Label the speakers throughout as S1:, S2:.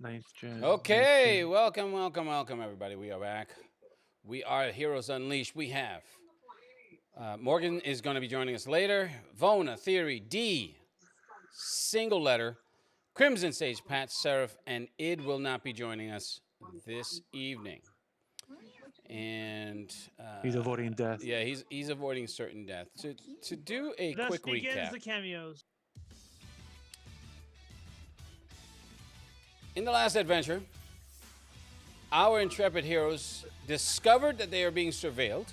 S1: ninth gen. Ninth
S2: Okay,
S1: gen.
S2: welcome, everybody. We are back. We are Heroes Unleashed. We have Morgan is going to be joining us later. Vona, Theory, D, single letter, Crimson Sage, Pat, Seraph, and Id will not be joining us this evening. And
S1: He's avoiding death.
S2: yeah, he's avoiding certain death. To do a
S3: Thus
S2: quick
S3: begins
S2: recap,
S3: the cameos.
S2: in the last adventure, our intrepid heroes discovered that they are being surveilled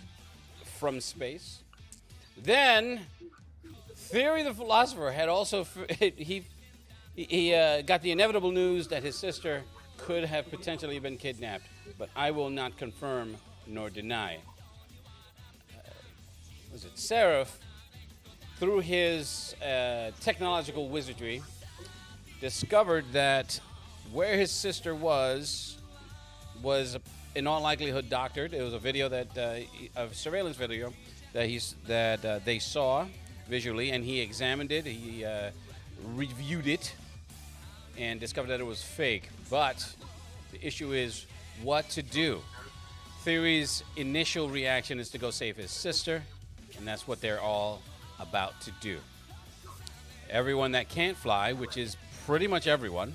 S2: from space. Then, Theory the philosopher had also he got the inevitable news that his sister could have potentially been kidnapped, but I will not confirm nor deny. Was it Seraph, through his technological wizardry, discovered that where his sister was in all likelihood doctored. It was a video that a surveillance video that they saw visually, and he examined it. He reviewed it and discovered that it was fake. But the issue is what to do. Theory's initial reaction is to go save his sister, and that's what they're all about to do. Everyone that can't fly, which is pretty much everyone,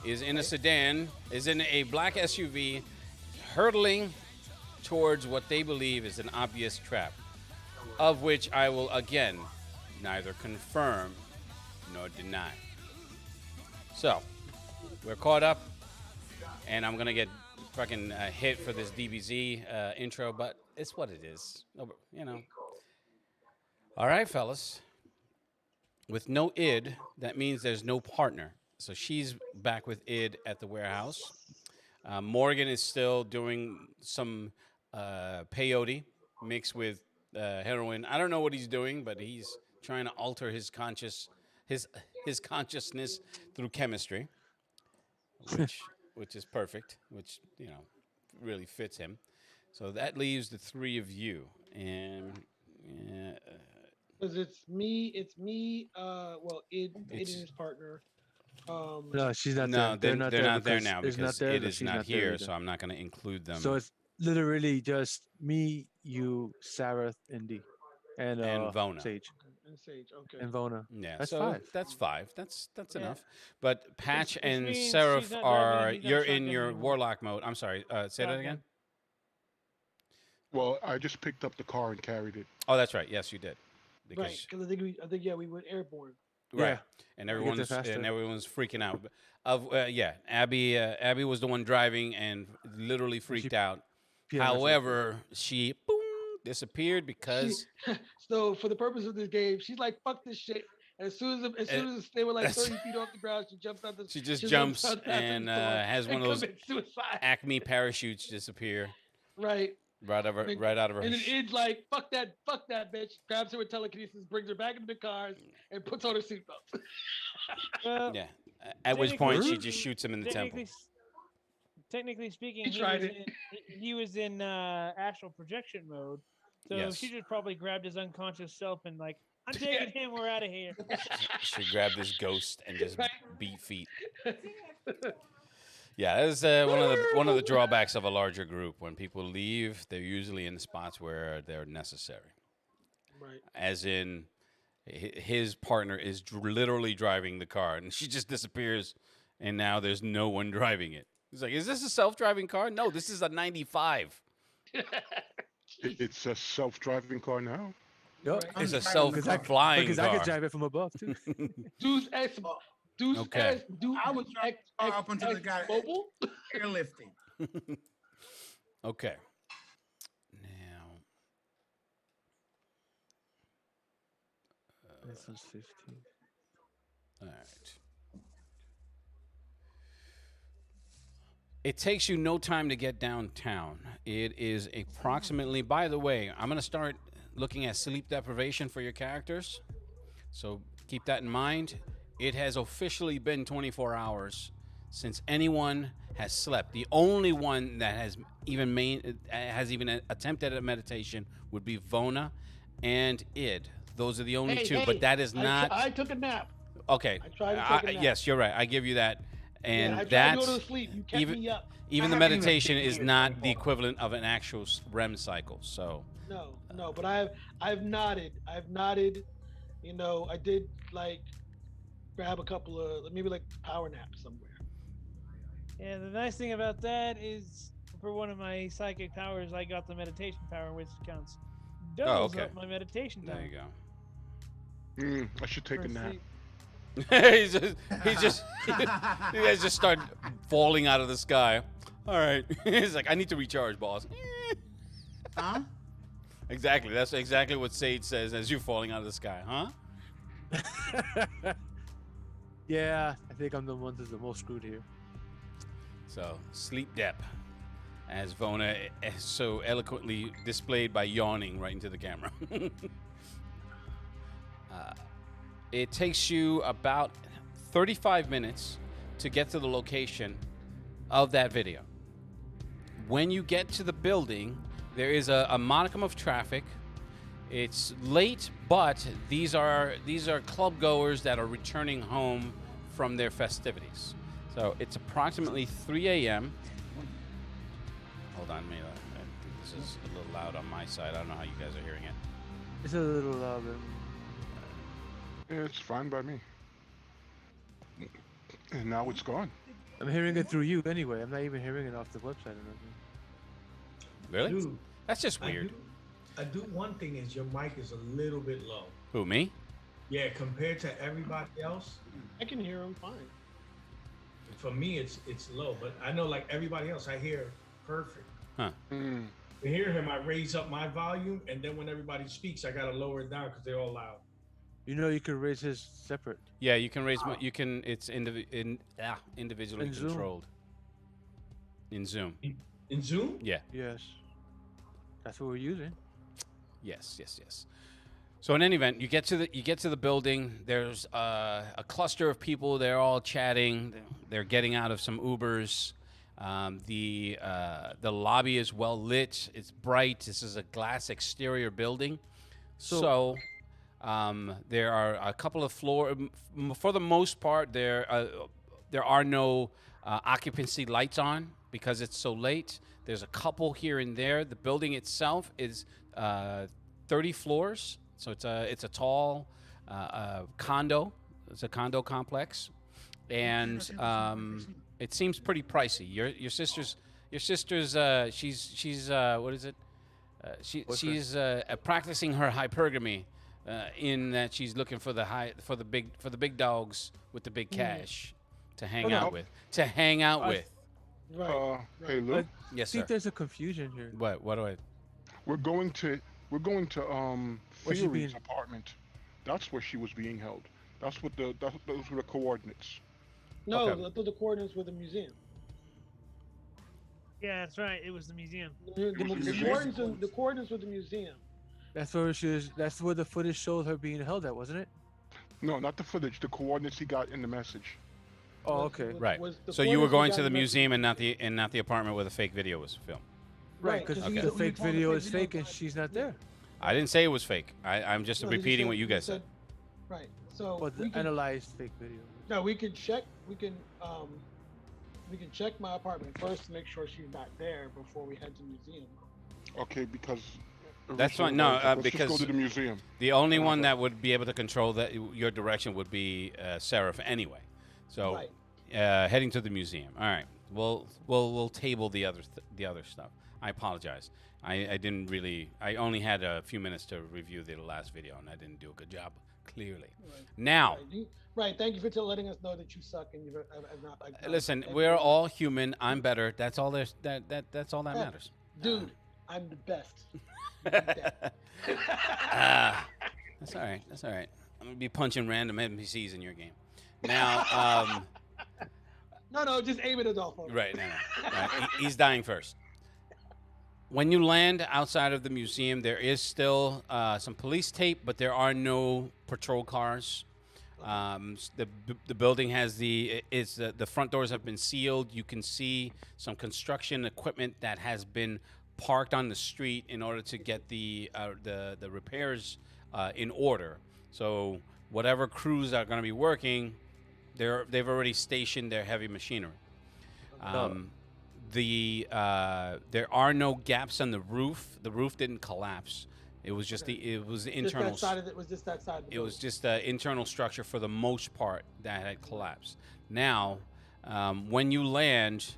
S2: is in a sedan, is in a black SUV, hurtling towards what they believe is an obvious trap, of which I will again neither confirm nor deny. So, we're caught up, and I'm gonna get fucking hit for this DBZ intro, but it's what it is. You know. All right, fellas. With no id, that means there's no partner. So she's back with id at the warehouse. Morgan is still doing some peyote mixed with heroin. I don't know what he's doing, but he's trying to alter his his consciousness through chemistry, which is perfect, which really fits him. So that leaves the three of you, and
S4: Because it's me. Well, it
S2: it's
S4: and his partner.
S1: No, she's not there.
S2: no,
S1: They're
S2: then
S1: not
S2: they're
S1: there
S2: not there
S1: because
S2: now
S1: it's not
S2: because
S1: there.
S2: it
S1: But
S2: is
S1: she's
S2: not
S1: not there
S2: here,
S1: either.
S2: so I'm not going to include
S1: So
S2: them.
S1: it's literally just me, you, Sarah, Indy, and
S2: And Vona.
S1: Sage
S4: and Sage. Okay.
S1: and Vona.
S2: Yeah,
S1: That's
S2: so
S1: five.
S2: that's five. That's
S3: Yeah.
S2: enough. But Patch
S3: Which
S2: and
S3: means she's
S2: Seraph
S3: not driving and
S2: are
S3: he's not
S2: you're in
S3: shotgun
S2: your
S3: anymore.
S2: warlock mode. I'm sorry. Say that again.
S3: Shotgun.
S5: Well, I just picked up the car and carried it.
S2: Oh, that's right. Yes, you did.
S4: Right.
S2: Because
S4: Because I think yeah, we went airborne.
S2: right,
S1: Yeah,
S2: and
S1: I get there faster.
S2: everyone's freaking out. Yeah, Abby was the one driving and literally
S1: And she
S2: freaked out.
S1: peed on herself.
S2: However, she boom disappeared
S4: She,
S2: because
S4: so for the purpose of this game, she's like, "Fuck this shit." And as soon as they were like
S2: that's-
S4: 30 feet off the ground, she jumps out the.
S2: she just
S4: jumps
S2: jumps
S4: out the
S2: and
S4: door
S2: has one
S4: and
S2: of those
S4: commits suicide.
S2: Acme parachutes disappear
S4: Right.
S2: right out of her.
S4: And then Id's like, fuck that bitch. Grabs her with telekinesis, brings her back into the cars, and puts on her seatbelt.
S3: Well,
S2: Yeah. At which point she
S3: technically-
S2: just shoots him in the temple.
S3: technically speaking,
S4: He tried it.
S3: He was in astral projection mode. So
S2: Yes.
S3: she just probably grabbed his unconscious self and like, I'm taking him. We're out of here.
S2: She grabbed this ghost and just
S4: Right.
S2: beat feet. Yeah, that's one of the drawbacks of a larger group. When people leave, they're usually in the spots where they're necessary.
S4: Right.
S2: As in, his partner is literally driving the car, and she just disappears, and now there's no one driving it. He's like, "Is this a self-driving car? No, this is a '95.
S5: It's a self-driving car now.
S1: Yup.
S4: Right.
S2: It's a
S1: Because
S2: self-flying
S1: because
S2: car."
S1: I could drive it from above too.
S4: Deuce X. Deuce
S2: Okay.
S4: X. Deuce
S6: I was driving
S4: X,
S6: the car
S4: X,
S6: up until
S4: X
S6: it got
S4: mobile.
S6: airlifting.
S2: Okay. Now,
S1: This one's 15.
S2: all right. It takes you no time to get downtown. It is approximately, by the way, I'm going to start looking at sleep deprivation for your characters. So keep that in mind. It has officially been 24 hours since anyone has slept. The only one that has even attempted a meditation would be Vona and Id. Those are the only two, but that is not
S4: I took a nap.
S2: okay.
S4: I tried to take a nap.
S2: Yes, you're right. I give you that. And
S4: I tried to
S2: that's
S4: go to sleep. You kept
S2: even
S4: me up.
S2: even the
S6: I haven't even
S2: meditation
S6: been
S2: is
S6: here
S2: not
S6: so
S2: the
S6: far.
S2: equivalent of an actual REM cycle. So
S4: No, but I've nodded. You know, I did like grab a couple of maybe like power naps somewhere.
S3: Yeah, the nice thing about that is for one of my psychic powers, I got the meditation power, which counts doubles
S2: okay.
S3: up my meditation time.
S2: there you go.
S5: I should take
S3: for
S5: a nap.
S3: sleep.
S2: You guys just start falling out of the sky. All right. He's like, I need to recharge, boss.
S6: Huh?
S2: Exactly. That's exactly what Sage says as you're falling out of the sky, huh?
S1: Yeah, I think I'm the one that's the most screwed here.
S2: So, sleep depth, as Vona so eloquently displayed by yawning right into the camera. It takes you about 35 minutes to get to the location of that video. When you get to the building, there is a modicum of traffic. It's late, but these are club goers that are returning home from their festivities. So it's approximately 3 a.m. Hold on, Mila. I think this is a little loud on my side. I don't know how you guys are hearing it.
S1: It's a little
S5: Yeah, it's fine by me. And now it's gone.
S1: I'm hearing it through you anyway. I'm not even hearing it off the website or nothing.
S2: Really?
S7: Dude,
S2: That's just weird.
S7: I do one thing is your mic is a little bit low.
S2: Who, me?
S7: Yeah, compared to everybody else,
S4: I can hear him fine.
S7: for me it's low. But I know like everybody else, I hear perfect.
S5: Mm.
S7: To hear him, I raise up my volume, and then when everybody speaks, I gotta lower it down because they're all loud.
S1: You know, you can raise his separate.
S2: Yeah, you can raise. You can. It's individually
S1: In Zoom.
S2: controlled. In Zoom.
S7: In Zoom?
S2: Yeah.
S1: Yes. That's what we're using.
S2: Yes. So in any event, you get to the building. There's a cluster of people. They're all chatting. They're getting out of some Ubers. The lobby is well lit. It's bright. This is a glass exterior building. So there are a couple of floors. For the most part, there are no occupancy lights on because it's so late. There's a couple here and there. The building itself is 30 floors, so it's a tall condo. It's a condo complex, and it seems pretty pricey. Your sister's she's what is it? She's practicing her hypergamy. In that she's looking for the big dogs with the big cash to hang out with.
S4: Right.
S5: Hey, Lou,
S1: I
S2: Yes,
S1: think
S2: sir.
S1: there's a confusion here.
S2: What do I?
S5: we're going to
S1: Where's she
S5: Theory's
S1: being-
S5: apartment. That's where she was being held. Those were the coordinates.
S4: No,
S2: Okay.
S4: I thought the coordinates were the museum.
S3: Yeah, that's right. It was the museum.
S4: The coordinates were the museum.
S1: That's where she was. That's where the footage showed her being held at, wasn't it?
S5: No, not the footage. The coordinates he got in the message.
S1: Oh,
S4: Was-
S1: okay.
S4: was-
S2: Right.
S4: was the
S2: So you were
S4: coordinates
S2: going
S4: got
S2: to the
S4: in
S2: museum and not the apartment where the fake video was filmed.
S1: Right, because
S4: Okay.
S1: the
S4: we
S1: fake
S4: found the
S1: video
S4: fake
S1: is
S4: video
S1: fake and
S4: on-
S1: she's not there.
S2: I didn't say it was fake. I'm just
S4: No, he
S2: repeating
S4: said-
S2: what you
S4: he
S2: guys said.
S4: Right. So
S1: But the
S4: we can,
S1: analyzed fake video.
S4: no, we can check. We can check my apartment first to make sure she's not there before we head to the museum.
S5: Okay, because.
S2: That's fine.
S5: originally,
S2: No,
S5: let's just
S2: because-
S5: go to the museum.
S2: The only one that would be able to control that your direction would be Seraph anyway. So
S4: Right.
S2: heading to the museum. All right. We'll table the other stuff. I apologize. I didn't really. I only had a few minutes to review the last video, and I didn't do a good job. Clearly.
S4: Right.
S2: Now,
S4: Right. Thank you for letting us know that you suck and you've not like.
S2: listen. We're all human. I'm better. That's all. That's all that
S4: Yeah.
S2: matters.
S4: Dude, I'm the best.
S2: Ah, that's all right. That's all right. I'm gonna be punching random NPCs in your game. Now,
S4: No, just aim it at Adolfo.
S2: right. No. Right, he's dying first. When you land outside of the museum, there is still some police tape, but there are no patrol cars. The building has the front doors have been sealed. You can see some construction equipment that has been parked on the street in order to get the repairs in order. So whatever crews are going to be working They've already stationed their heavy machinery. There are no gaps on the roof. The roof didn't collapse. It was just the internal.
S4: Just that side of it was just that side. Of the
S2: It was
S4: building.
S2: just the internal structure for the most part that had collapsed. Now, when you land,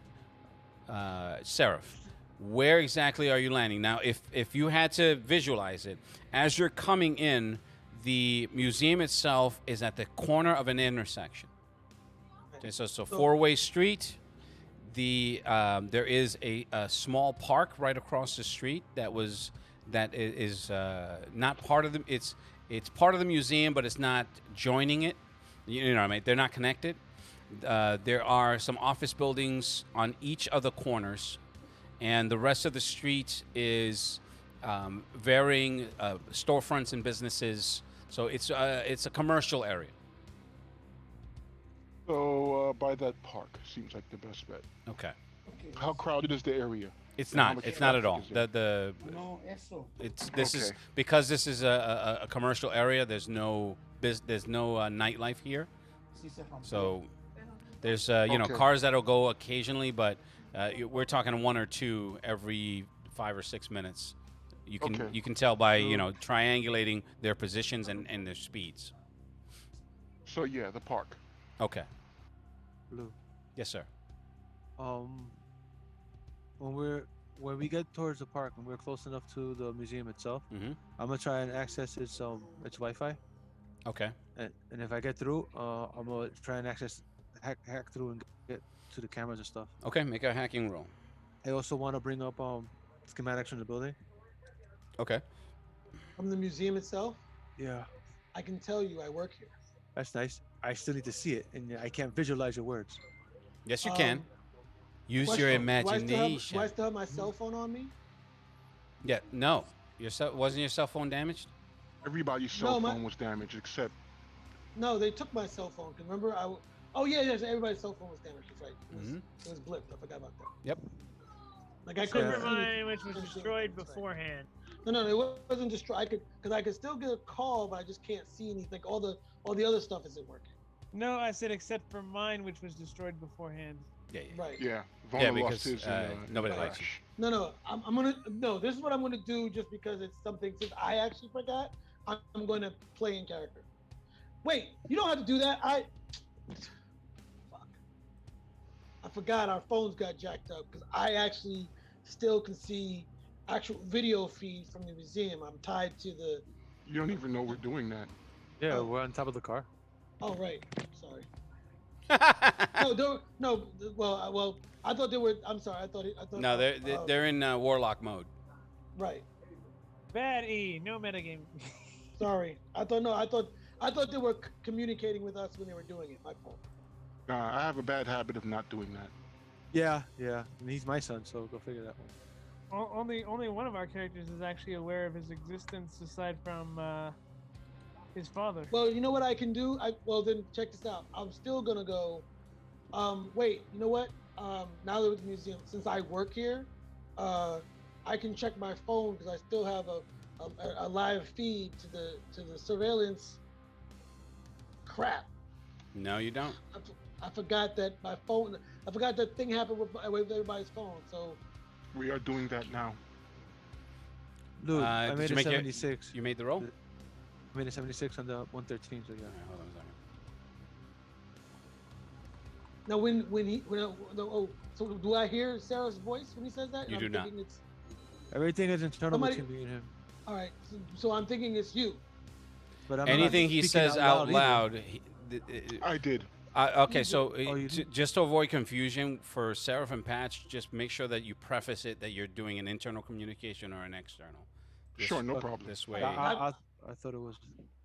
S2: Seraph, where exactly are you landing? Now, if you had to visualize it, as you're coming in, the museum itself is at the corner of an intersection. Okay, so it's a four-way street. There is a small park right across the street that is not part of the. It's part of the museum, but it's not joining it. You know what I mean? They're not connected. There are some office buildings on each of the corners, and the rest of the street is varying storefronts and businesses. So it's a commercial area.
S5: So by that park seems like the best bet.
S2: Okay.
S5: How crowded is the area?
S2: It's
S5: And how
S2: not.
S5: much
S2: It's not at all.
S5: traffic is there?
S6: No, eso.
S2: This is
S5: Okay.
S2: because this is a commercial area. There's no nightlife here.
S6: Sí se rompió.
S2: So there's
S5: Okay.
S2: cars that'll go occasionally, but we're talking one or two every 5 or 6 minutes. You can tell by triangulating their positions and their speeds.
S5: So yeah, the park.
S2: Okay.
S1: Blue.
S2: Yes, sir.
S1: When we get towards the park and we're close enough to the museum itself,
S2: Mm-hmm.
S1: I'm gonna try and access its Wi-Fi,
S2: Okay.
S1: and if I get through, I'm gonna try and hack through and get to the cameras and stuff.
S2: Okay. Make a hacking roll.
S1: I also want to bring up schematics from the building.
S2: Okay.
S4: From the museum itself,
S1: Yeah,
S4: I can tell you I work here.
S1: that's nice. I still need to see it, and I can't visualize your words.
S2: Yes, you can. Use your
S4: Question,
S2: imagination.
S4: Do I still have my cell phone on me?
S2: Yeah. No. Wasn't your cell phone damaged?
S5: Everybody's cell
S4: No,
S5: phone was damaged except
S4: No, they took my cell phone. 'Cause remember, oh yeah, yes, everybody's cell phone was damaged. That's right.
S2: Mhm.
S4: It was blipped. I forgot about that.
S2: Yep.
S4: Like I
S3: Except
S4: couldn't
S3: for
S4: see the-
S3: mine, which was
S4: couldn't see
S3: destroyed
S4: anything.
S3: beforehand.
S4: No, it wasn't destroyed. I could still get a call, but I just can't see anything. Like all the other stuff isn't working.
S3: No, I said except for mine, which was destroyed beforehand.
S2: Yeah.
S4: Right.
S5: yeah.
S2: Yeah,
S5: Vaughn
S2: because,
S5: lost his
S2: nobody
S5: in
S2: likes
S5: crash.
S4: No, I'm gonna no. This is what I'm gonna do just because it's something. Since I actually forgot, I'm going to play in character. Wait, you don't have to do that. Fuck. I forgot our phones got jacked up because I actually still can see actual video feed from the museum. I'm tied to the.
S5: You don't even know we're doing that.
S1: Yeah,
S4: Oh.
S1: we're on top of the car.
S4: Oh right, sorry. No. Well, I thought they were. I'm sorry. I thought.
S2: No, they're in warlock mode.
S4: Right.
S3: Bad E, no metagame.
S4: Sorry. I thought they were communicating with us when they were doing it. My fault.
S5: I have a bad habit of not doing that.
S1: Yeah. And he's my son, so go figure that one.
S3: Only one of our characters is actually aware of his existence, aside from his father.
S4: Well, you know what I can do? Then check this out. I'm still gonna go. Wait. You know what? Now that with the museum, since I work here, I can check my phone because I still have a live feed to the surveillance. Crap.
S2: No, you don't.
S4: I forgot that my phone. I forgot that thing happened with everybody's phone. So
S5: We are doing that now.
S1: Luke, I
S2: did
S1: made
S2: you
S1: a
S2: make it?
S1: 76.
S2: You made the roll?
S1: I made a 76 on the 113, so yeah.
S2: All right, hold on a second.
S4: now so do I hear Sarah's voice when he says that?
S2: You
S4: And
S2: do
S4: I'm
S2: not.
S4: thinking it's
S1: Everything is internal
S4: Somebody-
S1: between me and him.
S4: all right. So I'm thinking it's you.
S1: But I'm
S2: Anything
S1: not
S2: he
S1: speaking
S2: says out
S1: either.
S2: loud.
S5: I did.
S2: Okay, so
S1: Oh, you did?
S2: just to avoid confusion for Seraph and Patch, just make sure that you preface it that you're doing an internal communication or an external.
S5: Sure, no
S1: fuck
S5: problem.
S2: This way.
S1: I thought it was.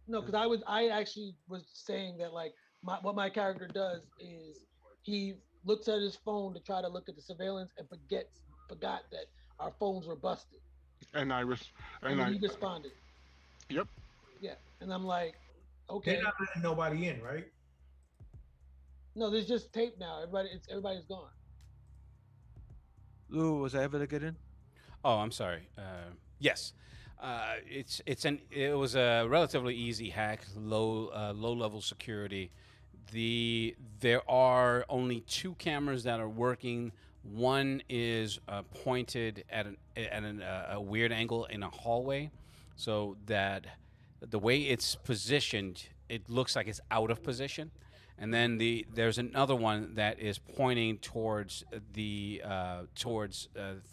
S4: No, because I actually was saying that like what my character does is he looks at his phone to try to look at the surveillance and forgot that our phones were busted.
S5: And I
S4: And then he responded.
S5: Yep.
S4: Yeah. And I'm like, okay.
S7: They're not letting nobody in, right?
S4: No, there's just tape now. Everybody's gone.
S1: Lou, was I able to get in?
S2: Oh, I'm sorry. Yes, it was a relatively easy hack, low level security. There are only 2 cameras that are working. One is pointed at a weird angle in a hallway, so that the way it's positioned, it looks like it's out of position. And then there's another one that is pointing towards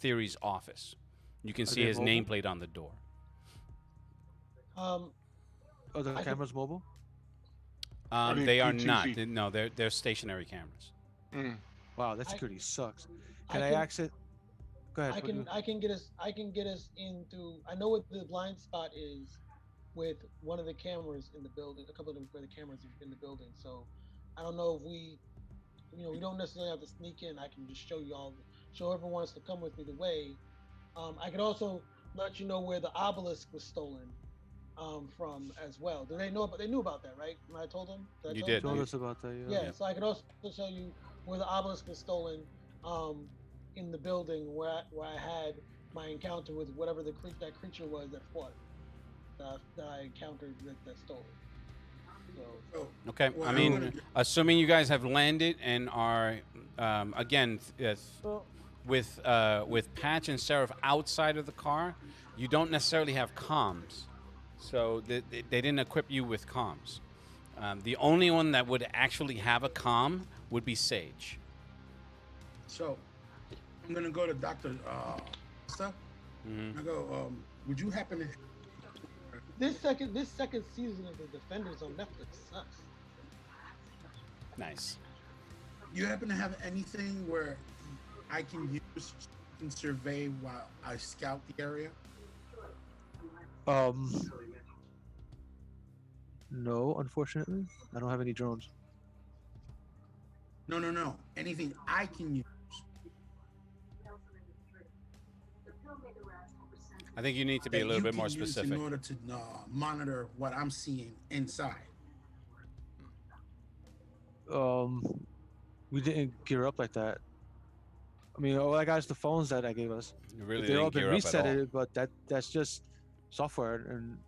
S2: Theory's office. You can see
S1: they
S2: his
S1: mobile?
S2: nameplate on the door.
S4: Um,
S1: Oh, the
S4: I can-
S1: camera's mobile.
S5: mean,
S2: They are
S5: PTZ.
S2: not. No, they're stationary cameras.
S5: Mm.
S1: Wow, that
S4: I-
S1: security sucks.
S4: I
S1: Can I,
S4: can-
S1: access? Go ahead.
S4: I
S1: what do
S4: can
S1: you-
S4: I can get us in through. I know what the blind spot is with one of the cameras in the building, a couple of the cameras in the building. So I don't know if we don't necessarily have to sneak in. I can just show everyone wants to come with me the way. I could also let you know where the obelisk was stolen from as well. Do they know? But they knew about that, right? When I told them.
S2: You
S4: tell
S2: did.
S4: them
S1: Told
S4: that?
S1: us about that.
S4: Yeah, so I could also show you where the obelisk was stolen in the building where I had my encounter with whatever that creature was that fought that I encountered that stole it. So
S6: So,
S2: Okay.
S6: Well,
S2: I
S6: I'm
S2: mean,
S6: gonna do-
S2: assuming you guys have landed and are again
S3: Well,
S2: with Patch and Seraph outside of the car, you don't necessarily have comms, so they didn't equip you with comms. The only one that would actually have a comm would be Sage.
S6: so I'm gonna go to Dr. Stuff.
S2: Mhm.
S6: I go, would you happen to
S4: this second season of The Defenders on Netflix sucks.
S2: Nice.
S6: you happen to have anything where I can use and survey while I scout the area?
S1: No, unfortunately, I don't have any drones.
S6: No. Anything I can use.
S2: I think you need to be
S6: that
S2: a little
S6: you
S2: bit more
S6: can use
S2: specific.
S6: in order to monitor what I'm seeing inside.
S1: We didn't gear up like that. I mean, all I got is the phones that I gave us.
S2: You really
S1: They've all
S2: didn't
S1: been
S2: gear up at all.
S1: resetted, but that's just software, and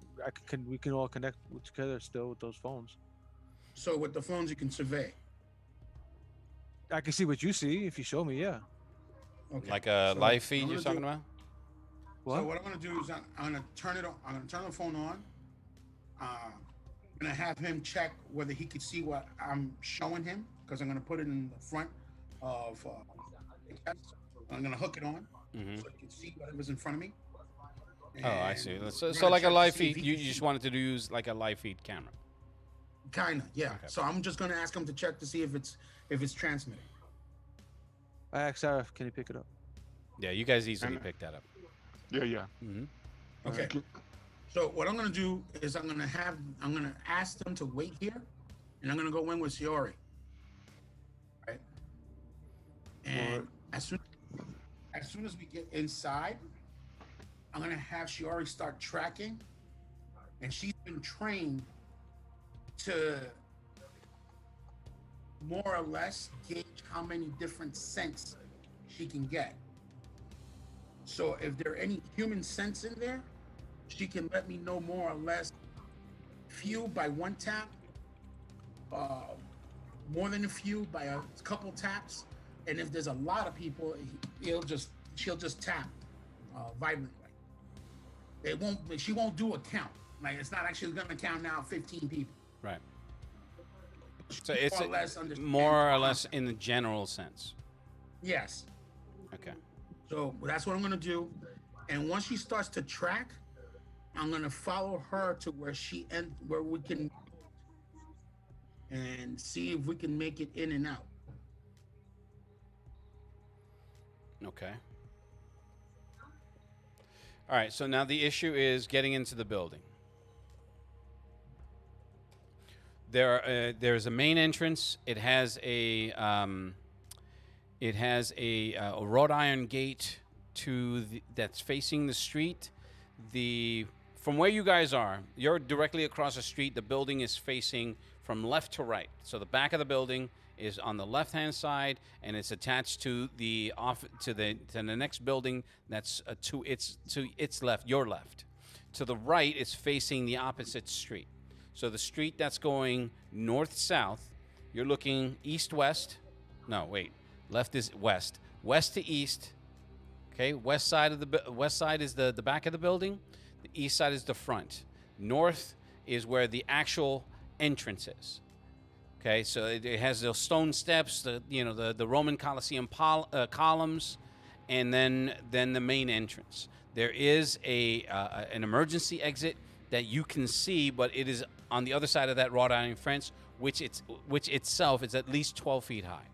S1: we can all connect together still with those phones.
S6: So with the phones, you can survey.
S1: I can see what you see if you show me. Yeah.
S6: Okay.
S2: Like a
S6: So
S2: live feed
S6: I'm
S2: you're
S6: gonna
S2: talking
S6: do-
S2: about?
S1: What?
S6: So what I'm gonna do is I'm gonna turn it on. I'm gonna turn the phone on. I'm gonna have him check whether he can see what I'm showing him because I'm gonna put it in the front of. I'm gonna hook it on
S2: Mhm.
S6: so he can see whatever's in front of me.
S2: Oh, I
S6: And
S2: see.
S6: we're
S2: So
S6: gonna
S2: like a
S6: check to
S2: live
S6: see if
S2: feed.
S6: he
S2: You
S6: can
S2: just
S6: see-
S2: wanted to use like a live feed camera.
S6: Kinda, yeah.
S2: Okay.
S6: So I'm just gonna ask him to check to see if it's transmitting.
S1: I asked Sarah, can you pick it up?
S2: Yeah, you guys easily
S5: And-
S2: picked that up.
S5: Yeah.
S2: Hmm.
S6: Okay.
S5: Okay.
S6: So what I'm gonna do is I'm gonna ask them to wait here, and I'm gonna go in with Shiori. Right. And as soon as we get inside, I'm gonna have Shiori start tracking, and she's been trained to more or less gauge how many different scents she can get. So if there are any human scents in there, she can let me know more or less few by one tap, more than a few by a couple taps, and if there's a lot of people, she'll just tap violently. She won't do a count. Like it's not actually gonna count now 15 people.
S2: Right.
S6: She
S2: So it's
S6: more or less understands
S2: more or
S6: the
S2: less
S6: concept.
S2: in the general sense.
S6: Yes.
S2: Okay.
S6: So that's what I'm gonna do. And once she starts to track, I'm gonna follow her to where we can and see if we can make it in and out.
S2: Okay. All right. So now the issue is getting into the building. There's a main entrance. It has a wrought iron gate that's facing the street. From where you guys are, you're directly across the street. The building is facing from left to right. So the back of the building is on the left-hand side, and it's attached to the next building that's to its left, your left. To the right, it's facing the opposite street. So the street that's going north-south, you're looking east-west. No, wait. Left is west. West to east. Okay, west side is the back of the building. The east side is the front. North is where the actual entrance is. Okay, so it has those stone steps, the Roman Colosseum columns, and then the main entrance. There is an emergency exit that you can see, but it is on the other side of that wrought iron fence, which itself is at least 12 feet high.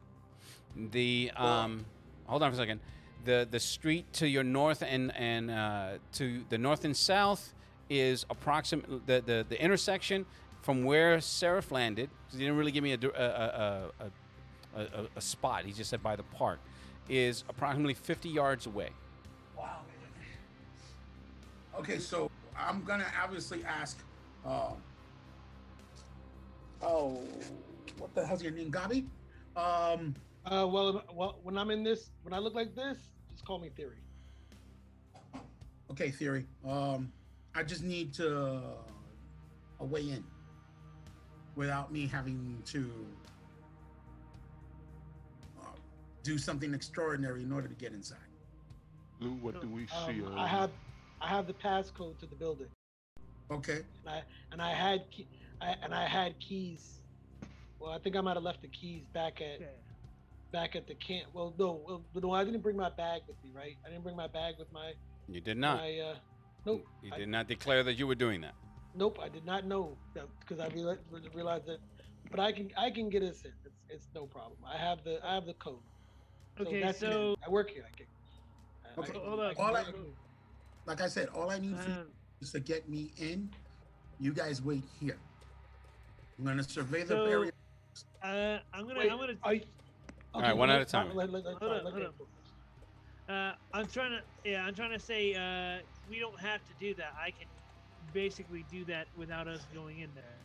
S2: Hold on for a second. The street to your north and to the north and south is approximately the intersection from where Seraph landed. Because he didn't really give me a spot. He just said by the park. Is approximately 50 yards away.
S6: Wow. Okay, so I'm gonna obviously ask. What the hell's your name, Gabi?
S4: Well, when I'm in this, when I look like this, just call me Theory.
S6: Okay, Theory. I just need a way in without me having to do something extraordinary in order to get inside.
S5: Lou, what do we see?
S4: I have the passcode to the building.
S6: Okay.
S4: And I had keys. Well, I think I might have left the keys back at the camp. Well, no, I didn't bring my bag with me, right? I didn't bring my bag with my.
S2: You did not.
S4: Nope.
S2: You did not declare that you were doing that.
S4: Nope, I did not know because I realized that. But I can get us in. It's no problem. I have the code.
S3: Okay, so
S4: I work here.
S6: Okay.
S3: hold on.
S6: Like I said, all I need for you is to get me in. You guys wait here. I'm gonna survey the area.
S3: I'm gonna.
S2: All right, one at a time.
S3: Hold on. I'm trying to say we don't have to do that. I can basically do that without us going in there.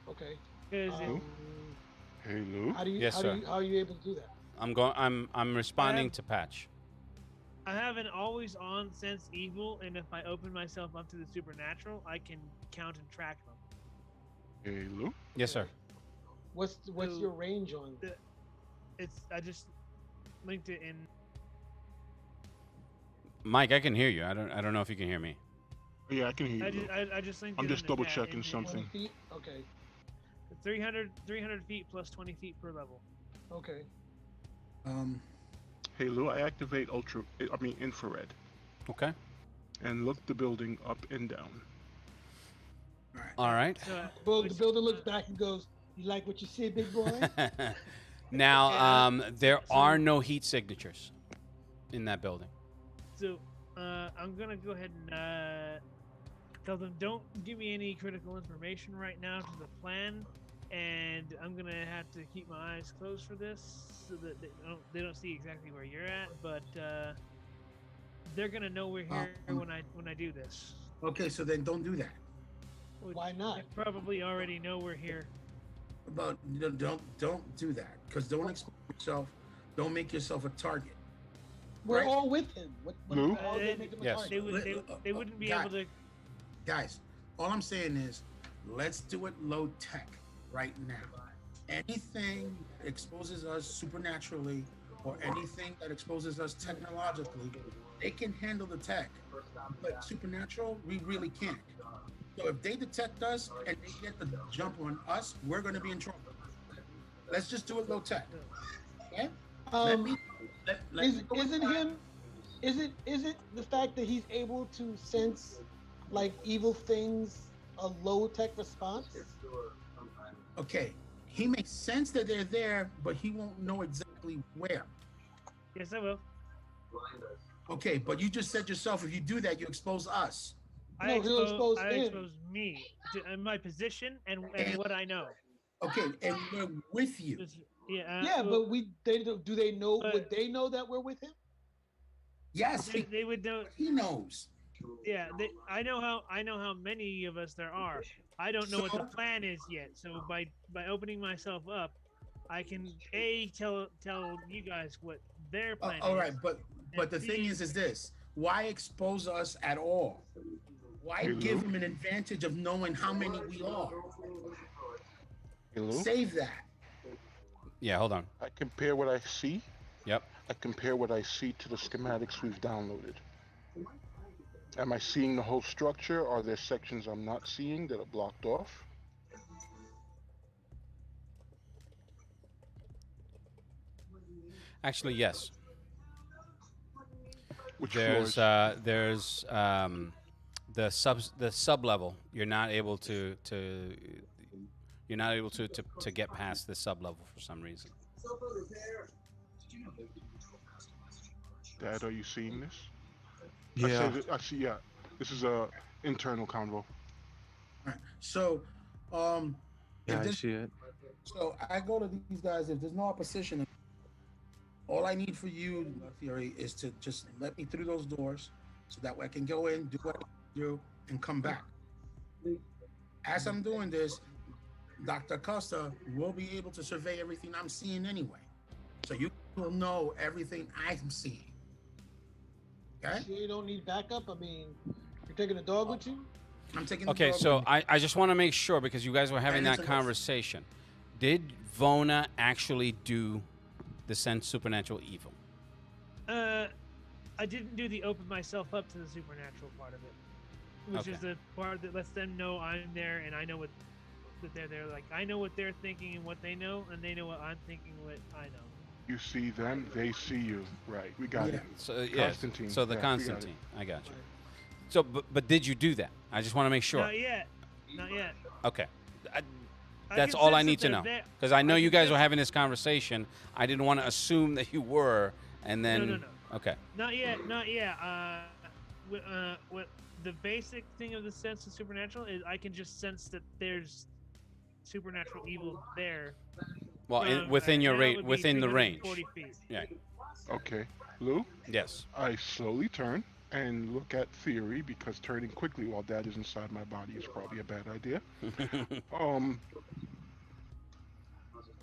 S4: Okay.
S3: Because
S5: Hey, Lou.
S4: How are you able to do that?
S2: I'm responding to Patch.
S3: I have an always on sense evil, and if I open myself up to the supernatural, I can count and track them.
S5: Hey, Lou.
S2: Yes, sir.
S4: What's your range on?
S3: I just linked it in.
S2: Mike, I can hear you. I don't know if you can hear me.
S5: Yeah, I can hear you. Lou.
S3: I just linked.
S5: I'm
S3: it
S5: just
S3: in the
S5: double
S3: chat,
S5: checking
S3: in-
S5: something.
S4: 20 feet? Okay.
S3: 300 feet plus 20 feet per level.
S4: Okay.
S5: Hey, Lou. I activate infrared,
S2: Okay.
S5: and look the building up and down.
S2: All right.
S3: So,
S4: Well, the builder looks back and goes, "You like what you see, big boy?"
S2: Now, there are no heat signatures in that building.
S3: So, I'm gonna go ahead and tell them don't give me any critical information right now to the plan, and I'm gonna have to keep my eyes closed for this so that they don't see exactly where you're at. But they're gonna know we're here when I do this.
S6: Okay, so then don't do that.
S4: Why not?
S3: They probably already know we're here.
S6: But don't do that, because don't expose yourself. Don't make yourself a target.
S4: We're
S6: Right.
S4: all with him.
S5: Lou?
S4: How are they making a
S2: Yes.
S4: target?
S3: They wouldn't be
S6: guys,
S3: able to.
S6: Guys, all I'm saying is, let's do it low tech right now. Anything that exposes us supernaturally, or anything that exposes us technologically, they can handle the tech. But supernatural, we really can't. So if they detect us and they get the jump on us, we're going to be in trouble. Let's just do it low tech. Okay?
S4: Isn't the fact that he's able to sense like evil things a low tech response?
S6: Okay. He may sense that they're there, but he won't know exactly where.
S3: Yes, I will.
S6: Okay, but you just said yourself, if you do that, you expose us.
S4: No, he'll expose
S3: I
S4: him.
S3: expose me and my position and what I know.
S6: Okay, and we're with you.
S4: Yeah, but do they know? Would they know that we're with him?
S6: Yes,
S3: they would know.
S6: he knows.
S3: Yeah, I know how many of us there are. I don't know what the plan is yet. So by opening myself up, I can tell you guys what their plan
S6: All
S3: is.
S6: right, but the thing is this: why expose us at all? Why
S5: Hey,
S6: give
S5: Lou?
S6: him an advantage of knowing how many we are?
S5: Lou?
S6: Save that.
S2: Yeah, hold on.
S5: I compare what I see.
S2: Yep.
S5: I compare what I see to the schematics we've downloaded. Am I seeing the whole structure? Are there sections I'm not seeing that are blocked off?
S2: Actually, yes.
S5: Which
S2: There's
S5: floors?
S2: the sub level. You're not able to get past the sub level for some reason.
S5: Dad, are you seeing this?
S1: Yeah.
S5: I see. Yeah, this is a internal convo.
S6: All right. So,
S1: Yeah,
S6: if
S1: I
S6: this,
S1: see it.
S6: so I go to these guys. If there's no opposition, all I need for you, Fury, is to just let me through those doors, so that way I can go in, do what I do, and come back. As I'm doing this, Dr. Costa will be able to survey everything I'm seeing anyway, so you will know everything I'm seeing. Okay?
S4: You don't need backup. I mean, you're taking a dog with you.
S6: I'm taking the
S2: Okay,
S6: dog
S2: so
S6: with me.
S2: I just want to make sure, because you guys were having
S6: And
S2: that
S6: it's a-
S2: conversation. Did Vona actually do the sense supernatural evil?
S3: I didn't do the open myself up to the supernatural part of it, which is
S2: Okay.
S3: the part that lets them know I'm there and I know what that they're there. Like I know what they're thinking and what they know, and they know what I'm thinking, what I know.
S5: You see them, they see you. Right, we got
S6: Yeah.
S5: it.
S2: So yes.
S5: Constantine.
S2: So the
S5: Yeah, we got it.
S2: Constantine. I got you. So, but did you do that? I just want to make sure.
S3: Not yet. Not yet.
S2: Okay.
S3: I
S2: That's
S3: can
S2: all I
S3: sense
S2: need
S3: that
S2: to
S3: they're
S2: know,
S3: there.
S2: because I know
S3: I
S2: you
S3: can
S2: guys were
S3: sense-
S2: having this conversation. I didn't want to assume that you were, and then
S3: No.
S2: okay.
S3: Not yet. Not yet. What the basic thing of the sense of supernatural is, I can just sense that there's supernatural evil there.
S2: Well,
S3: from,
S2: within your
S3: that
S2: rate,
S3: would be
S2: within the range.
S3: 340 feet.
S2: Yeah.
S5: Okay, Lou.
S2: Yes.
S5: I slowly turn and look at Theory because turning quickly while Dad is inside my body is probably a bad idea.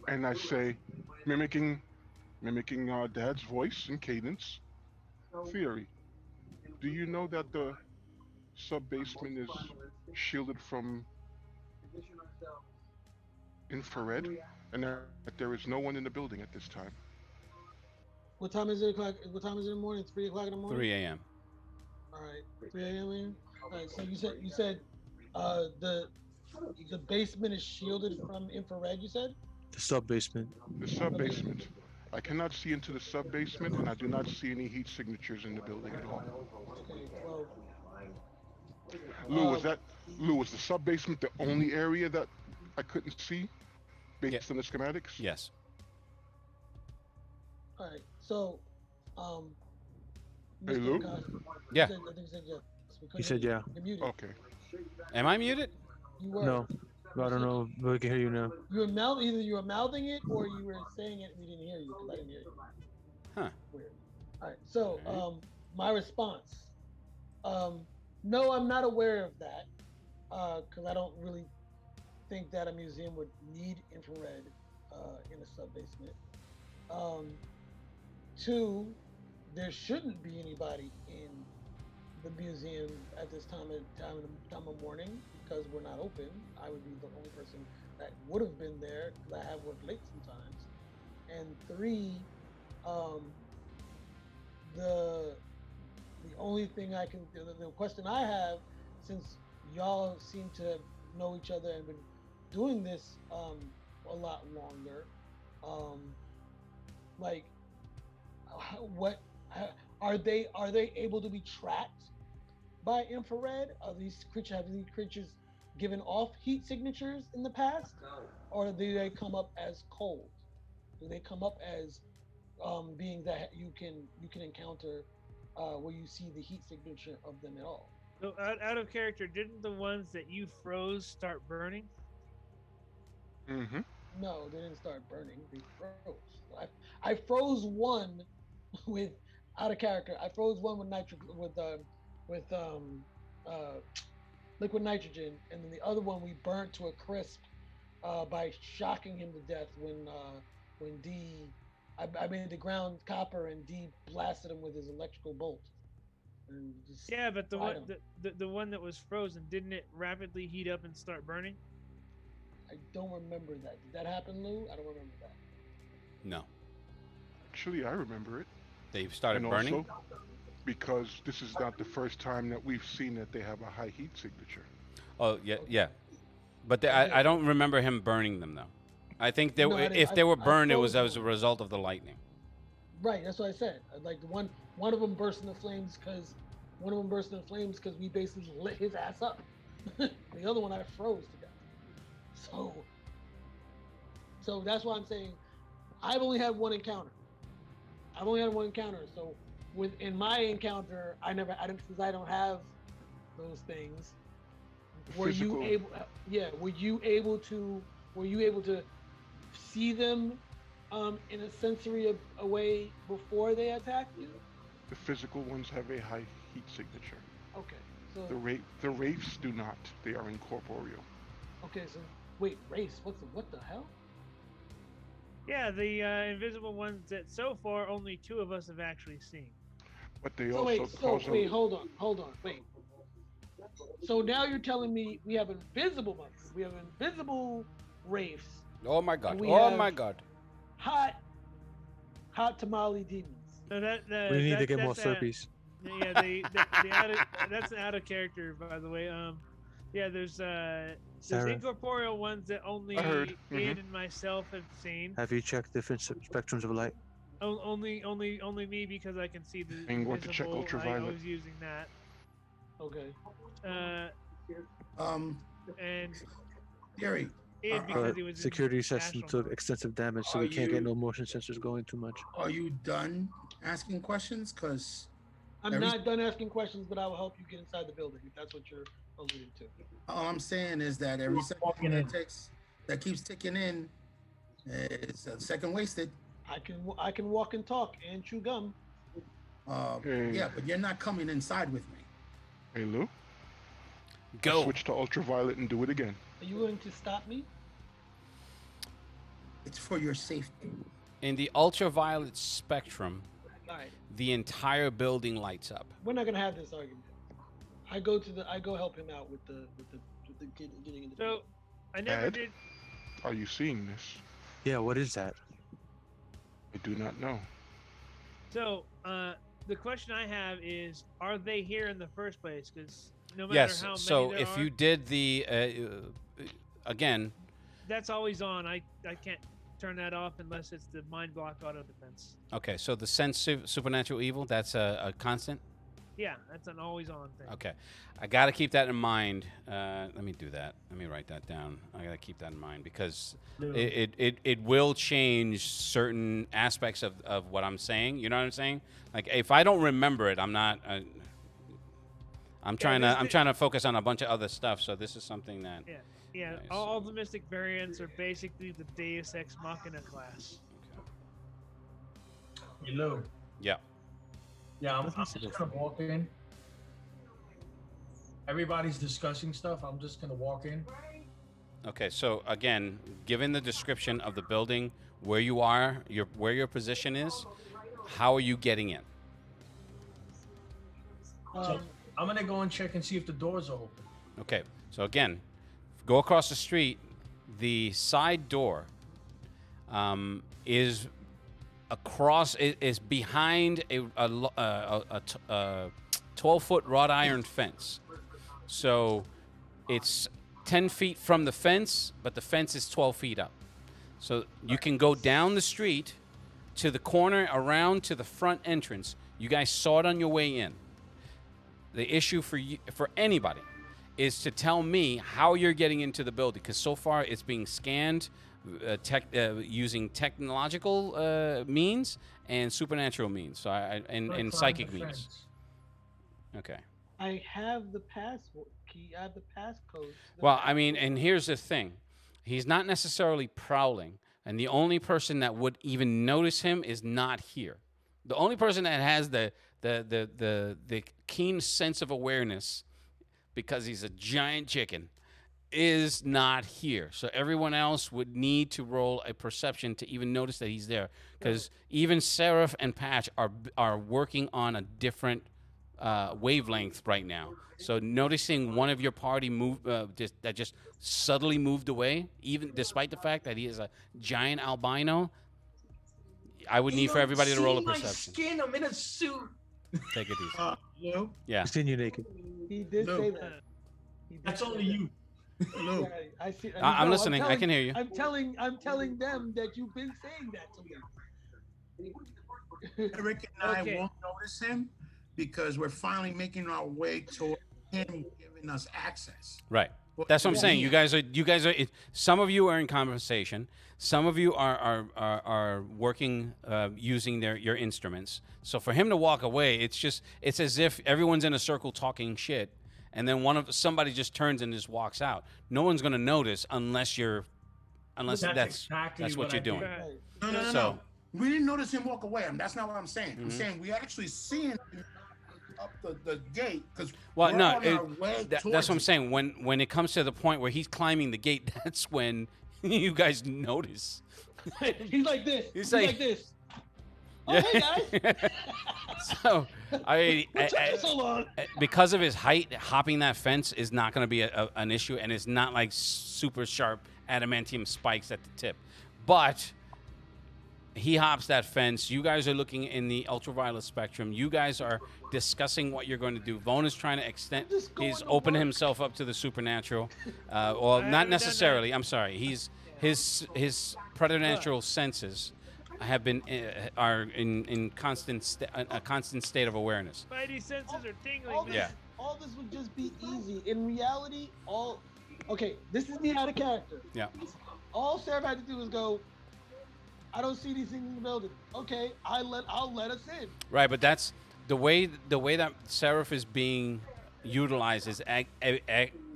S5: And I say, mimicking Dad's voice and cadence. Theory, do you know that the sub basement is shielded from infrared, and that there is no one in the building at this time?
S4: What time is it? What time is it in the morning? 3 o'clock in the morning.
S2: 3 a.m.
S4: All right, 3 a.m. Man. All right. So you said the basement is shielded from infrared. You said.
S1: The sub basement.
S5: The sub basement. I cannot see into the sub basement, and I do not see any heat signatures in the building at all.
S4: Okay. Well.
S5: Lou, was the sub basement the only area that I couldn't see based
S2: Yeah.
S5: on the schematics?
S2: Yes.
S4: All right. So,
S5: Hey,
S4: Mr.
S5: Lou?
S4: Acosta,
S2: Yeah.
S4: I think he said yes. We
S1: He
S4: couldn't
S1: said
S4: hear
S1: yeah.
S4: you. You're muted.
S5: Okay.
S2: Am I muted?
S4: You were.
S1: No, I don't know, but we can hear you now.
S4: You were either you were mouthing it or you were saying it and we didn't hear you because I didn't hear you.
S2: Huh.
S4: Weird. All right. So,
S2: Alright.
S4: my response. No, I'm not aware of that because I don't really think that a museum would need infrared in a sub basement. Two, there shouldn't be anybody in the museum at this time of morning because we're not open. I would be the only person that would have been there because I have worked late sometimes. And three, the only thing the question I have, since y'all seem to know each other and been doing this a lot longer, like are they able to be tracked by infrared? Have these creatures given off heat signatures in the past, or do they come up as cold? Do they come up as beings that you can encounter where you see the heat signature of them at all?
S3: So out of character, didn't the ones that you froze start burning?
S5: Mm-hmm.
S4: No, they didn't start burning. They froze. I froze one with out of character. I froze one with liquid nitrogen, and then the other one we burnt to a crisp by shocking him to death when D. I made the ground copper and D blasted him with his electrical bolt. And just
S3: Yeah, but the
S4: fried
S3: one
S4: him.
S3: the one that was frozen, didn't it rapidly heat up and start burning?
S4: I don't remember that. Did that happen, Lou? I don't remember that.
S2: No.
S5: Actually, I remember it.
S2: They started
S5: And
S2: burning?
S5: also, because this is not the first time that we've seen that they have a high heat signature.
S2: Oh, yeah, yeah. But
S4: Okay.
S2: I don't remember him burning them, though. I think
S4: No, I didn't-
S2: if they were
S4: I
S2: burned, it was
S4: froze
S2: as a
S4: them.
S2: result of the lightning.
S4: Right, that's what I said. Like the one of them burst into flames because we basically lit his ass up. The other one I froze to death. So that's why I'm saying I've only had one encounter. So within my encounter, I didn't, since I don't have those things. Were you able? Yeah. Were you able to see them in a sensory a way before they attacked you?
S5: The physical ones have a high heat signature.
S4: Okay. So
S5: The wraiths do not. They are incorporeal.
S4: okay. So wait, race. What the hell?
S3: Yeah, the invisible ones that so far only 2 of us have actually seen.
S5: But they
S4: So
S5: also
S4: wait. So
S5: cause
S4: wait. Hold on. Wait. So now you're telling me we have invisible ones. We have invisible wraiths.
S2: Oh, my God.
S4: We
S2: Oh,
S4: have-
S2: my God.
S4: Hot tamale demons.
S3: So
S1: We need to
S3: that-
S1: get more
S3: that's,
S1: Slurpees.
S3: Yeah, the out of, that's an out of character, by the way. Yeah, there's
S1: Sarah,
S3: incorporeal ones that only
S5: I heard.
S3: Ian and myself have seen.
S1: have you checked different spectrums of light?
S3: Only me because I can see the
S5: And you want to check
S3: invisible. I
S5: ultraviolet.
S3: was using that.
S4: Okay.
S3: And
S6: Gary,
S3: Ian
S6: Uh,
S3: because he was in
S1: Security system
S3: astral
S1: took
S3: mode.
S1: extensive damage, so
S6: Are
S1: we can't get
S6: you-
S1: no motion sensors going too much.
S6: are you done asking questions? Because
S4: I'm
S6: Every-
S4: not done asking questions, but I will help you get inside the building if that's what you're alluding to.
S6: all I'm saying is that every second
S7: Walking
S6: that
S7: in.
S6: takes that keeps ticking in is a second wasted.
S4: I can walk and talk and chew gum.
S5: Hey.
S6: Yeah, but you're not coming inside with me.
S5: Hey, Lou.
S2: Go.
S5: Switch to ultraviolet and do it again.
S4: Are you going to stop me?
S6: It's for your safety.
S2: In the ultraviolet spectrum,
S4: All right.
S2: the entire building lights up.
S4: We're not gonna have this argument. I go help him out with the getting into.
S3: So I never
S5: Ed?
S3: did.
S5: Are you seeing this?
S1: Yeah, what is that?
S5: I do not know.
S3: So the question I have is, are they here in the first place? Because no matter
S2: Yes.
S3: how many
S2: So
S3: there
S2: if
S3: are,
S2: you did the again,
S3: that's always on. I can't turn that off unless it's the mind block auto defense.
S2: okay. So the sense supernatural evil, that's a constant.
S3: Yeah, that's an always on thing.
S2: Okay, I got to keep that in mind. Let me do that. Let me write that down. I got to keep that in mind because it will change certain aspects of what I'm saying. You know what I'm saying? Like if I don't remember it, I'm not. I'm trying to focus on a bunch of other stuff. So this is something that.
S3: Yeah, yeah.
S2: Nice.
S3: All the mystic variants are basically the Deus Ex Machina class.
S7: Hello.
S2: Yeah.
S7: Yeah, I'm
S1: Nothing
S7: just gonna walk in. Everybody's discussing stuff. I'm just gonna walk in.
S2: Okay. So again, given the description of the building, where you are, where your position is, how are you getting in?
S7: So I'm gonna go and check and see if the doors are open.
S2: Okay, so again, go across the street. The side door is across. Is behind a 12-foot wrought iron fence. So it's 10 feet from the fence, but the fence is 12 feet up. So you can go down the street to the corner, around to the front entrance. You guys saw it on your way in. The issue for you, for anybody, is to tell me how you're getting into the building, because so far it's being scanned using technological means and supernatural means, so and
S7: Climb
S2: psychic
S7: the
S2: means.
S7: fence.
S2: Okay.
S4: I have the password key. I have the passcode.
S2: Well, I mean, and here's the thing: he's not necessarily prowling, and the only person that would even notice him is not here. The only person that has the keen sense of awareness, because he's a giant chicken, is not here. So everyone else would need to roll a perception to even notice that he's there, because even Seraph and Patch are working on a different wavelength right now. So noticing one of your party move just subtly moved away, even despite the fact that he is a giant albino, I would need for everybody to roll a perception.
S7: Skin, I'm in a suit.
S2: Take it easy.
S6: Lou,
S2: Yeah.
S1: Continue naked.
S4: He did
S6: No.
S4: say that. He did
S7: That's
S4: say
S7: only
S4: that.
S7: you.
S6: Lou.
S4: Yeah, I see.
S2: I'm
S4: No,
S2: listening. I can hear you.
S4: I'm telling them that you've been saying that to me.
S6: Eric and I
S3: Okay.
S6: won't notice him because we're finally making our way toward him giving us access.
S2: Right.
S6: Well,
S2: That's what I'm
S6: yeah.
S2: saying. You guys are. Some of you are in conversation. Some of you are working using your instruments. So for him to walk away, it's as if everyone's in a circle talking shit, and then somebody just turns and just walks out. No one's gonna notice unless that's
S7: exactly
S2: what
S7: what
S2: you're
S7: I
S2: doing.
S7: did.
S4: Right.
S6: No.
S2: So-
S6: We didn't notice him walk away. That's not what I'm saying. I'm
S2: Mhm.
S6: saying we actually seen him up the gate because
S2: Well,
S6: we're
S2: no,
S6: on our way
S2: that's
S6: towards
S2: what I'm
S6: it.
S2: saying. When it comes to the point where he's climbing the gate, that's when you guys notice.
S4: He's like this.
S2: He's
S4: He's
S2: like-
S4: like this. Oh, hey guys.
S2: So I,
S4: What took so long?
S2: because of his height, hopping that fence is not going to be an issue, and it's not like super sharp adamantium spikes at the tip. But he hops that fence. You guys are looking in the ultraviolet spectrum. You guys are discussing what you're going to do. Vaughn is trying to extend.
S4: Just going
S2: He's
S4: to
S2: opened
S4: work.
S2: himself up to the supernatural. Well,
S3: I
S2: not
S3: haven't done
S2: necessarily. I'm sorry. His preternatural senses have been are in a constant state of awareness.
S3: Spidey senses are tingling.
S4: All
S3: man.
S4: this,
S2: Yeah.
S4: all this would just be easy. In reality, okay, this is me out of character.
S2: Yeah.
S4: All Seraph had to do was go, I don't see these things in the building. Okay, I'll let us in.
S2: Right, but that's the way that Seraph is being utilized is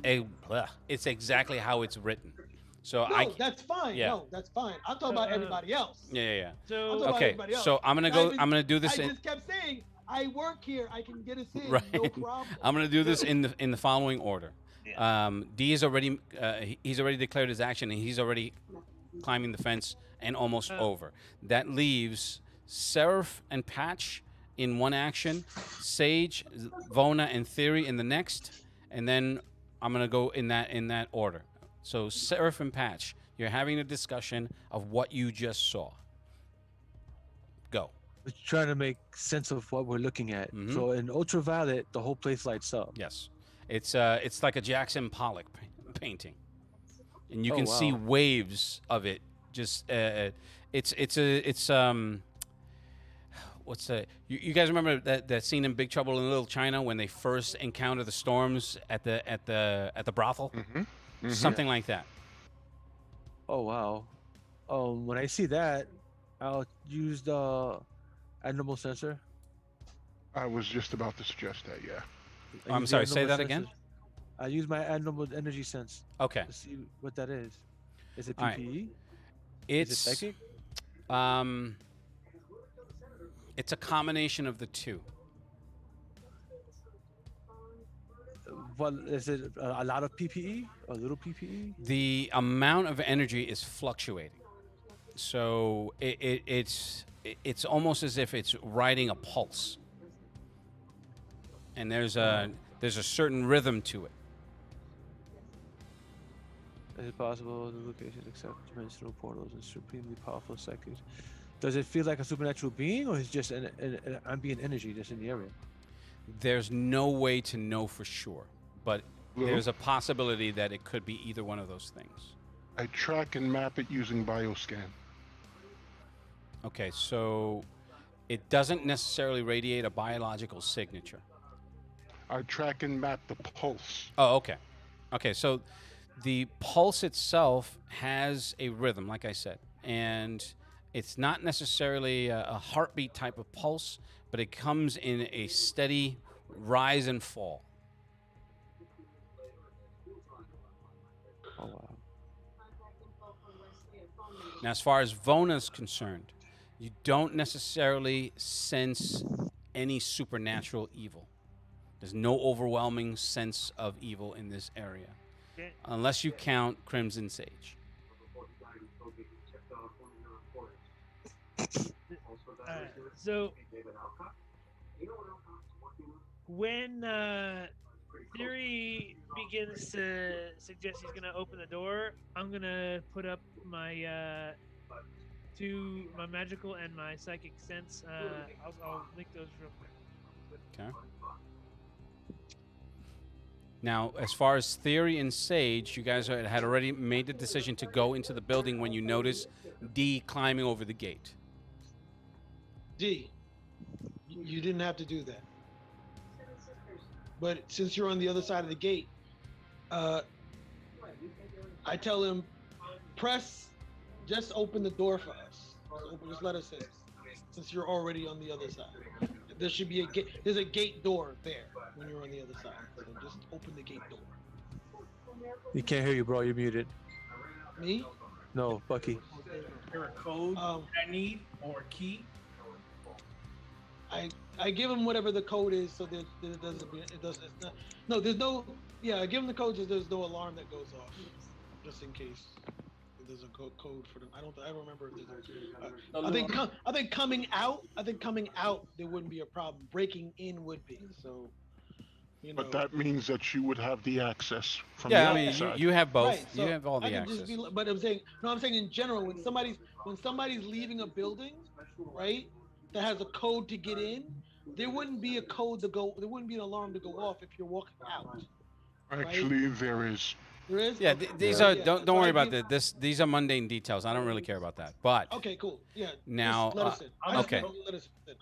S2: it's exactly how it's written. So
S4: No, that's fine.
S2: yeah.
S4: No, that's fine. I'm talking about everybody else.
S2: yeah.
S4: I'm
S3: So
S4: talking about
S2: Okay,
S4: everybody else.
S2: so I'm gonna do this.
S4: I
S2: In,
S4: just kept saying, I work here. I can get us in.
S2: Right.
S4: No problem.
S2: I'm gonna do this in the following order. D is already he's already declared his action, and he's already climbing the fence and almost over. That leaves Seraph and Patch in one action, Sage, Vona, and Theory in the next, and then I'm gonna go in that order. So Seraph and Patch, you're having a discussion of what you just saw. Go.
S1: We're trying to make sense of what we're looking at.
S2: Mhm.
S1: So in ultraviolet, the whole place lights up.
S2: Yes, it's like a Jackson Pollock painting, and you
S1: Oh,
S2: can see
S1: wow.
S2: waves of it. Just what's the you guys remember that scene in Big Trouble in Little China when they first encounter the storms at the brothel?
S5: Mm-hmm.
S2: Something like that.
S1: Oh wow. When I see that, I'll use the animal sensor.
S5: I was just about to suggest that. Yeah.
S1: I
S2: I'm
S1: use the
S2: sorry, say
S1: animal
S2: that again?
S1: sensor. I use my animal energy sense
S2: Okay,
S1: to see what that is. Is it
S2: All right.
S1: PPE?
S2: it's
S1: Is it psychic?
S2: it's a combination of the two.
S1: What is it? A lot of PPE? A little PPE?
S2: The amount of energy is fluctuating, so it's almost as if it's riding a pulse, and there's a certain rhythm to it.
S1: Is it possible the location except dimensional portals and supremely powerful psychics? Does it feel like a supernatural being, or is it just an ambient energy just in the area?
S2: There's no way to know for sure, but
S5: Lou?
S2: there's a possibility that it could be either one of those things.
S5: I track and map it using bioscan.
S2: Okay, so it doesn't necessarily radiate a biological signature.
S5: I track and map the pulse.
S2: Oh, okay. Okay, so the pulse itself has a rhythm, like I said, and it's not necessarily a heartbeat type of pulse, but it comes in a steady rise and fall.
S1: Oh wow.
S2: Now, as far as Vona's concerned, you don't necessarily sense any supernatural evil. There's no overwhelming sense of evil in this area,
S3: Okay.
S2: unless you count Crimson Sage.
S3: So when Theory begins to suggest he's gonna open the door, I'm gonna put up my my magical and my psychic sense. I'll link those real quick.
S2: Okay. Now, as far as Theory and Sage, you guys had already made the decision to go into the building when you notice D climbing over the gate.
S4: D, you didn't have to do that. But since you're on the other side of the gate, I tell him, just open the door for us. Just let us in, since you're already on the other side. There should be a gate. There's a gate door there when you're on the other side. So just open the gate door.
S1: He can't hear you, bro. You're muted.
S4: Me?
S1: No, Bucky.
S7: Is there a code I need or a key?
S4: I give him whatever the code is, so that it doesn't. It's not. No, there's no. Yeah, I give him the code so there's no alarm that goes off, just in case. There's a code for them. I don't remember if there's I think coming out. There wouldn't be a problem. Breaking in would be. So. You know.
S5: But that means that you would have the access from
S2: Yeah,
S5: the
S2: I mean,
S5: outside.
S2: you have both.
S4: Right, so
S2: you have all the
S4: I can
S2: access.
S4: just but I'm saying in general, when somebody's leaving a building, right, that has a code to get in, there wouldn't be a code to go. There wouldn't be an alarm to go off if you're walking out.
S5: Actually, there is.
S4: There is.
S2: Yeah, these are.
S4: Yeah.
S2: Don't
S4: So
S2: worry
S4: I
S2: about
S4: give-
S2: this. These are mundane details. I don't really care about that. But
S4: Okay, cool. Yeah.
S2: Now,
S4: just let us in.
S2: okay.
S4: Let us in.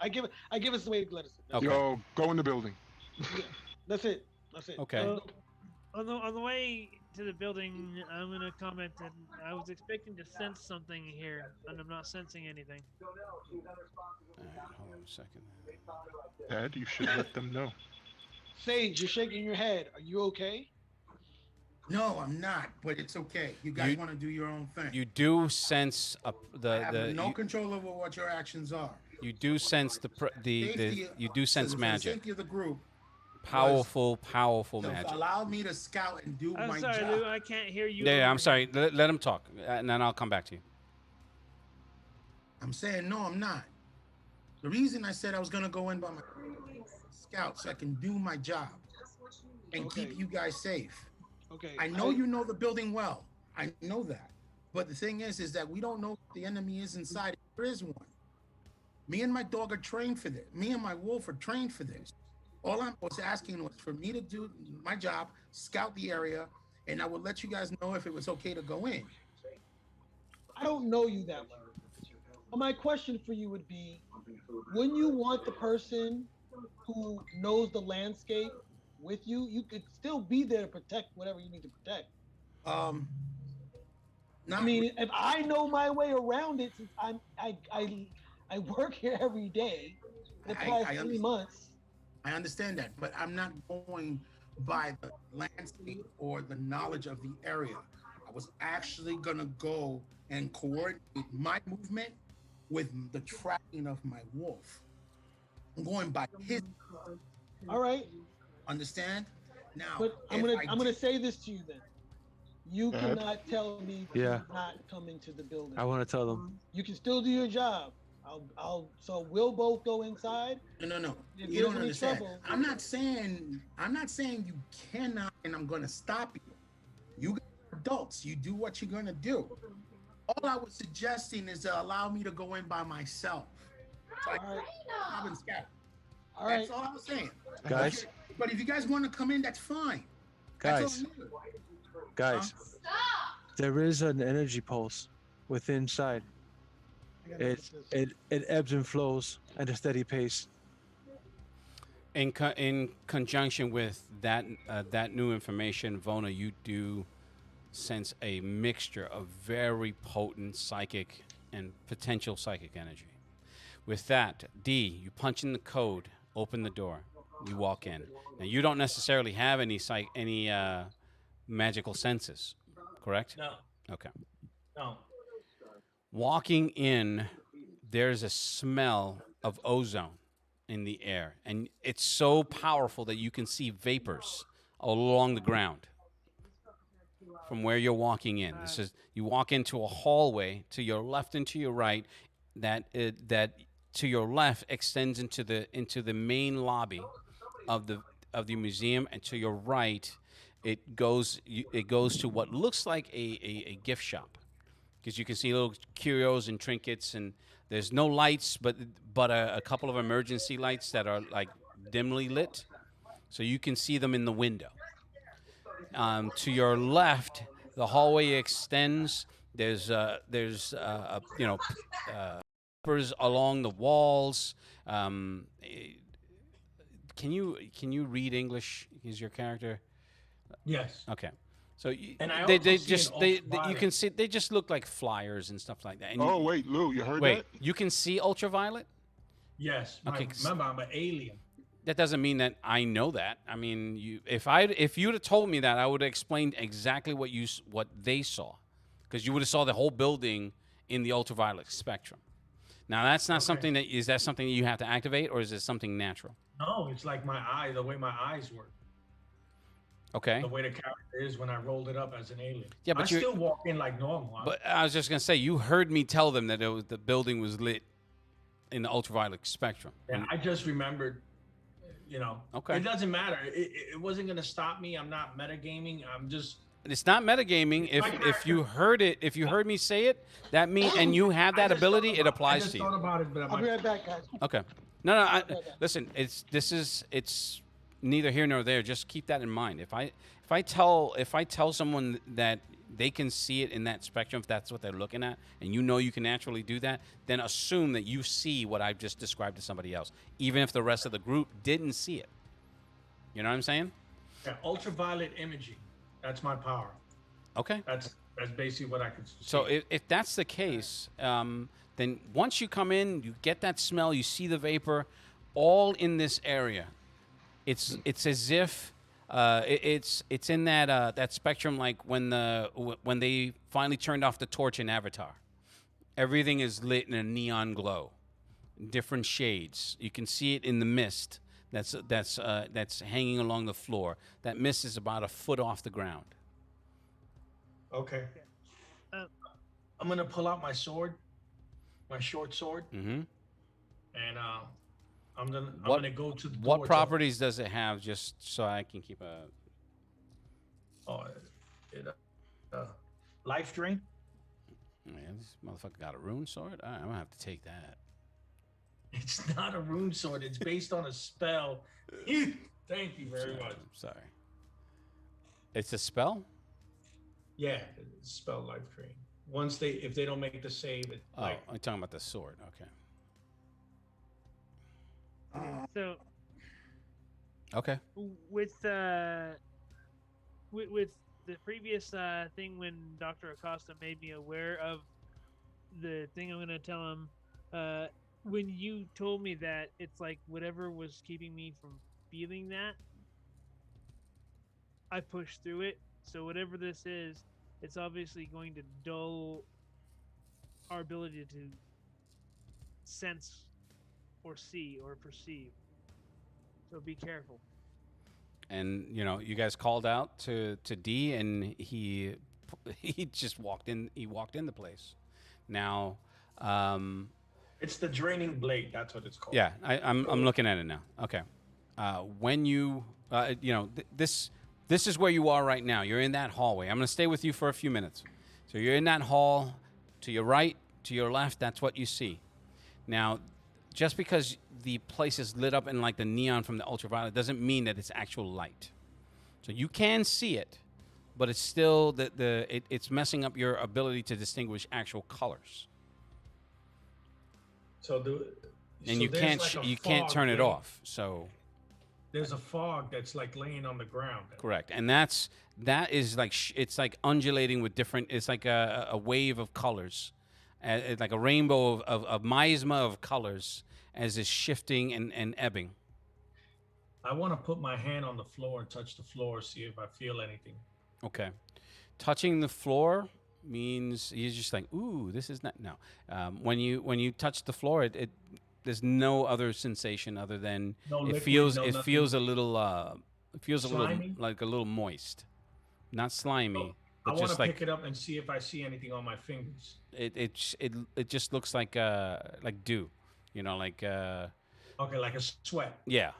S4: I give us the way to let us in. That's,
S2: Okay.
S5: Yo, go in the building.
S4: that's it. That's it.
S2: Okay.
S3: On the way to the building, I'm gonna comment that I was expecting to sense something here, and I'm not sensing anything.
S2: All right, hold on a second.
S5: Dad, you should let them know.
S4: Sage, you're shaking your head. Are you okay?
S6: No, I'm not, but it's okay. You guys want to do your own thing.
S2: You do sense
S6: I have no control over what your actions are.
S2: you do sense
S6: Safety-
S2: you do sense
S6: for the
S2: magic.
S6: safety of the group,
S2: Powerful
S6: to
S2: magic.
S6: allow me to scout and do
S3: I'm
S6: my
S3: sorry,
S6: job.
S3: Lou. I can't hear you.
S2: Yeah,
S3: over
S2: I'm sorry. Let him talk, and then I'll come back to you.
S6: I'm saying no, I'm not. The reason I said I was gonna go in by my scout so I can do my job and
S4: Okay.
S6: keep you guys safe.
S4: Okay.
S6: I know you know the building well. I know that. But the thing is that we don't know if the enemy is inside. If there is one. Me and my dog are trained for this. Me and my wolf are trained for this. All I was asking was for me to do my job, scout the area, and I would let you guys know if it was okay to go in.
S4: I don't know you that well. My question for you would be, when you want the person who knows the landscape with you, you could still be there to protect whatever you need to protect.
S6: Not
S4: I mean, if I know my way around it, since I work here every day for the past 3
S6: understand.
S4: months.
S6: I understand that, but I'm not going by the landscape or the knowledge of the area. I was actually gonna go and coordinate my movement with the tracking of my wolf. I'm going by his.
S4: All right,
S6: Understand? Now,
S4: but I'm gonna say this to you then. You
S5: Ed?
S4: cannot tell me that
S1: Yeah.
S4: you're not coming to the building.
S1: I want to tell them.
S4: You can still do your job. So we'll both go inside.
S6: No.
S4: If
S6: You
S4: there's
S6: don't
S4: any
S6: understand.
S4: trouble-
S6: I'm not saying you cannot, and I'm gonna stop you. You guys are adults. You do what you're gonna do. All I was suggesting is to allow me to go in by myself. So I
S4: All right.
S6: can and scout.
S4: All right.
S6: That's all I was saying.
S1: Guys.
S6: But if you guys want to come in, that's fine. That's
S1: Guys,
S6: all you do.
S1: guys, there is an energy pulse within inside.
S4: I gotta
S1: It
S4: look at this.
S1: it ebbs and flows at a steady pace.
S2: In conjunction with that that new information, Vona, you do sense a mixture of very potent psychic and potential psychic energy. With that, D, you punch in the code, open the door, you walk in. Now you don't necessarily have any magical senses, correct?
S7: No,
S2: Okay.
S7: no.
S2: Walking in, there's a smell of ozone in the air, and it's so powerful that you can see vapors along the ground from where you're walking in. This is you walk into a hallway to your left and to your right. That to your left extends into the main lobby of the museum, and to your right, it goes to what looks like a gift shop, because you can see little curios and trinkets, and there's no lights, but a couple of emergency lights that are like dimly lit, so you can see them in the window. To your left, the hallway extends. There's papers along the walls. Can you read English? Is your character
S7: Yes.
S2: okay? So
S7: And I
S2: they
S7: also see
S2: just
S7: an
S2: you
S7: ultraviolet.
S2: can see they just look like flyers and stuff like that. And
S5: Oh wait, Lou, you heard
S2: wait,
S5: that?
S2: you can see ultraviolet?
S7: Yes.
S2: Okay, 'cause-
S7: Remember, I'm an alien.
S2: That doesn't mean that I know that. I mean, if you'd have told me that, I would have explained exactly what they saw, because you would have saw the whole building in the ultraviolet spectrum. Now that's not something that is that something that you have to activate, or is it something natural?
S7: No, it's like my eye, the way my eyes work,
S2: Okay.
S7: the way the character is when I rolled it up as an alien.
S2: Yeah, but
S7: I
S2: you-
S7: still walk in like normal.
S2: But I was just gonna say, you heard me tell them that the building was lit in the ultraviolet spectrum.
S7: Yeah, I just remembered, you know.
S2: Okay.
S7: It doesn't matter. It wasn't gonna stop me. I'm not metagaming. I'm just.
S2: It's not metagaming. If you heard it, if you heard me say it, that means and you have that
S7: I just
S2: ability,
S7: thought
S2: it
S7: about-
S2: applies
S7: I just
S2: to you.
S7: thought about it, but
S4: I'll be right back, guys.
S2: Okay. No. Listen, it's neither here nor there. Just keep that in mind. If I tell someone that they can see it in that spectrum, if that's what they're looking at, and you know you can naturally do that, then assume that you see what I've just described to somebody else, even if the rest of the group didn't see it. You know what I'm saying?
S7: Yeah, ultraviolet imaging. That's my power.
S2: Okay.
S7: That's basically what I could see.
S2: So if that's the case, then once you come in, you get that smell, you see the vapor, all in this area. It's as if it's in that spectrum, like when they finally turned off the torch in Avatar. Everything is lit in a neon glow, different shades. You can see it in the mist that's hanging along the floor. That mist is about a foot off the ground.
S7: Okay. I'm gonna pull out my sword, my short sword,
S2: Mm-hmm.
S7: and I'm
S2: What-
S7: gonna go to the
S2: What
S7: door to-
S2: properties does it have? Just so I can keep a.
S7: Oh, life drain.
S2: Man, this motherfucker got a rune sword. I'm gonna have to take that.
S7: It's not a rune sword. It's based on a spell. Thank you very much.
S2: Sorry. It's a spell.
S7: Yeah, it's spell life drain. If they don't make the save, it
S2: Oh, I'm talking about the sword. Okay.
S3: So
S2: Okay.
S3: with the previous thing when Dr. Acosta made me aware of the thing I'm gonna tell him, when you told me that it's like whatever was keeping me from feeling that, I pushed through it. So whatever this is, it's obviously going to dull our ability to sense or see or perceive. So be careful.
S2: And you guys called out to D, and he just walked in. He walked in the place. Now,
S7: It's the draining blade. That's what it's called.
S2: yeah, I'm looking at it now. Okay. When you this is where you are right now. You're in that hallway. I'm going to stay with you for a few minutes. So you're in that hall. To your right, to your left, that's what you see. Now, just because the place is lit up in like the neon from the ultraviolet doesn't mean that it's actual light. So you can see it, but it's still it's messing up your ability to distinguish actual colors.
S7: So
S2: And you can't you can't turn it off. So
S7: There's a fog that's like laying on the ground.
S2: correct, and that is like it's like undulating with different. It's like a wave of colors, it's like a rainbow of miasma of colors as it's shifting and ebbing.
S7: I want to put my hand on the floor and touch the floor, see if I feel anything.
S2: Okay, touching the floor means you're just like, ooh, this is not no. When you touch the floor, it there's no other sensation other than
S7: No
S2: it
S7: liquid,
S2: feels
S7: no
S2: it
S7: nothing?
S2: feels a little it feels a little
S7: Slimy?
S2: like a little moist, not slimy,
S7: I
S2: but
S7: want to
S2: just like
S7: pick it up and see if I see anything on my fingers.
S2: it just looks like dew, like
S7: Okay, like a sweat.
S2: yeah.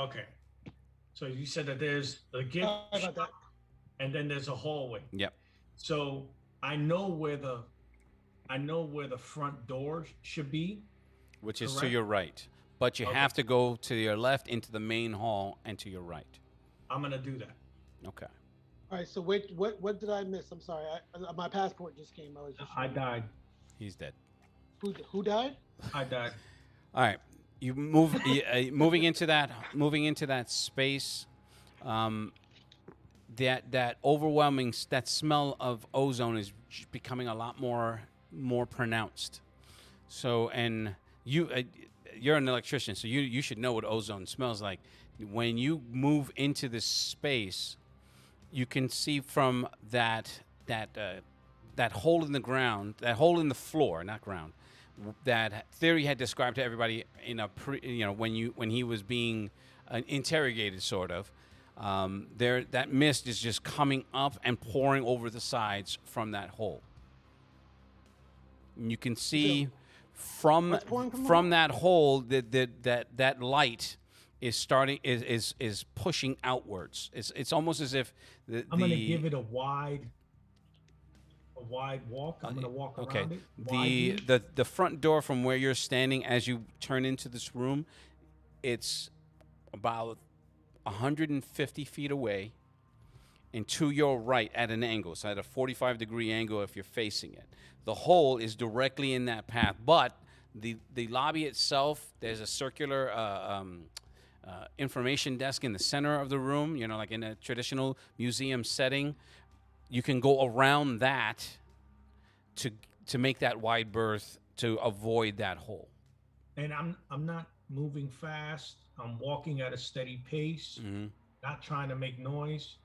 S7: Okay. So you said that there's a gift
S4: Sorry about that.
S7: and then there's a hallway.
S2: Yep.
S7: So I know where the front door should be.
S2: Which is to
S7: Correct.
S2: your right. But you
S7: Okay.
S2: have to go to your left into the main hall and to your right.
S7: I'm gonna do that.
S2: Okay.
S4: All right. So wait, what did I miss? I'm sorry. My passport just came. I was just.
S7: I died.
S2: He's dead.
S4: Who died?
S7: I died.
S2: All right. You move moving into that space. That overwhelming that smell of ozone is becoming a lot more pronounced. So, and you're an electrician, so you should know what ozone smells like. When you move into this space, you can see from that hole in the ground, that hole in the floor, not ground, that Theory had described to everybody in a when he was being interrogated, sort of. That mist is just coming up and pouring over the sides from that hole. And you can see from
S4: What's pouring from the
S2: that hole that light is pushing outwards. It's almost as if
S7: I'm gonna give it a wide walk. I'm gonna walk around it. widely.
S2: The front door from where you're standing as you turn into this room, it's about 150 feet away and to your right at an angle, so at a 45-degree angle if you're facing it. The hole is directly in that path, but the lobby itself, there's a circular information desk in the center of the room, like in a traditional museum setting. You can go around that to make that wide berth to avoid that hole.
S7: And I'm not moving fast. I'm walking at a steady pace, not trying to make noise.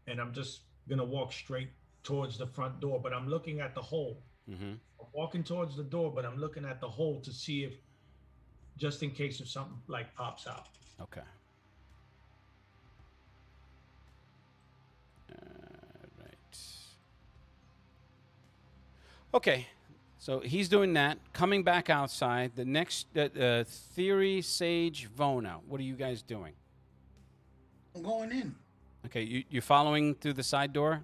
S7: And I'm just gonna walk straight towards the front door, but I'm looking at the hole. I'm walking towards the door, but I'm looking at the hole to see if, just in case if something like pops out.
S2: Okay. Right. Okay. So he's doing that. Coming back outside. The next Theory, Sage, Vona. What are you guys doing?
S6: I'm going in.
S2: Okay, you're following through the side door?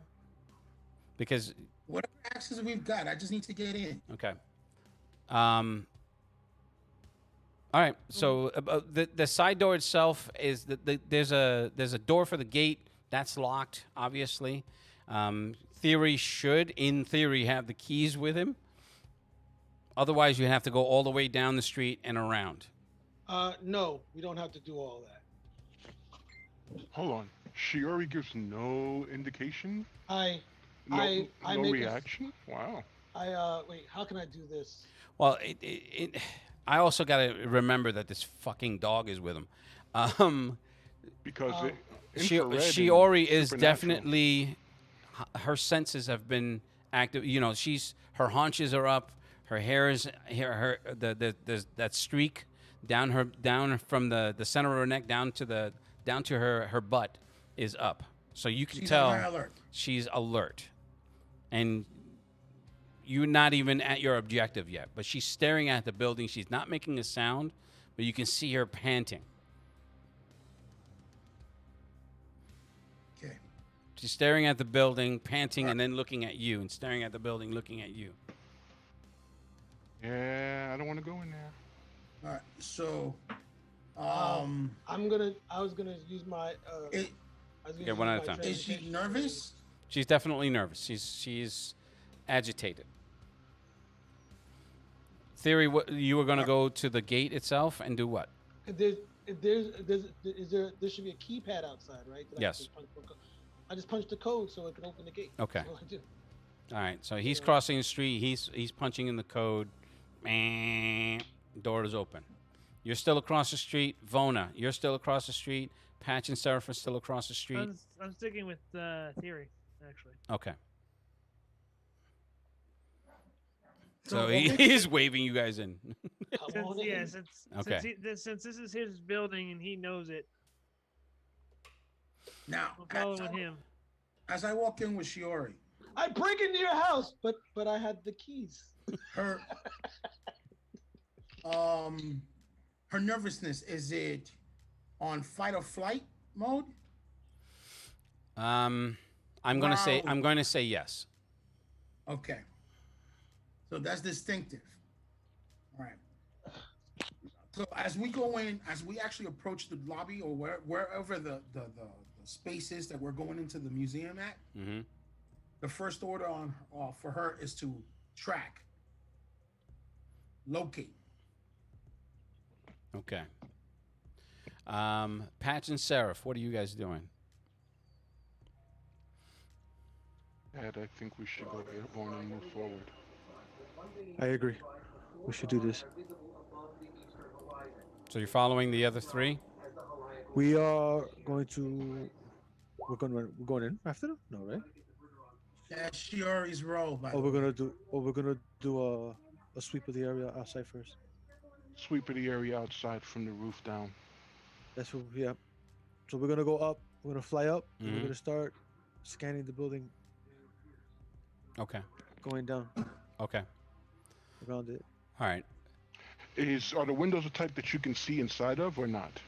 S2: Because...
S6: Whatever access we've got, I just need to get in.
S2: Okay. All right. So the side door itself is there's a door for the gate that's locked, obviously. Theory should, in theory, have the keys with him. Otherwise, you have to go all the way down the street and around.
S4: No, we don't have to do all that.
S5: Hold on. Shiori gives no indication?
S4: I
S5: No
S4: make a-
S5: reaction? Wow.
S4: Wait, how can I do this?
S2: Well, I also got to remember that this fucking dog is with him.
S5: Because infrared and
S2: Shiori is
S5: supernatural.
S2: definitely, her senses have been active. Her haunches are up. Her hair is that streak down from the center of her neck down to her butt is up. So you can
S6: She's
S2: tell
S6: on high alert.
S2: she's alert. And you're not even at your objective yet, but she's staring at the building. She's not making a sound, but you can see her panting.
S6: Okay.
S2: She's staring at the building, panting, and then looking at you, and staring at the building, looking at you.
S5: Yeah, I don't want to go in there.
S6: All right. So,
S4: I was gonna use my.
S2: Yeah, one at a time.
S6: is she nervous?
S2: She's definitely nervous. She's agitated. Theory, what you were going to go to the gate itself and do what?
S4: There should be a keypad outside, right? that I
S2: Yes.
S4: can punch the I just punched the code so it can open the gate.
S2: Okay.
S4: That's all I do.
S2: All right. So he's crossing the street. He's punching in the code. Door is open. You're still across the street. Vona, you're still across the street. Patch and Seraph are still across the street.
S3: I'm sticking with Theory, actually.
S2: Okay.
S6: So
S2: So he's waving you guys in.
S4: Come on in.
S2: Okay.
S3: Since this is his building and he knows it,
S6: Now,
S3: I'm following him.
S6: as I walk in with Shiori,
S4: I break into your house, but I had the keys.
S6: her her nervousness, is it on fight or flight mode?
S2: I'm going to say yes.
S6: Okay. So that's distinctive. All right. So as we go in, as we actually approach the lobby or wherever the space is that we're going into the museum at,
S2: Mm-hmm.
S6: the first order on for her is to track, locate.
S2: Okay. Patch and Seraph, what are you guys doing?
S5: And I think we should go airborne and move forward.
S1: I agree. We should do this.
S2: So you're following the other three?
S1: We are going to. We're going in after them? No, right?
S6: That's Shiori's role, by
S1: Or
S6: the way.
S1: we're gonna do a sweep of the area outside first.
S5: Sweep of the area outside from the roof down.
S1: That's what. Yeah. So we're gonna go up. We're gonna fly up. And
S2: Mhm.
S1: we're gonna start scanning the building,
S2: Okay.
S1: going down
S2: Okay.
S1: around it.
S2: All right.
S5: Are the windows the type that you can see inside of or not?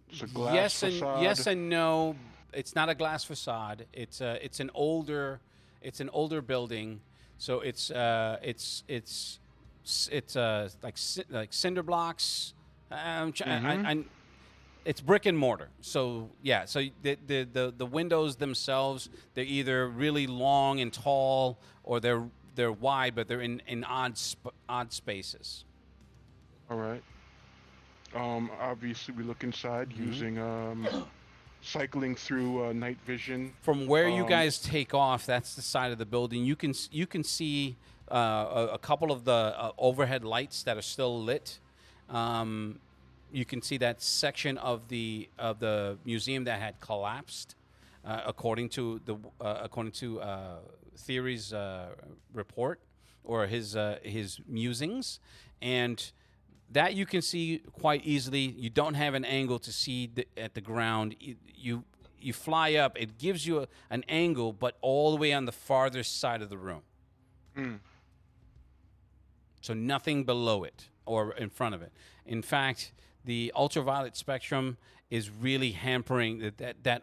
S5: It's a glass facade.
S2: Yes and no. It's not a glass facade. It's an older building. So it's like cinder blocks. It's brick and mortar. So yeah. So the windows themselves, they're either really long and tall or they're wide, but they're in odd spaces.
S5: All right. Obviously, we look inside using cycling through night vision.
S2: From where you guys take off, that's the side of the building. You can see a couple of the overhead lights that are still lit. You can see that section of the museum that had collapsed, according to Theory's report or his musings, and that you can see quite easily. You don't have an angle to see at the ground. You fly up. It gives you an angle, but all the way on the farther side of the room. So nothing below it or in front of it. In fact, the ultraviolet spectrum is really hampering that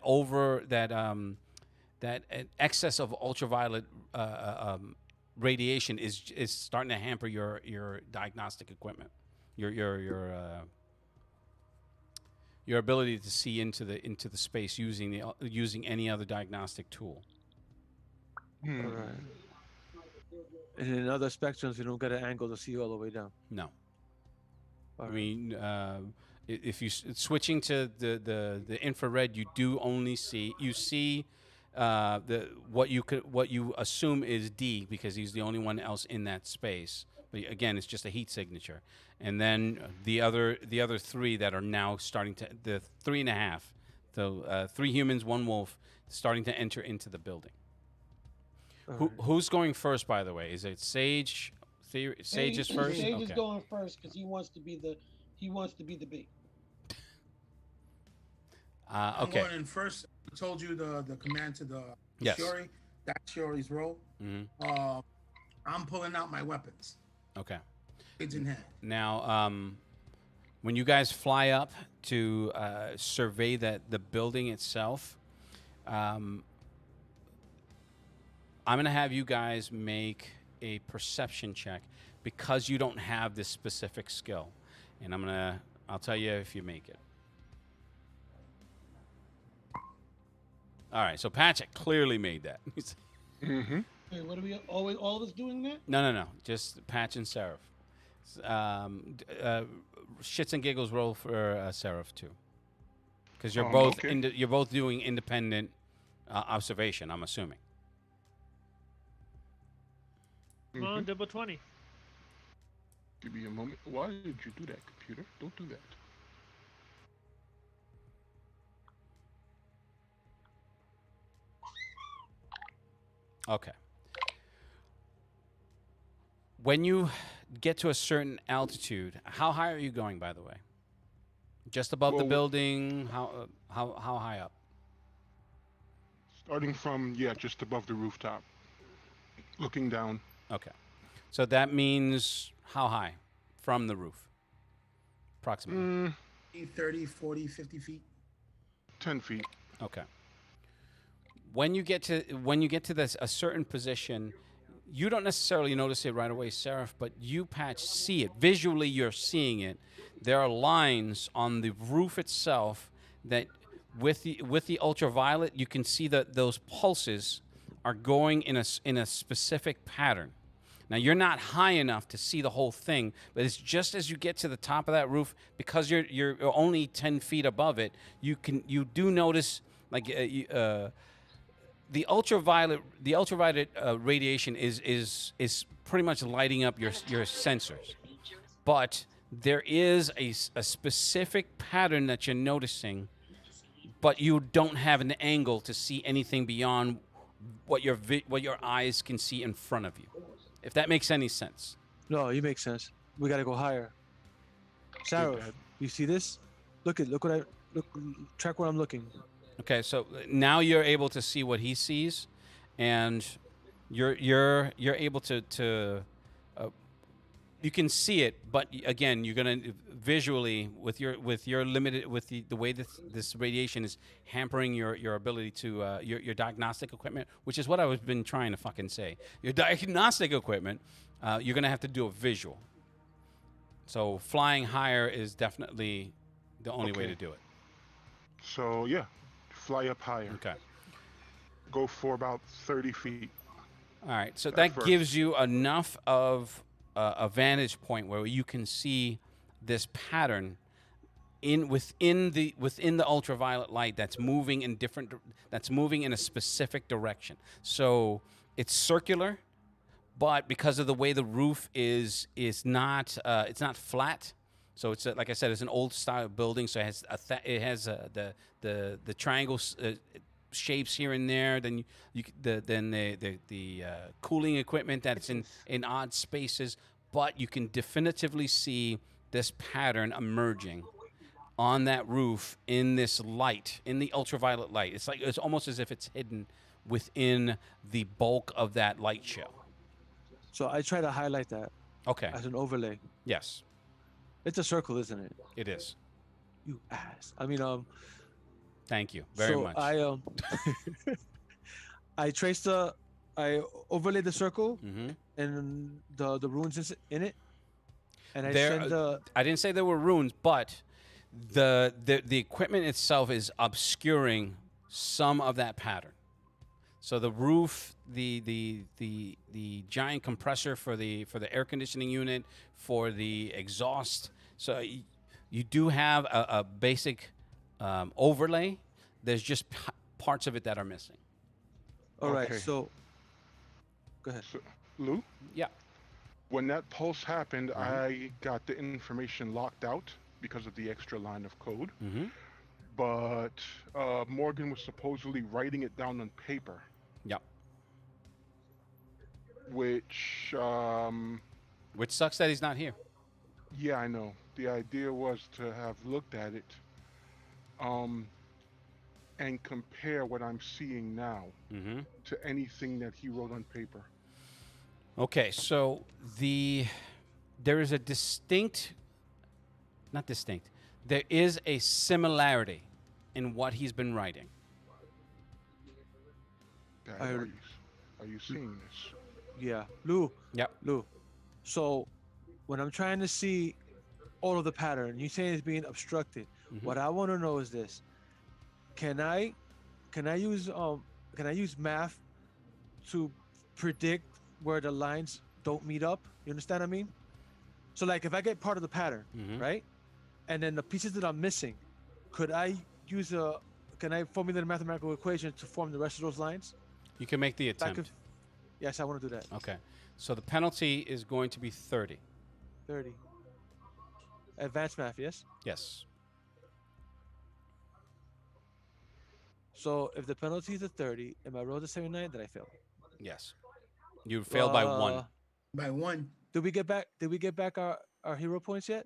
S2: excess of ultraviolet radiation is starting to hamper your diagnostic equipment, your ability to see into the space using any other diagnostic tool.
S1: All right. And in other spectrums, you don't get an angle to see all the way down.
S2: No.
S1: All
S2: I
S1: right.
S2: mean, if you switching to the infrared, you do only see what you assume is D because he's the only one else in that space. But again, it's just a heat signature. And then the other three that are now starting to, the 3.5, so 3 humans, 1 wolf, starting to enter into the building.
S1: All right.
S2: Who's going first, by the way? Is it Sage? Sage is first.
S4: Sage
S2: Okay.
S4: is going first because he wants to be the B.
S6: I'm
S2: Okay.
S6: going in first. I told you the command to the
S2: Yes.
S6: Shiori. That's Shiori's role.
S2: Mm-hmm.
S6: I'm pulling out my weapons.
S2: Okay.
S6: Kids in hand.
S2: Now, when you guys fly up to survey the building itself, I'm going to have you guys make a perception check because you don't have this specific skill. And I'll tell you if you make it. All right, so Patrick clearly made that.
S5: Mm-hmm.
S4: Wait, what are we always all of us doing that?
S2: No. Just Patch and Seraph. Shits and giggles roll for Seraph too, because you're both
S5: okay.
S2: you're both doing independent observation. I'm assuming.
S3: Come on, double 20.
S5: Give me a moment. Why did you do that, computer? Don't do that.
S2: Okay. When you get to a certain altitude, how high are you going, by the way? Just above the
S5: Well,
S2: building? How high up?
S5: Starting from, just above the rooftop. Looking down.
S2: Okay. So that means how high from the roof? Approximately.
S6: 30, 40, 50 feet.
S5: 10 feet.
S2: Okay. When you get to this a certain position, you don't necessarily notice it right away, Seraph, but you, Patch, see it visually. You're seeing it. There are lines on the roof itself that, with the ultraviolet, you can see that those pulses are going in a specific pattern. Now, you're not high enough to see the whole thing, but it's just as you get to the top of that roof, because you're only 10 feet above it, you do notice, like, the ultraviolet radiation is pretty much lighting up your sensors, but there is a specific pattern that you're noticing, but you don't have an angle to see anything beyond what your eyes can see in front of you. If that makes any sense.
S1: No, you make sense. We gotta go higher. Sarah,
S5: Dad.
S1: you see this? Look. Track where I'm looking.
S2: Okay, so now you're able to see what he sees, and you're able to you can see it, but again, you're gonna visually with your limited with the way this radiation is hampering your ability to your diagnostic equipment, which is what I've been trying to fucking say. Your diagnostic equipment, you're gonna have to do a visual. So flying higher is definitely the only way
S5: Okay.
S2: to do it.
S5: So yeah, fly up higher.
S2: Okay.
S5: Go for about 30 feet.
S2: All right, so
S5: At
S2: that
S5: first.
S2: gives you enough of a vantage point where you can see this pattern within the ultraviolet light that's moving in a specific direction. So it's circular, but because of the way the roof is not it's not flat. So it's like I said, it's an old style building, so it has the triangle shapes here and there. Then the cooling equipment that's in odd spaces, but you can definitively see this pattern emerging on that roof in this light, in the ultraviolet light. It's almost as if it's hidden within the bulk of that light show.
S1: So I try to highlight that
S2: Okay.
S1: as an overlay.
S2: Yes,
S1: It's a circle, isn't it?
S2: it is.
S1: You ass. I mean,
S2: Thank you very
S1: so
S2: much.
S1: I overlaid the circle
S2: Mhm.
S1: and the runes in it, and I
S2: There-
S1: send the
S2: I didn't say there were runes, but the equipment itself is obscuring some of that pattern. So the roof, the giant compressor for the air conditioning unit, for the exhaust. So you do have a basic overlay. There's just parts of it that are missing.
S1: All right.
S5: Okay.
S1: So go ahead.
S5: So, Lou,
S2: Yeah.
S5: when that pulse happened,
S2: Mhm.
S5: I got the information locked out because of the extra line of code.
S2: Mm-hmm.
S5: But Morgan was supposedly writing it down on paper,
S2: Yeah.
S5: which,
S2: Which sucks that he's not here.
S5: yeah, I know. The idea was to have looked at it and compare what I'm seeing now
S2: Mm-hmm.
S5: to anything that he wrote on paper.
S2: Okay, so there is a there is a similarity in what he's been writing.
S5: Dad,
S1: I-
S5: are you seeing this?
S1: Yeah, Lou.
S2: Yep.
S1: Lou. So when I'm trying to see all of the pattern, you saying it's being obstructed.
S2: Mhm.
S1: What I want to know is this: Can I use math to predict where the lines don't meet up? You understand what I mean? So like if I get part of the pattern,
S2: Mhm.
S1: right, and then the pieces that I'm missing, can I formulate a mathematical equation to form the rest of those lines?
S2: You can make the
S1: If I
S2: attempt.
S1: could- yes, I want to do that.
S2: Okay, so the penalty is going to be 30.
S1: 30. Advanced math, yes?
S2: Yes.
S1: So if the penalty is a 30 and my roll is a 79, then I fail.
S2: Yes. You failed by one.
S6: By one.
S1: Did we get back our hero points yet?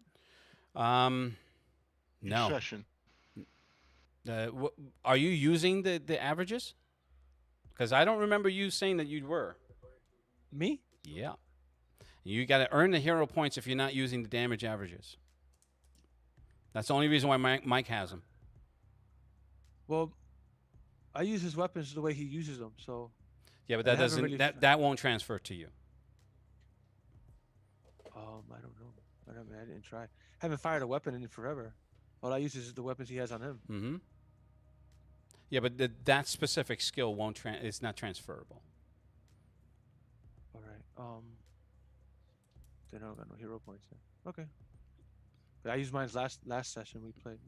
S2: No.
S5: Session.
S2: Are you using the averages? Because I don't remember you saying that you were.
S1: Me?
S2: Yeah. You got to earn the hero points if you're not using the damage averages. That's the only reason why Mike has them.
S1: Well, I use his weapons the way he uses them, so
S2: Yeah, but
S1: I
S2: that
S1: haven't
S2: doesn't
S1: really
S2: that won't transfer to you.
S1: I don't know. I didn't try. Haven't fired a weapon in forever. All I use is the weapons he has on him.
S2: Mm-hmm. Yeah, but that specific skill won't it's not transferable.
S1: All right. Then I don't got no hero points then. Okay. But I used mine last session we played.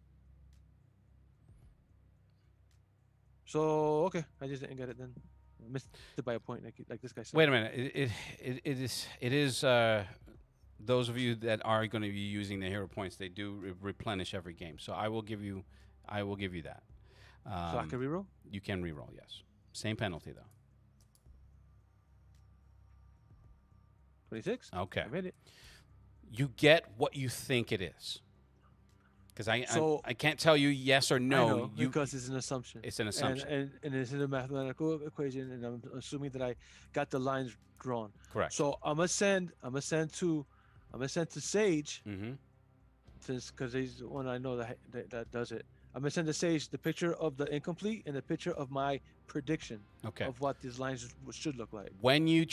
S1: So okay, I just didn't get it then. I missed it by a point, like this guy said.
S2: Wait a minute. It is those of you that are going to be using the hero points, they do replenish every game. So I will give you that.
S1: So I can reroll?
S2: You can reroll, yes. Same penalty though.
S1: 26?
S2: Okay.
S1: I made it.
S2: You get what you think it is. Because I can't tell you yes or no.
S1: I know, because it's an assumption.
S2: It's an assumption.
S1: And it's in a mathematical equation, and I'm assuming that I got the lines drawn.
S2: Correct.
S1: So I'm gonna send to Sage,
S2: Mm-hmm.
S1: since because he's the one I know that does it. I'm gonna send to Sage the picture of the incomplete and the picture of my prediction
S2: Okay.
S1: of what these lines should look like.
S2: When you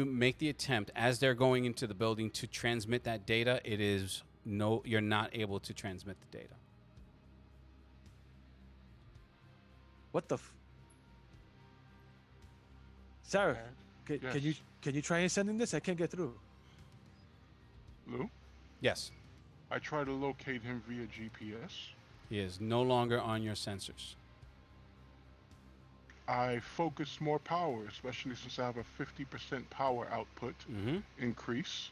S2: make the attempt as they're going into the building to transmit that data, you're not able to transmit the data.
S1: What the? Sarah,
S5: Yes.
S1: can you try and sending this? I can't get through.
S5: Lou,
S2: Yes.
S5: I try to locate him via GPS.
S2: He is no longer on your sensors.
S5: I focus more power, especially since I have a 50% power output
S2: Mm-hmm.
S5: increase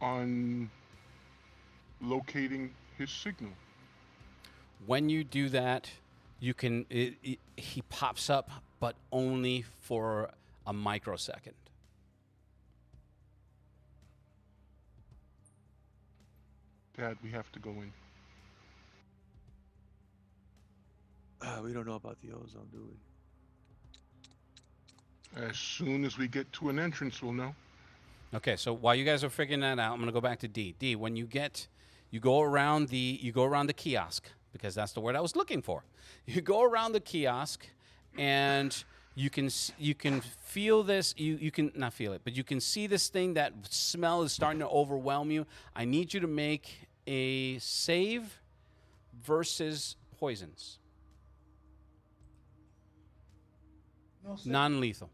S5: on locating his signal.
S2: When you do that, you can he pops up, but only for a microsecond.
S5: Dad, we have to go in.
S1: We don't know about the ozone, do we?
S5: As soon as we get to an entrance, we'll know.
S2: Okay, so while you guys are figuring that out, I'm going to go back to D. D, when you go around the kiosk, because that's the word I was looking for. You go around the kiosk, and you can feel this. You can not feel it, but you can see this thing. That smell is starting to overwhelm you. I need you to make a save versus poisons,
S6: No, sir.
S2: non-lethal.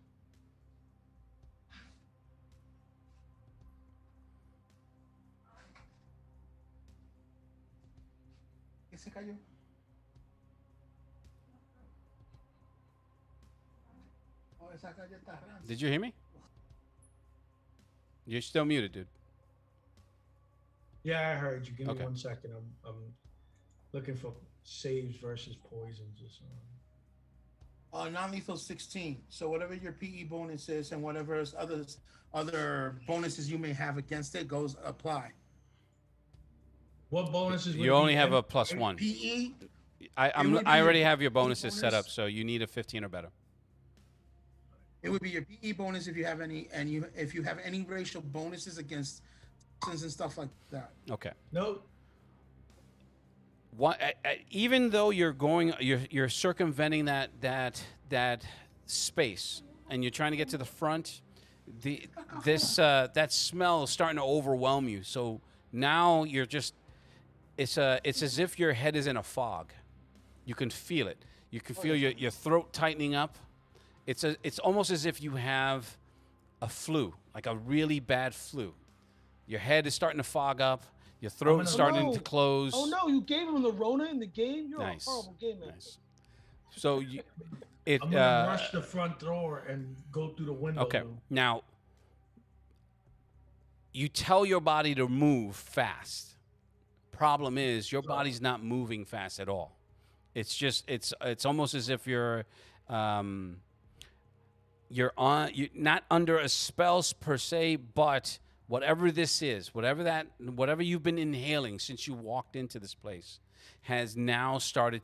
S6: ¿Qué se cayó? Oh, esa calle está rancia.
S2: Did you hear me? You're still muted, dude.
S7: Yeah, I heard you. Give me
S2: Okay.
S7: 1 second. I'm looking for saves versus poisons or something.
S6: Non-lethal 16. So whatever your PE bonus is and whatever other bonuses you may have against it goes apply.
S7: What bonuses? would
S2: You
S7: it
S2: only
S7: be
S2: have
S7: then?
S2: a +1.
S6: PE.
S2: I
S6: would
S2: I
S6: be
S2: already
S6: your
S2: have your
S6: PE
S2: bonuses set up,
S6: bonus.
S2: so you need a 15 or better.
S6: It would be your PE bonus if you have any, and if you have any racial bonuses against toxins and stuff like that.
S2: Okay.
S7: No.
S2: What? Even though you're circumventing that space, and you're trying to get to the front, that smell is starting to overwhelm you. So now you're just it's as if your head is in a fog. You can feel it. You can feel your throat tightening up. It's almost as if you have a flu, like a really bad flu. Your head is starting to fog up. Your throat is starting to close.
S4: Oh no, you gave him the Rona in the game? You're
S2: Nice.
S4: a horrible game man.
S2: Nice. So
S7: I'm gonna rush the front door and go through the window.
S2: Okay.
S7: Lou.
S2: Now, you tell your body to move fast. Problem is, your body's not moving fast at all. It's just it's almost as if you're not under a spell per se, but whatever this is, whatever you've been inhaling since you walked into this place, has now started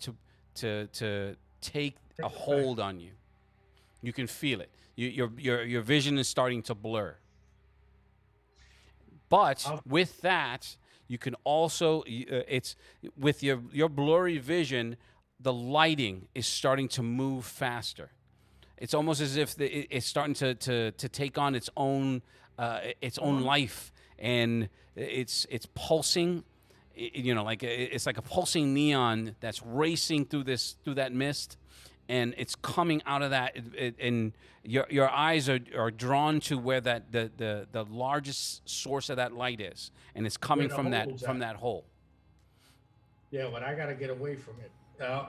S2: to take a hold on you. You can feel it. Your vision is starting to blur. But with that, You can also it's with your blurry vision, the lighting is starting to move faster. It's almost as if it's starting to take on its own life, and it's pulsing. You know, like it's like a pulsing neon that's racing through that mist, and it's coming out of that. And your eyes are drawn to where the largest source of that light is, and it's coming from that hole.
S7: Yeah, but I got to get away from it.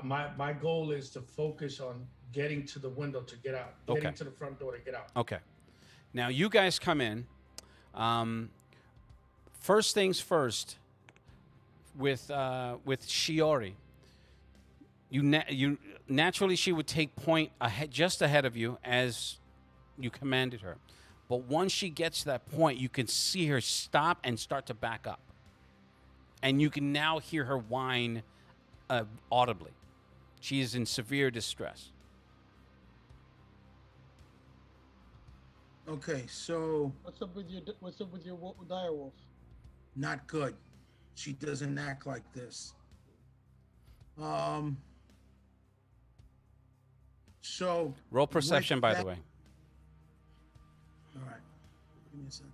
S7: My goal is to focus on getting to the window to get out, getting to the front door to get out.
S2: Okay. Now you guys come in. First things first. With Shiori, you naturally she would take point just ahead of you as you commanded her, but once she gets to that point, you can see her stop and start to back up, and you can now hear her whine audibly. She is in severe distress.
S6: Okay, so
S4: What's up with your direwolf?
S6: not good. She doesn't act like this. So
S2: Roll perception,
S6: with
S2: by
S6: that-
S2: the way.
S6: All right. Give me a second.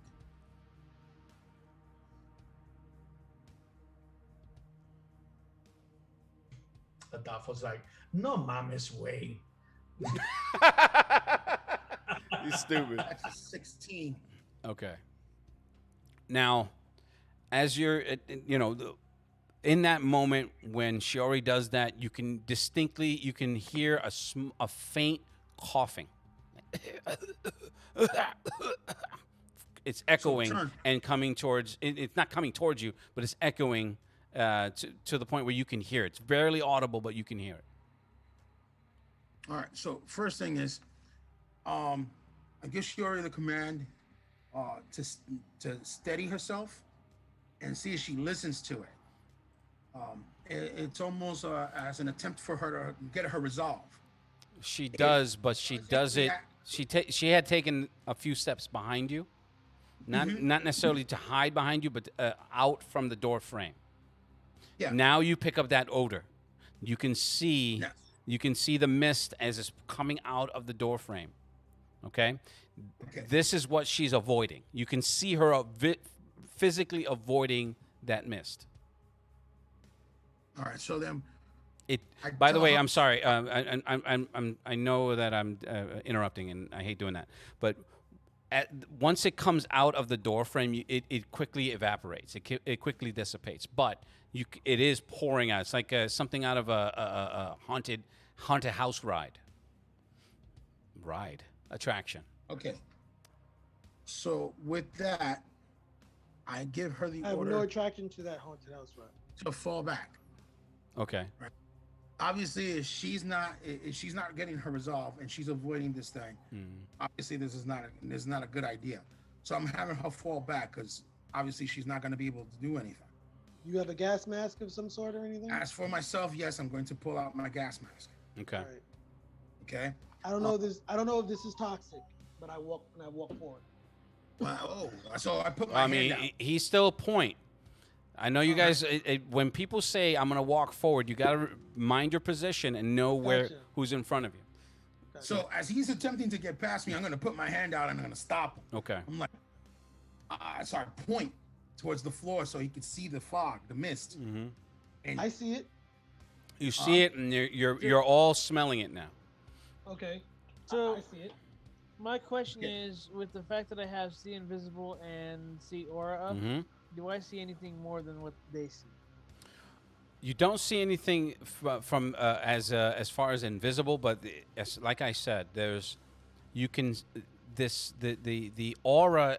S7: Adolfo's like, no mames way.
S2: You stupid.
S6: That's a 16.
S2: Okay. Now, as you're, in that moment when Shiori does that, you can hear a faint coughing. It's echoing
S6: turn.
S2: and coming towards. It's not coming towards you, but it's echoing to the point where you can hear it. It's barely audible, but you can hear it.
S6: All right. So first thing is, I give Shiori the command to steady herself and see if she listens to it. It's almost as an attempt for her to get her resolve.
S2: She does, but she does it. She had taken a few steps behind you, not necessarily to hide behind you, but out from the door frame.
S6: Yeah.
S2: Now you pick up that odor. You can see.
S6: Yes.
S2: You can see the mist as it's coming out of the door frame. Okay?
S6: Okay.
S2: This is what she's avoiding. You can see her physically avoiding that mist.
S6: All right. So then,
S2: By the
S6: tell
S2: way,
S6: her-
S2: I'm sorry. I know that I'm interrupting, and I hate doing that. But once it comes out of the door frame, it quickly evaporates. It quickly dissipates. But it is pouring out. It's like something out of a haunted house attraction.
S6: Okay. So with that, I give her the
S4: I have
S6: order
S4: no attraction to that haunted house, right?
S6: to fall back.
S2: Okay.
S6: Obviously, if she's not getting her resolve and she's avoiding this thing, obviously this is not a good idea. So I'm having her fall back because obviously she's not going to be able to do anything.
S4: You have a gas mask of some sort or anything?
S6: As for myself, yes, I'm going to pull out my gas mask.
S2: Okay.
S4: All right.
S6: Okay.
S4: I don't know if this is toxic, but I walk forward.
S6: So I put my
S2: I
S6: hand
S2: mean,
S6: out.
S2: he's still a point. I know you guys. When people say I'm going to walk forward, you got to mind your position and know who's in front of you.
S4: Gotcha.
S6: So as he's attempting to get past me, I'm going to put my hand out and I'm going to stop him.
S2: Okay.
S6: I'm like, so I point towards the floor so he could see the fog, the mist.
S2: Mm-hmm.
S6: And
S4: I see it.
S2: You see it, and you're all smelling it now.
S4: Okay.
S3: So
S4: I see it.
S3: my question
S6: Yeah.
S3: is, with the fact that I have see invisible and see aura up,
S2: Mm-hmm.
S3: do I see anything more than what they see?
S2: You don't see anything from as far as invisible, but like I said, the aura.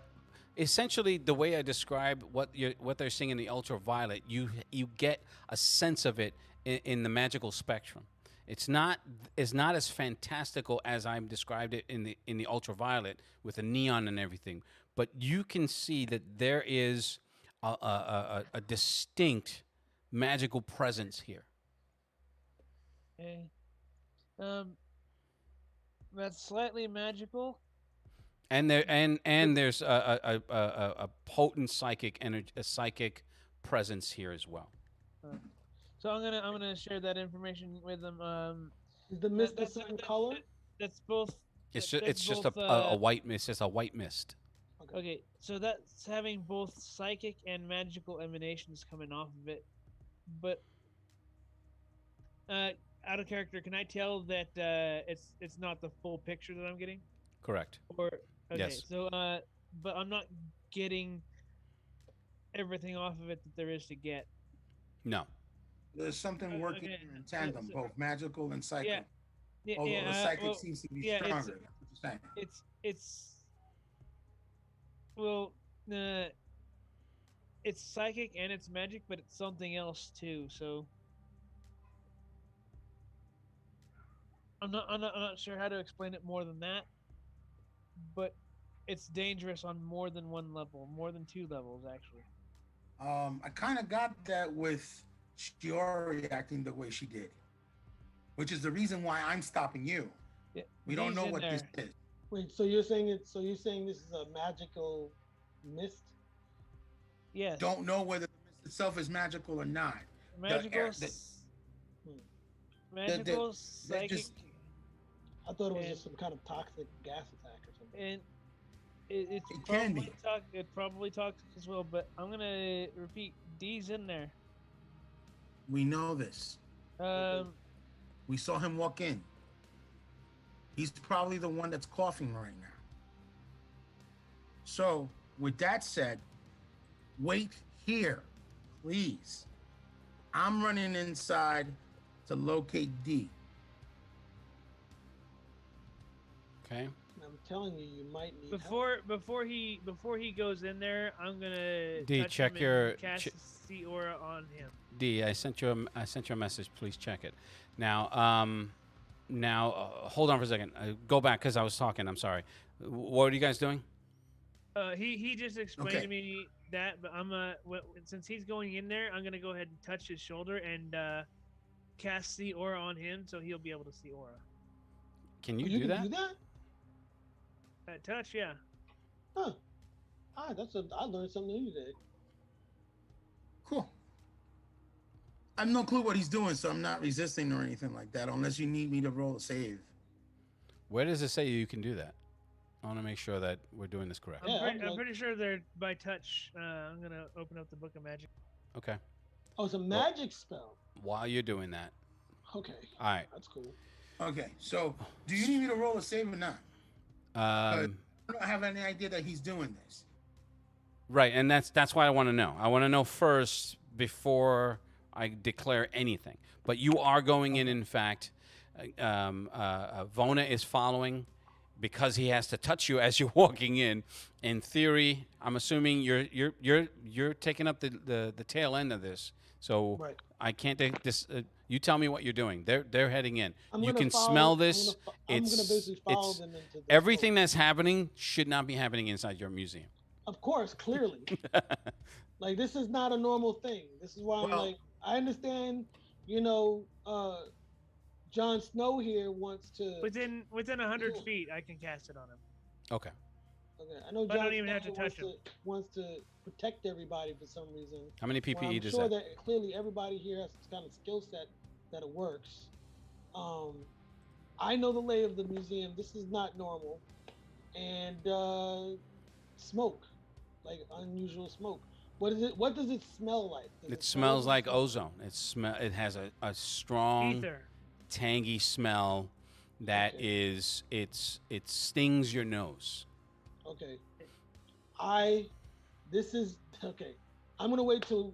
S2: Essentially, the way I describe what they're seeing in the ultraviolet, you get a sense of it in the magical spectrum. It's not as fantastical as I've described it in the ultraviolet with the neon and everything, but you can see that there is a distinct magical presence here.
S3: Okay. That's slightly magical.
S2: And there's a potent psychic energy, a psychic presence here as well.
S3: So I'm gonna share that information with them.
S4: Is the mist a
S3: that's-
S4: certain
S3: that-
S4: color?
S3: That's both.
S2: It's
S3: that-
S2: just
S3: that's
S2: it's just
S3: both,
S2: a white mist. It's just a white mist.
S3: Okay, so that's having both psychic and magical emanations coming off of it. But out of character, can I tell that it's not the full picture that I'm getting?
S2: Correct.
S3: Or okay,
S2: Yes.
S3: so but I'm not getting everything off of it that there is to get.
S2: No.
S6: There's something working
S3: okay,
S6: here in tandem,
S3: so-
S6: both magical and psychic.
S3: Yeah,
S6: Although the psychic
S3: well,
S6: seems to be
S3: yeah, it's-
S6: stronger. That's what you're saying.
S3: it's well, it's psychic and it's magic, but it's something else too. So I'm not sure how to explain it more than that. But it's dangerous on more than one level, more than 2 levels actually.
S6: I kind of got that with Shiori acting the way she did, which is the reason why I'm stopping you.
S3: Yeah,
S6: We don't
S3: D's
S6: know
S3: in
S6: what this
S3: there.
S6: is.
S4: Wait, so you're saying it? So you're saying this is a magical mist?
S3: Yes.
S6: Don't know whether the mist itself is magical or not.
S3: magical,
S6: air-
S3: magical,
S6: that
S3: psychic,
S6: just-
S4: I thought it was
S3: And-
S4: just some kind of toxic gas attack or something.
S3: and it's
S6: It can
S3: probably
S6: be.
S3: it probably toxic as well. But I'm gonna repeat, D's in there.
S6: We know this. We saw him walk in. He's probably the one that's coughing right now. So, with that said, wait here, please. I'm running inside to locate D.
S2: Okay.
S4: And I'm telling you, you might need help.
S3: Before he goes in there, I'm gonna
S2: D,
S3: touch
S2: check
S3: him and
S2: your-
S3: cast the aura on him.
S2: D, I sent you a message. Please check it. Now, hold on for a second. Go back because I was talking. I'm sorry. What are you guys doing?
S3: He just explained
S6: Okay.
S3: to me that, but since he's going in there, I'm gonna go ahead and touch his shoulder and cast the aura on him, so he'll be able to see aura.
S2: Can you,
S4: Oh, you
S2: do
S4: can
S2: that?
S4: do that?
S3: That touch, yeah.
S4: Huh. Ah, I learned something new today.
S6: Cool. I have no clue what he's doing, so I'm not resisting or anything like that, unless you need me to roll a save.
S2: Where does it say you can do that? I want to make sure that we're doing this correct.
S4: Yeah,
S3: I'm
S4: like-
S3: pretty sure they're by touch. I'm gonna open up the book of magic.
S2: Okay.
S4: Oh, it's a magic spell.
S2: While you're doing that,
S4: Okay,
S2: all right.
S4: that's cool.
S6: Okay, so do you need me to roll a save or not? I don't have any idea that he's doing this.
S2: Right, and that's why I want to know. I want to know first before I declare anything. But you are going in fact. Vona is following because he has to touch you as you're walking in. In theory, I'm assuming you're taking up the tail end of this. So
S4: Right.
S2: I can't take this. You tell me what you're doing. They're heading in.
S4: I'm
S2: You
S4: gonna
S2: can
S4: follow-
S2: smell
S4: I'm
S2: this.
S4: I'm gonna basically follow
S2: it's
S4: them into this
S2: everything
S4: door.
S2: that's happening should not be happening inside your museum.
S4: Of course, clearly. Like, this is not a normal thing. This is why I'm
S6: Well-
S4: like, I understand, Jon Snow here wants to.
S3: Within 100
S4: Yeah.
S3: feet, I can cast it on him.
S2: Okay.
S4: Okay, I know
S3: But I
S4: Jon
S3: don't even
S4: Snow
S3: have to touch
S4: wants to protect everybody for some reason.
S2: How many
S4: Well,
S2: PPE
S4: I'm
S2: does
S4: sure
S2: that?
S4: that clearly everybody here has this kind of skill set that it works. I know the lay of the museum. This is not normal, and smoke, like unusual smoke. What is it? What does it smell like? Does
S2: It
S4: smell
S2: smells like ozone. It has a strong,
S3: Ether.
S2: tangy smell that
S4: Okay.
S2: it stings your nose.
S4: Okay. This is okay. I'm gonna wait till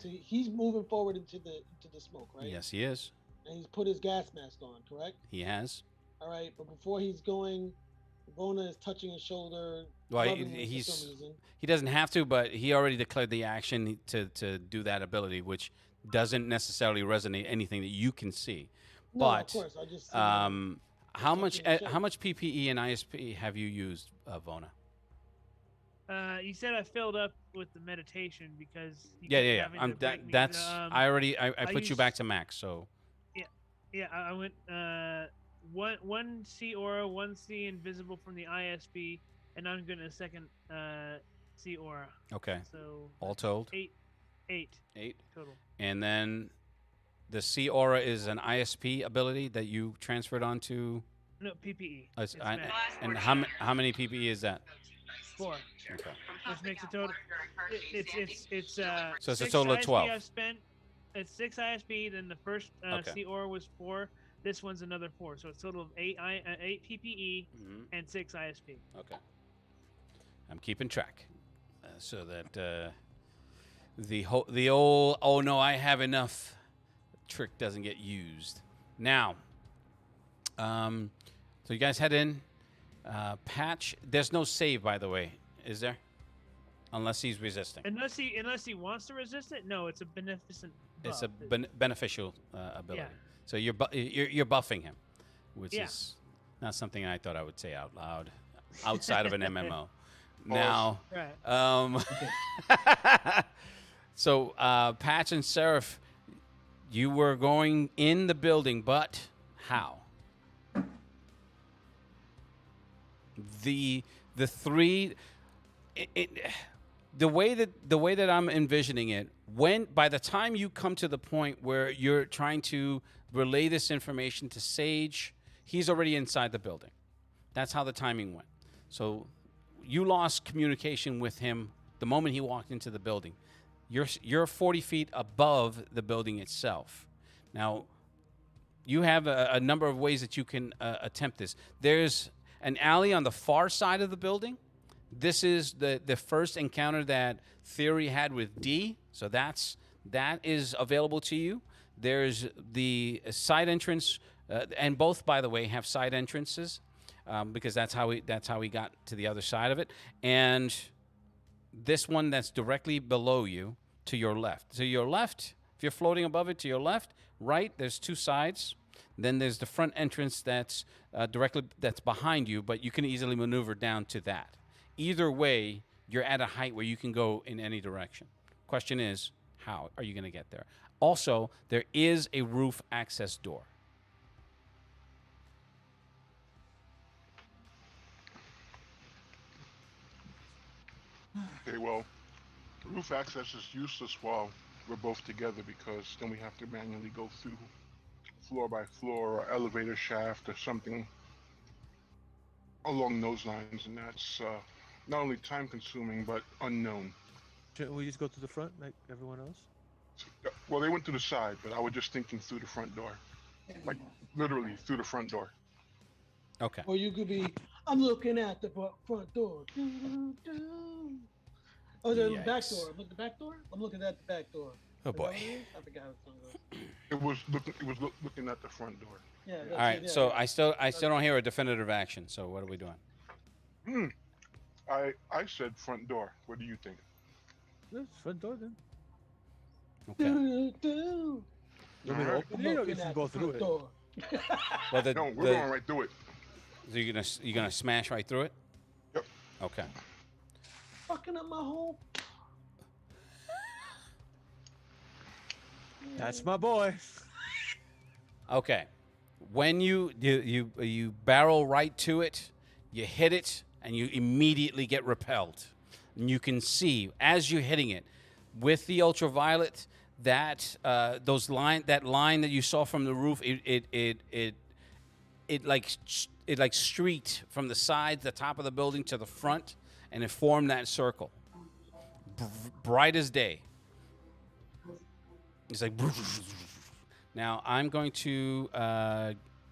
S4: he's moving forward into the smoke, right?
S2: Yes, he is.
S4: And he's put his gas mask on, correct?
S2: He has.
S4: All right. But before he's going, Bona is touching his shoulder.
S2: Well,
S4: rubbing him for some
S2: he's
S4: reason.
S2: he doesn't have to, but he already declared the action to do that ability, which doesn't necessarily resonate anything that you can see.
S4: No,
S2: But
S4: of course, I just
S2: how much
S4: touching the
S2: how much PPE and ISP have you used, Vona?
S3: You said I filled up with the meditation because. You
S2: Yeah,
S3: kept
S2: yeah, yeah.
S3: having to break me.
S2: That's I already I put you
S3: used-
S2: back to max. So
S3: Yeah, I went one C aura, one C invisible from the ISP, and I'm gonna second C aura.
S2: okay,
S3: So
S2: all told.
S3: 8 8
S2: 8.
S3: total.
S2: And then the Sea Aura is an ISP ability that you transferred onto.
S3: No, PPE.
S2: Us-
S3: It's
S2: I-
S3: max.
S2: and how many PPE is that?
S3: 4,
S2: Okay.
S3: which makes a total. It's
S2: So it's a
S3: 6
S2: total of
S3: ISP
S2: 12.
S3: I've spent. It's 6 ISP. Then the first
S2: Okay.
S3: Sea Aura was 4. This one's another 4. So it's a total of 8 PPE
S2: Mhm.
S3: and 6 ISP.
S2: Okay. I'm keeping track, so that the old "oh no, I have enough" trick doesn't get used. Now, so you guys head in. Patch. There's no save, by the way, is there? Unless he's resisting.
S3: Unless he wants to resist it, no, it's a beneficent.
S2: It's a
S3: buff.
S2: beneficial ability.
S3: Yeah.
S2: So you're buffing him, which
S3: Yeah.
S2: is not something I thought I would say out loud, outside of an MMO. Now,
S3: Right.
S2: so Patch and Seraph, you were going in the building, but how? The three, the way that I'm envisioning it, by the time you come to the point where you're trying to relay this information to Sage, he's already inside the building. That's how the timing went. So you lost communication with him the moment he walked into the building. You're 40 feet above the building itself. Now, you have a number of ways that you can attempt this. There's an alley on the far side of the building. This is the first encounter that Theory had with D, so that is available to you. There's the side entrance, and both, by the way, have side entrances, because that's how we got to the other side of it. And this one that's directly below you, to your left. To your left, if you're floating above it, to your left, right, there's 2 sides. Then there's the front entrance that's that's behind you, but you can easily maneuver down to that. Either way, you're at a height where you can go in any direction. Question is, how are you going to get there? Also, there is a roof access door.
S5: Okay, well, roof access is useless while we're both together because then we have to manually go through floor by floor or elevator shaft or something along those lines, and that's not only time consuming but unknown.
S1: Shouldn't we just go to the front like everyone else?
S5: Well, they went to the side, but I was just thinking through the front door. Like, literally through the front door.
S2: Okay.
S4: Or you could be, I'm looking at the front door. Oh, the back
S2: Yikes.
S4: door. Look at the back door? I'm looking at the back door.
S2: Oh
S4: Is that
S2: boy.
S4: what it is? I forgot what song it
S5: It was looking at the front door.
S4: Yeah.
S2: All right. So I still don't hear a definitive action. So what are we doing?
S5: I said front door. What do you think?
S1: Yeah, front door then.
S2: Okay.
S1: You want me to
S5: Alright.
S1: open it or you can go through it?
S4: door.
S2: Well,
S5: No, we're going right through it.
S2: So you're gonna smash right through it?
S5: Yep.
S2: Okay.
S4: Fucking up my whole.
S1: That's my boy.
S2: Okay. When you barrel right to it, you hit it, and you immediately get repelled. And you can see as you're hitting it with the ultraviolet that that line that you saw from the roof, it like streaked from the side, the top of the building to the front, and it formed that circle, bright as day. It's like. Now I'm going to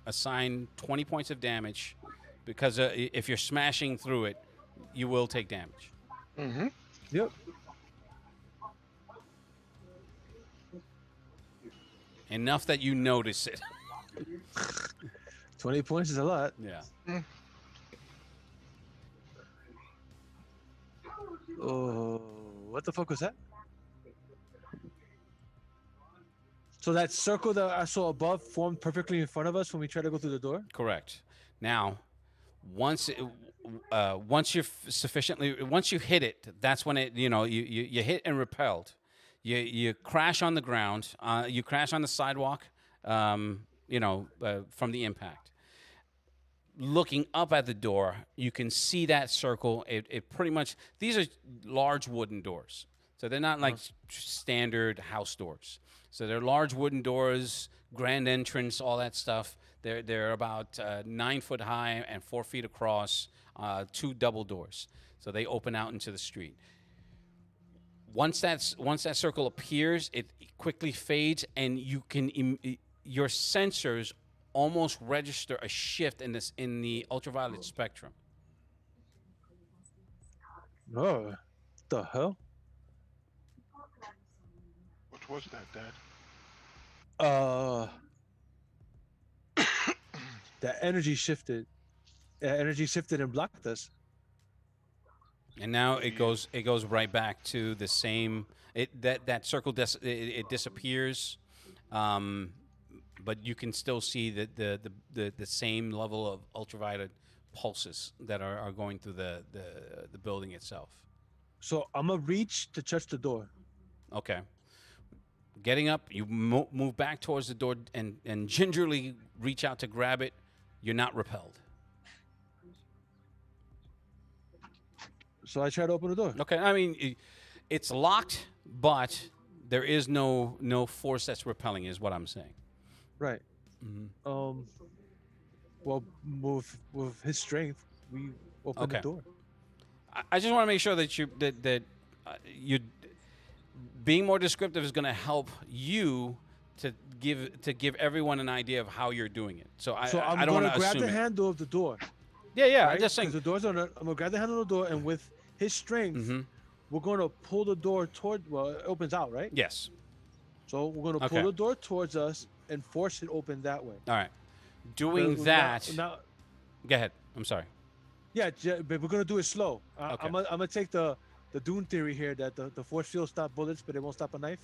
S2: assign 20 points of damage because if you're smashing through it, you will take damage.
S5: Mm-hmm.
S1: Yep.
S2: Enough that you notice it.
S1: 20 points is a lot.
S2: Yeah.
S1: Oh, what the fuck was that? So that circle that I saw above formed perfectly in front of us when we tried to go through the door?
S2: Correct. Now, once you hit it, that's when you hit and repelled. You crash on the ground. You crash on the sidewalk. From the impact. Looking up at the door, you can see that circle. It pretty much, these are large wooden doors. So they're not like standard house doors. So they're large wooden doors, grand entrance, all that stuff. They're about 9 foot high and 4 feet across, 2 double doors. So they open out into the street. Once that circle appears, it quickly fades, and you can your sensors almost register a shift in the ultraviolet spectrum.
S1: Oh, the hell?
S5: What was that, Dad?
S1: The energy shifted. Energy shifted and blocked us.
S2: And now it goes right back to the same. That circle it disappears, but you can still see the same level of ultraviolet pulses that are going through the building itself.
S1: So I'm gonna reach to touch the door.
S2: Okay. Getting up, you move back towards the door and gingerly reach out to grab it. You're not repelled.
S1: So I try to open the door.
S2: Okay, I mean, it's locked, but there is no force that's repelling, is what I'm saying.
S1: Right. Well, with his strength, we open the door.
S2: I just want to make sure that you being more descriptive is going to help you to give everyone an idea of how you're doing it. So I don't want to assume
S1: grab the handle of the door.
S2: Yeah.
S1: Right?
S2: I'm just saying.
S1: 'Cause the door's on. I'm gonna grab the handle of the door, and with his strength, we're gonna pull the door toward. Well, it opens out, right?
S2: Yes.
S1: So we're gonna pull the door towards us and force it open that way.
S2: All right. Doing that.
S1: Now,
S2: go ahead. I'm sorry.
S1: yeah, but we're gonna do it slow.
S2: Okay.
S1: I'm gonna take the Dune theory here that the force field stop bullets, but it won't stop a knife.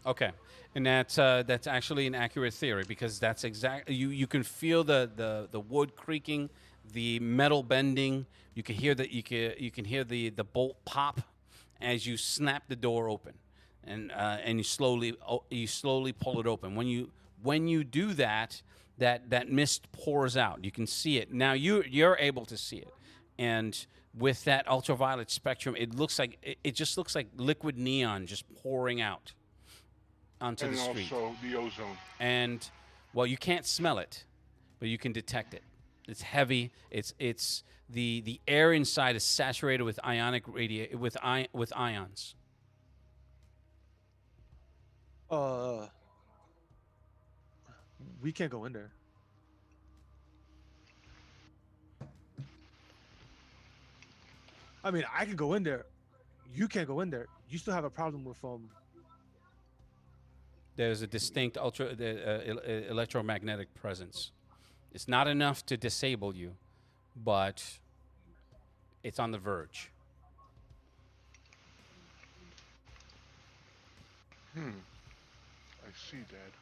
S2: Okay, and that's actually an accurate theory, because that's exactly you can feel the wood creaking, the metal bending. You can hear you can hear the bolt pop as you snap the door open, and you slowly pull it open. When you do that mist pours out. You can see it now. You're able to see it, and with that ultraviolet spectrum, it just looks like liquid neon just pouring out onto the street.
S5: And also the ozone.
S2: And, well, you can't smell it, but you can detect it. It's heavy. It's the air inside is saturated with ionic with ions.
S1: We can't go in there. I mean, I can go in there. You can't go in there. You still have a problem with
S2: There's a distinct electromagnetic presence. It's not enough to disable you, but it's on the verge.
S5: I see, Dad.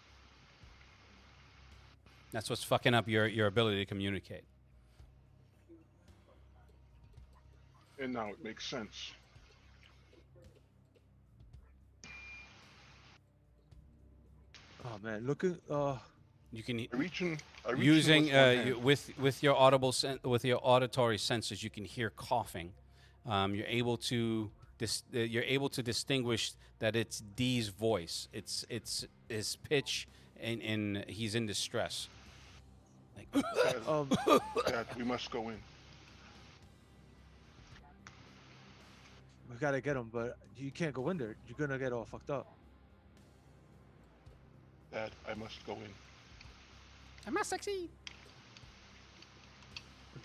S2: That's what's fucking up your ability to communicate.
S5: And now it makes sense.
S1: Oh man, look at
S2: You can
S5: I reach in
S2: using
S5: with one hand.
S2: with your with your auditory senses, you can hear coughing. You're able to distinguish that it's Dee's voice. It's his pitch, and he's in distress. Like,
S5: Dad, we must go in.
S1: we gotta get him, but you can't go in there. You're gonna get all fucked up.
S5: Dad, I must go in.
S2: I must succeed.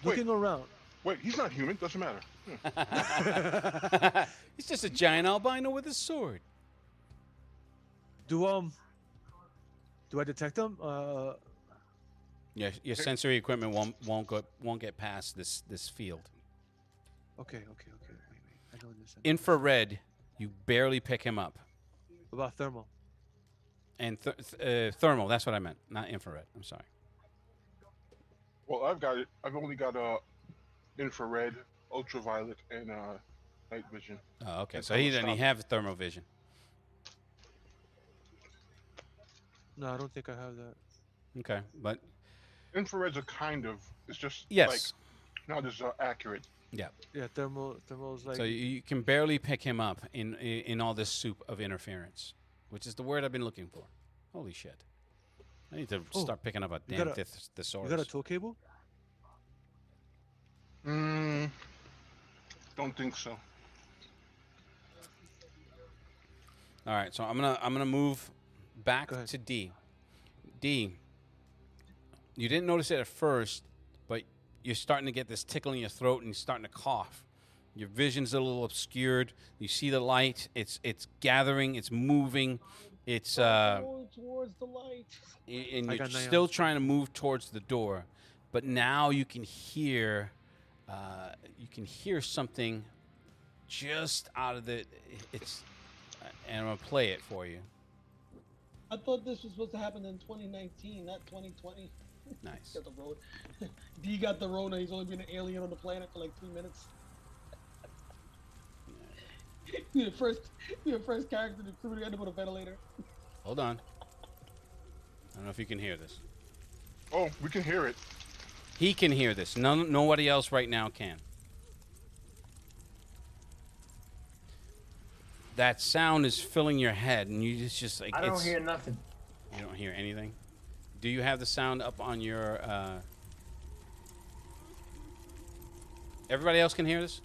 S1: Looking around.
S5: Wait, he's not human. Doesn't matter.
S2: He's just a giant albino with a sword.
S1: Do I detect him?
S2: Yeah, your sensory equipment won't get past this field.
S1: Okay. Wait. I know this.
S2: Infrared, you barely pick him up.
S1: What about thermal?
S2: And thermal, that's what I meant, not infrared. I'm sorry.
S5: Well, I've got it. I've only got infrared, ultraviolet, and night vision.
S2: Oh, okay.
S5: And
S2: So he
S5: thermal
S2: have thermal vision.
S1: No, I don't think I have that.
S2: Okay, but
S5: Infrared's a kind of. It's just
S2: yes.
S5: like not as accurate.
S2: Yeah.
S1: Yeah, thermal's like.
S2: So you can barely pick him up in all this soup of interference, which is the word I've been looking for. Holy shit! I need to
S1: Oh,
S2: start picking up a
S1: you
S2: damn
S1: got a-
S2: thesaurus.
S1: You got a tow cable?
S5: Don't think so.
S2: All right, so I'm gonna move back
S1: Go ahead.
S2: to D. D. You didn't notice it at first, but you're starting to get this tickle in your throat and you're starting to cough. Your vision's a little obscured. You see the light. It's gathering. It's moving. It's
S4: Going towards the light.
S2: and
S1: I
S2: you're
S1: got nine
S2: still
S1: hours.
S2: trying to move towards the door, but now you can hear something just out of the. It's and I'm gonna play it for you.
S4: I thought this was supposed to happen in 2019, not 2020.
S2: Nice.
S4: Got the road. D got the Rona. He's only been an alien on the planet for like 3 minutes. You're the first character to crew to end up on a ventilator.
S2: Hold on. I don't know if you can hear this.
S5: Oh, we can hear it.
S2: He can hear this. Nobody else right now can. That sound is filling your head, and you just like
S8: I don't hear nothing.
S2: You don't hear anything. Do you have the sound up on your? Everybody else can hear this.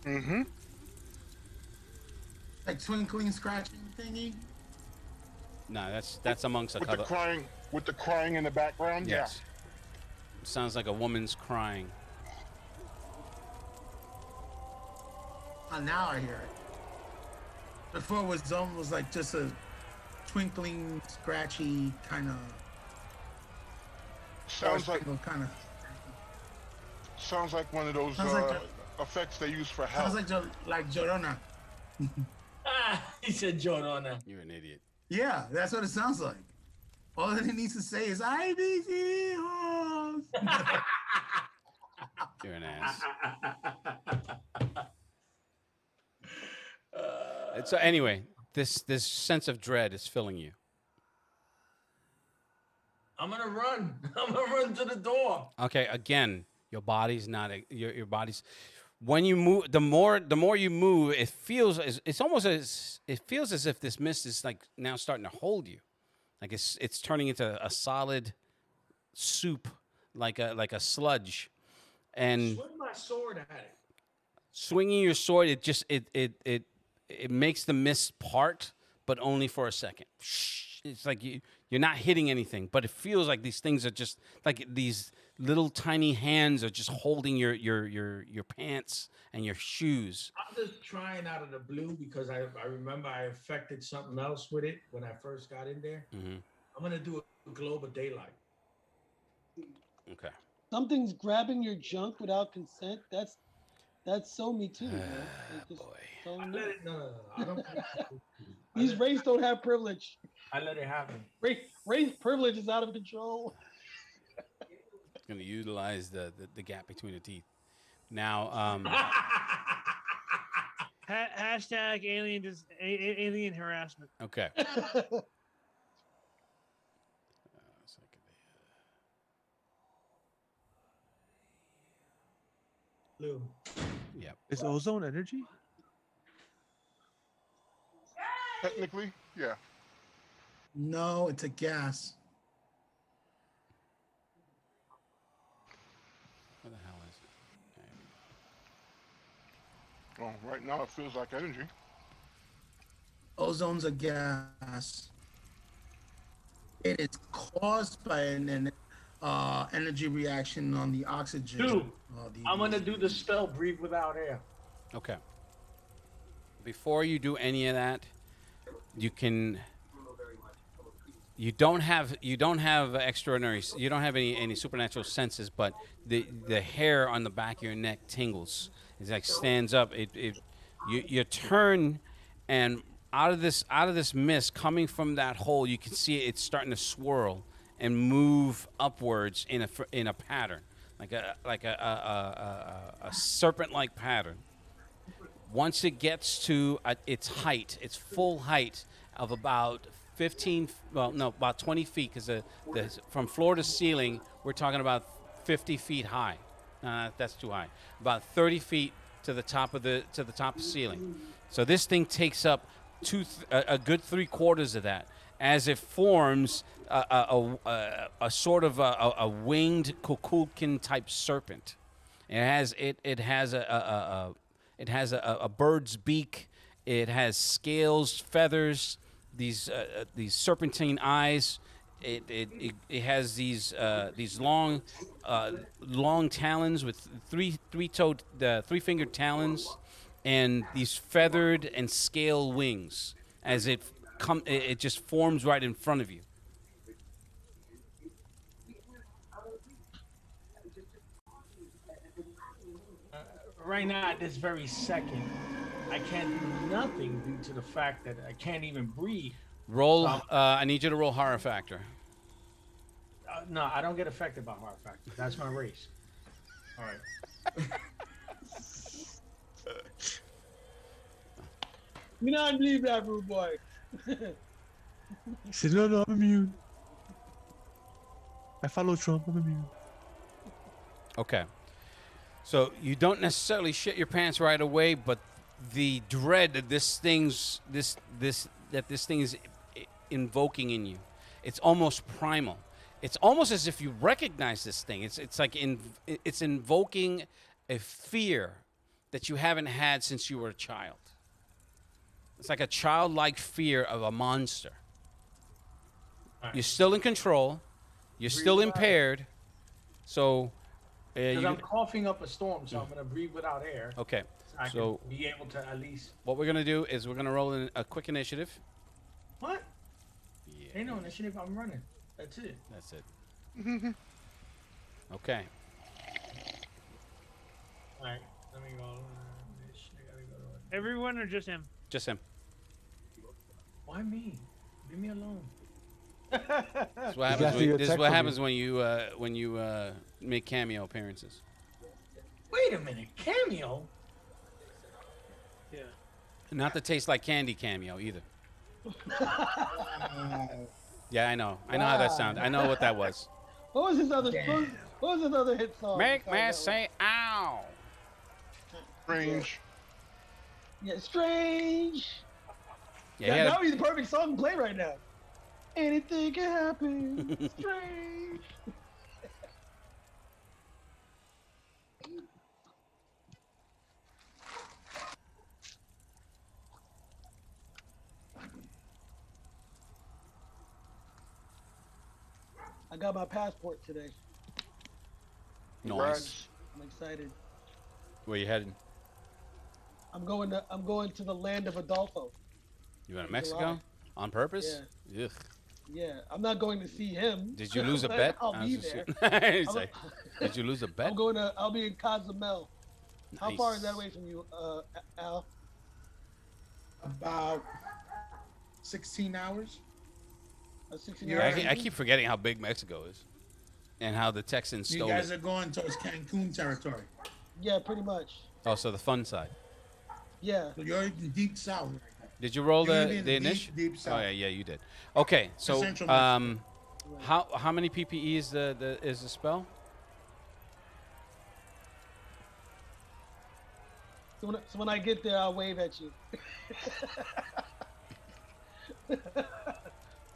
S5: Mm-hmm.
S6: Like twinkling, scratching thingy.
S2: No, that's amongst a
S5: With
S2: couple.
S5: the crying in the background.
S2: Yes. It sounds like a woman's crying.
S6: Oh, now I hear it. Before it was almost like just a twinkling, scratchy kind of.
S5: Sounds like one of those
S6: Sounds like
S5: effects they use for health.
S6: Sounds like Jorona.
S8: He said Jorona.
S2: You're an idiot.
S6: Yeah, that's what it sounds like. All that he needs to say is IBC hoes.
S2: You're an ass. So anyway, this sense of dread is filling you.
S8: I'm gonna run. I'm gonna run to the door.
S2: Okay, again, your body's not your body's. When you move, the more you move, it feels as if this mist is like now starting to hold you, like it's turning into a solid soup, like a sludge, and
S8: Swing my sword at it.
S2: swinging your sword, it makes the mist part, but only for a second. It's like you're not hitting anything, but it feels like these things are just like these little tiny hands are just holding your pants and your shoes.
S7: I'm just trying out of the blue because I remember I affected something else with it when I first got in there.
S2: Mm-hmm.
S7: I'm gonna do a globe of daylight.
S2: Okay.
S4: Something's grabbing your junk without consent. That's so me too, man.
S2: Boy.
S4: So
S7: I
S4: me.
S7: let it, no. I don't.
S4: These race don't have privilege.
S7: I let it happen.
S4: Race privilege is out of control.
S2: It's gonna utilize the gap between the teeth. Now,
S3: Hashtag alien harassment.
S2: okay.
S7: Blue.
S2: Yep.
S1: Is ozone energy?
S5: Technically, yeah.
S6: No, it's a gas.
S2: What the hell is it?
S5: Well, right now it feels like energy.
S6: Ozone's a gas. It is caused by an energy reaction on the oxygen.
S8: Dude, I'm gonna do the spell breathe without air.
S2: Okay. Before you do any of that, you don't have extraordinary, you don't have any supernatural senses, but the hair on the back of your neck tingles. It like stands up. You turn, and out of this mist coming from that hole, you can see it's starting to swirl and move upwards in a pattern, like a serpent-like pattern. Once it gets to its height, its full height of about 20 feet, because from floor to ceiling, we're talking about 50 feet high. That's too high. About 30 feet to the top of the ceiling. So this thing takes up a good 3/4 of that, as it forms a sort of a winged Kukulkan type serpent. It has a bird's beak. It has scales, feathers, these serpentine eyes. It has these long talons with three-fingered talons, and these feathered and scale wings. As it just forms right in front of you.
S8: Right now, at this very second, I can't do nothing due to the fact that I can't even breathe.
S2: Roll. I need you to roll horror factor.
S8: No, I don't get affected by horror factor. That's my race. All right.
S4: Me not believe that, rude boy.
S1: He said, no, I'm immune. I follow Trump. I'm immune.
S2: Okay. So you don't necessarily shit your pants right away, but the dread that this thing is invoking in you, it's almost primal. It's almost as if you recognize this thing. It's like it's invoking a fear that you haven't had since you were a child. It's like a childlike fear of a monster.
S8: Right.
S2: You're still in control. You're still impaired. So
S8: Because I'm coughing up a storm, so I'm going to breathe without air.
S2: Okay.
S8: I
S2: So
S8: can be able to at least.
S2: what we're going to do is we're going to roll in a quick initiative.
S8: What?
S2: Yeah.
S8: Ain't no initiative. I'm running. That's it.
S2: That's it. Okay.
S8: All right. Let me go. I gotta go to
S3: Everyone or just him?
S2: Just him.
S8: Why me? Leave me alone.
S2: This is what happens.
S1: after your
S2: This is
S1: tech
S2: what
S1: from
S2: happens when you make cameo appearances.
S8: Wait a minute. Cameo?
S3: Yeah.
S2: Not the taste like candy cameo either. Yeah, I know. I know how that sounds. I know what that was.
S4: What was his other? What was his other hit song?
S2: Make
S4: Sorry,
S2: me
S4: that
S2: say ow.
S5: Strange.
S4: Yeah, strange.
S2: Yeah,
S4: That would be the perfect song to play right now. Anything can happen. Strange. I got my passport today.
S2: Nice.
S4: I'm excited.
S2: Where you headed?
S4: I'm going to the land of Adolfo.
S2: You went to
S4: In
S2: Mexico
S4: July.
S2: on purpose? Ugh.
S4: Yeah, I'm not going to see him.
S2: Did you lose a bet?
S4: I'll
S2: I was
S4: be
S2: just
S4: there.
S2: kidding. He's like, did you lose a bet?
S4: I'll be in Cozumel. How far is that
S2: Nice.
S4: away from you, Al?
S6: About 16 hours.
S4: 16
S6: Yeah,
S2: Yeah,
S4: hours?
S2: I keep forgetting how big Mexico is, and how the Texans
S6: You
S2: stole
S6: guys
S2: it.
S6: are going towards Cancun territory.
S4: Yeah, pretty much.
S2: Oh, so the fun side.
S4: Yeah.
S6: So you're in the deep south.
S2: Did you roll
S6: You're
S2: the
S6: gonna be in the
S2: initiative?
S6: deep
S2: Oh
S6: south.
S2: yeah, you did. Okay, so
S6: Central Mexico.
S2: how many PPEs is the spell?
S4: So when I get there, I'll wave at you.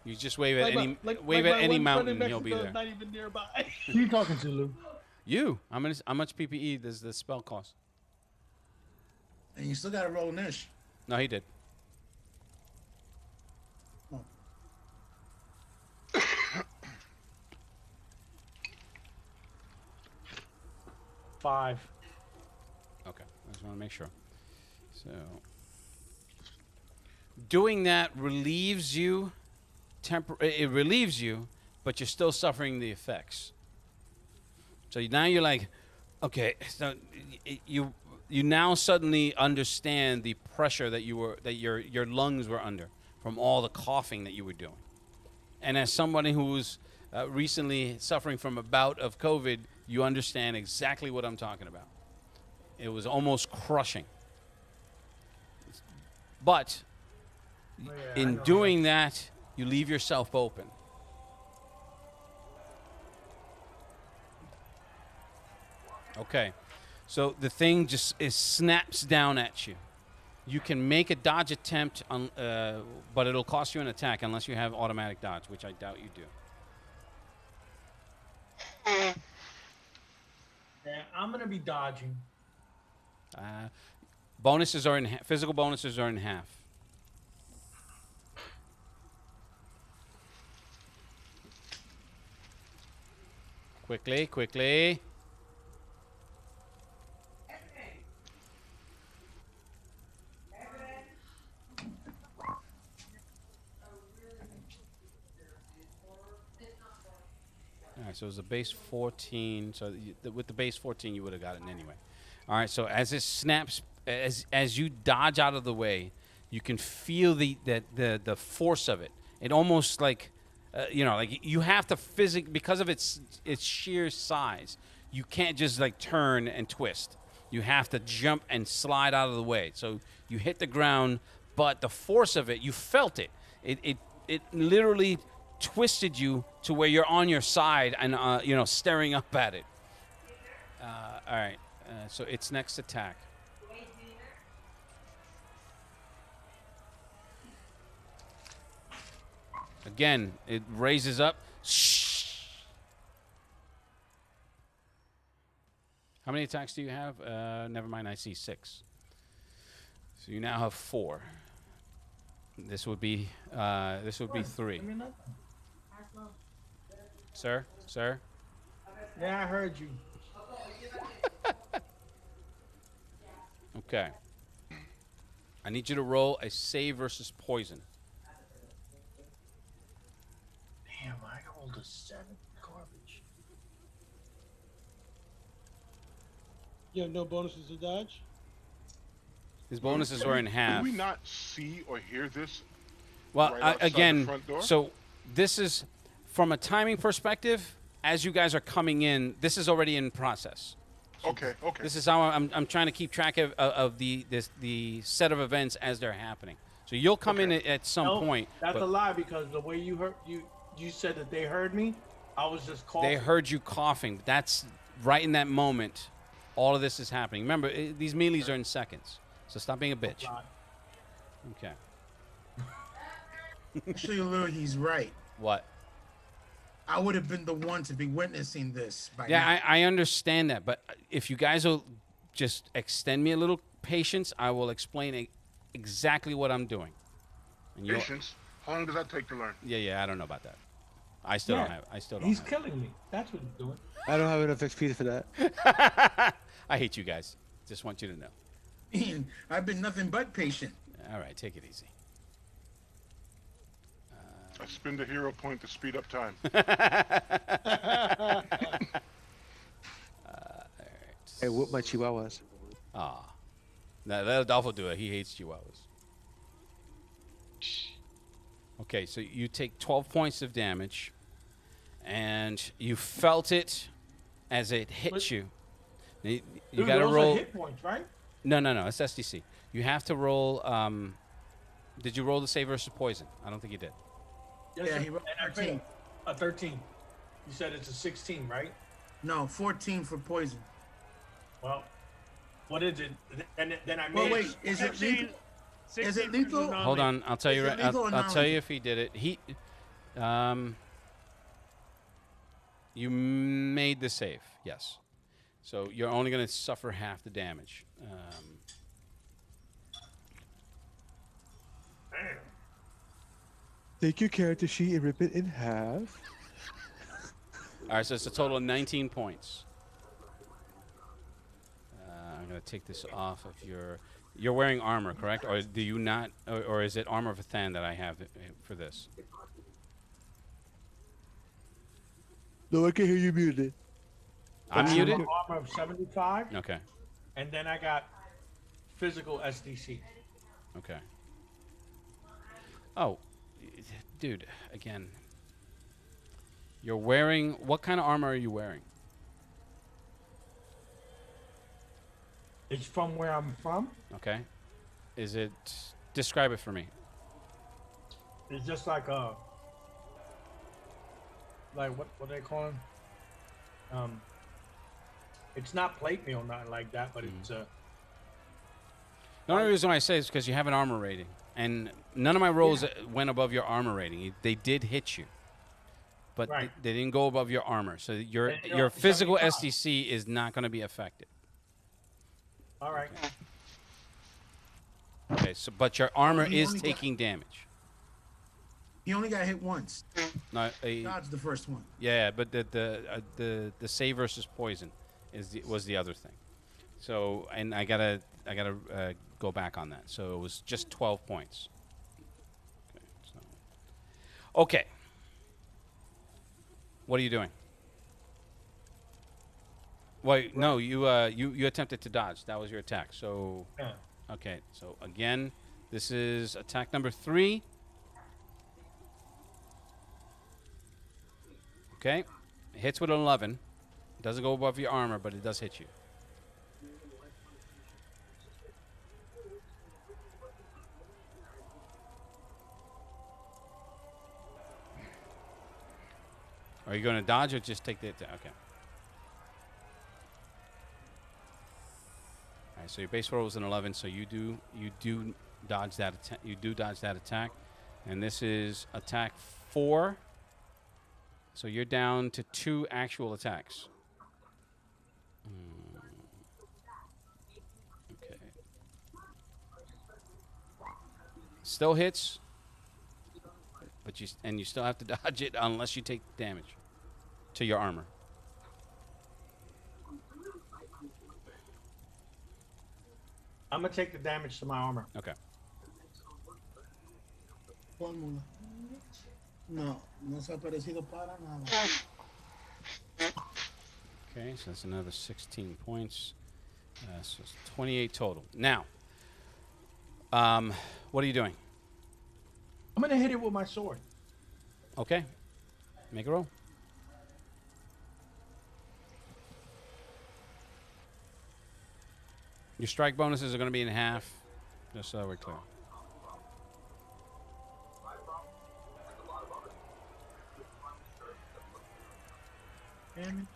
S2: You just wave at any
S4: my
S2: at
S4: one
S2: any
S4: friend in
S2: mountain, and you'll be
S4: Mexico is
S2: there.
S4: Not even nearby.
S8: Who you talking to, Lou?
S2: You? How much PPE does the spell cost?
S6: And you still got to roll an ish.
S2: No, he did.
S6: Oh.
S8: Five.
S2: Okay, I just want to make sure. So, doing that relieves you. It relieves you, but you're still suffering the effects. So now you're like, okay, so you now suddenly understand the pressure that your lungs were under from all the coughing that you were doing. And as somebody who's recently suffering from a bout of COVID, you understand exactly what I'm talking about. It was almost crushing. But
S8: Oh, yeah, I
S2: in
S8: know.
S2: doing that, you leave yourself open. Okay. So the thing just snaps down at you. You can make a dodge attempt, but it'll cost you an attack unless you have automatic dodge, which I doubt you do.
S8: Yeah, I'm gonna be dodging.
S2: Bonuses are physical bonuses are in half. Quickly, quickly. All right, so it was a base 14. So with the base 14, you would have gotten anyway. All right, so as it snaps, as you dodge out of the way, you can feel the force of it. It almost like, like you have to because of its sheer size. You can't just like turn and twist. You have to jump and slide out of the way. So you hit the ground, but the force of it, you felt it. It literally twisted you to where you're on your side and staring up at it. All right. So its next attack. Again, it raises up. How many attacks do you have? Never mind, I see 6. So you now have 4. This would be 3. Sir?
S8: Yeah, I heard you.
S2: Okay. I need you to roll a save versus poison.
S8: Damn, I rolled a 7. Garbage.
S4: You have no bonuses to dodge?
S2: His bonuses are in half.
S5: Do we not see or hear this?
S2: Well,
S5: right outside the
S2: again,
S5: front door?
S2: so this is from a timing perspective. As you guys are coming in, this is already in process.
S5: Okay.
S2: This is how I'm trying to keep track of the set of events as they're happening. So you'll come in at some point.
S8: That's a lie because the way you heard you said that they heard me, I was just coughing.
S2: They heard you coughing. That's right in that moment. All of this is happening. Remember, these melees are in seconds. So stop being a bitch. Okay.
S6: Actually, Lou, he's right.
S2: What?
S6: I would have been the one to be witnessing this by now.
S2: Yeah, I understand that. But if you guys will just extend me a little patience, I will explain exactly what I'm doing. And
S5: Patience? How long does that take to learn?
S2: Yeah, I don't know about that. I still don't have.
S8: He's killing me. That's what he's doing.
S1: I don't have enough XP for that.
S2: I hate you guys. Just want you to know.
S6: Ian, I've been nothing but patient.
S2: All right, take it easy.
S5: I spend a hero point to speed up time.
S1: Hey, whoop my chihuahuas.
S2: Ah, let Adolfo do it. He hates chihuahuas. Okay, so you take 12 points of damage, and you felt it as it hit you. You got to roll.
S8: Hit points, right?
S2: No, it's SDC. You have to roll. Did you roll the save versus poison? I don't think you did.
S8: Yes,
S6: Yeah,
S8: sir.
S6: he rolled
S8: And I
S6: 13.
S8: failed. A 13. You said it's a 16, right?
S6: No, 14 for poison.
S8: Well, what is it? Then I made
S6: Well, wait, is it
S3: 16
S6: lethal? Is it lethal?
S3: versus
S2: Hold
S3: non-lethal.
S2: on, I'll tell you.
S6: Is it legal or
S2: I'll tell you
S6: non-lethal?
S2: if he did it. You made the save. Yes. So you're only going to suffer half the damage.
S1: Take your character sheet and rip it in half.
S2: All right, so it's a total of 19 points. I'm going to take this off of your. You're wearing armor, correct? Or do you not? Or is it armor of Athan that I have for this?
S1: No, I can hear you muted.
S2: I'm muted.
S8: Armor of 75,
S2: Okay.
S8: and then I got physical SDC.
S2: Okay. Oh, dude, again. You're wearing, what kind of armor are you wearing?
S8: It's from where I'm from.
S2: Okay. Is it, describe it for me.
S8: It's just like what they call them? It's not plate mail, nothing like that, but it's
S2: The only reason why I say is because you have an armor rating, and none of my rolls went above your armor rating. They did hit you, but
S8: Right.
S2: they didn't go above your armor. So your
S8: And, you know,
S2: your physical
S8: 75.
S2: SDC is not going to be affected.
S8: all right.
S2: Okay, so but your armor
S6: he
S2: is
S6: only got-
S2: taking damage.
S6: He only got hit once.
S2: No,
S6: Dodge the first one.
S2: yeah, but the save versus poison was the other thing. So and I gotta go back on that. So it was just 12 points. Okay. What are you doing? Wait, no, you attempted to dodge. That was your attack. So
S8: Yeah.
S2: okay. So again, this is attack number 3. Okay, it hits with an 11. Doesn't go above your armor, but it does hit you. Are you going to dodge or just take the attack? Okay. All right. So your base roll was an 11. So you do dodge that attack. You do dodge that attack, and this is attack 4. So you're down to 2 actual attacks. Okay. Still hits, but you still have to dodge it unless you take damage to your armor.
S8: I'm gonna take the damage to my armor.
S2: Okay.
S6: Fórmula. No, no se ha parecido para nada.
S2: Okay, so that's another 16 points. So it's 28 total. Now, what are you doing?
S8: I'm gonna hit it with my sword.
S2: Okay. Make a roll. Your strike bonuses are going to be in half, just so we're clear.
S8: And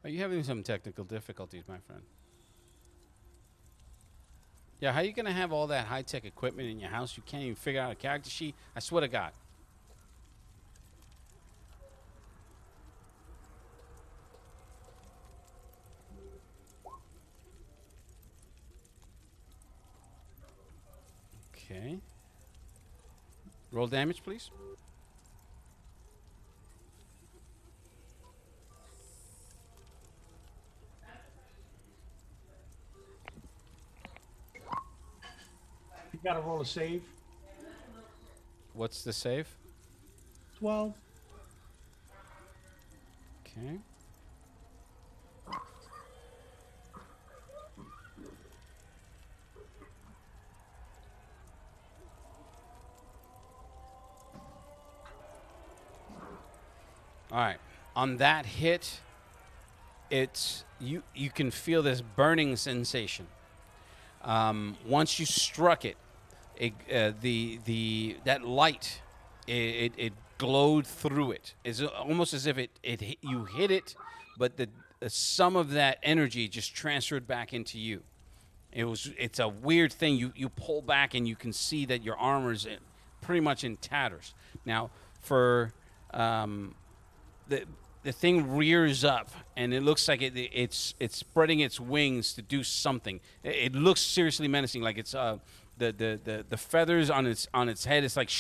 S2: Are you having some technical difficulties, my friend? Yeah, how are you going to have all that high-tech equipment in your house? You can't even figure out a character sheet? I swear to God. Okay. Roll damage, please.
S8: you gotta roll a save.
S2: What's the save?
S8: 12.
S2: Okay. All right. On that hit, it's you can feel this burning sensation. Once you struck it, that light it glowed through it. It's almost as if you hit it, but the some of that energy just transferred back into you. It's a weird thing. You pull back and you can see that your armor's pretty much in tatters. Now, for the thing rears up and it looks like it's spreading its wings to do something. It looks seriously menacing, like it's the feathers on its head. It's like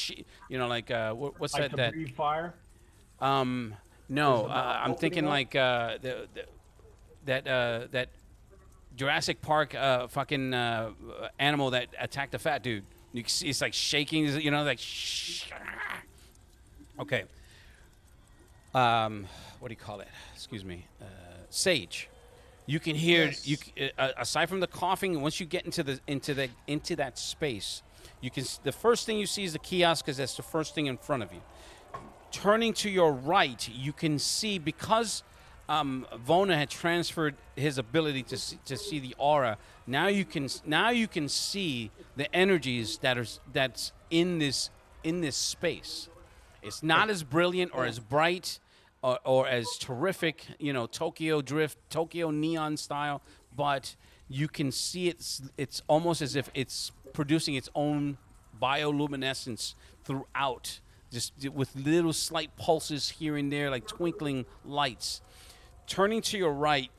S2: what's
S8: Like
S2: that?
S8: to breathe fire.
S2: No, I'm thinking
S8: opening up?
S2: like that Jurassic Park fucking animal that attacked the fat dude. You can see it's like shaking, like okay. What do you call it? Excuse me. Sage. You can hear aside from the coughing. Once you get into that space, you can. The first thing you see is the kiosk, because that's the first thing in front of you. Turning to your right, you can see, because Vona had transferred his ability to see the aura. Now you can see the energies that's in this space. It's not as brilliant or as bright or as terrific, Tokyo Drift, Tokyo Neon style, but you can see it's almost as if it's producing its own bioluminescence throughout, just with little slight pulses here and there, like twinkling lights. Turning to your right,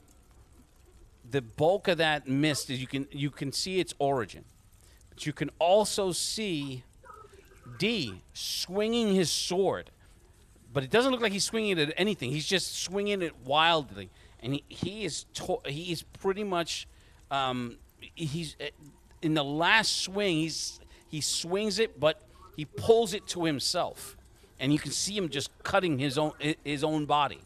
S2: the bulk of that mist is you can see its origin, but you can also see D swinging his sword, but it doesn't look like he's swinging it at anything. He's just swinging it wildly, and he's pretty much he's in the last swing. He swings it, but he pulls it to himself, and you can see him just cutting his own body.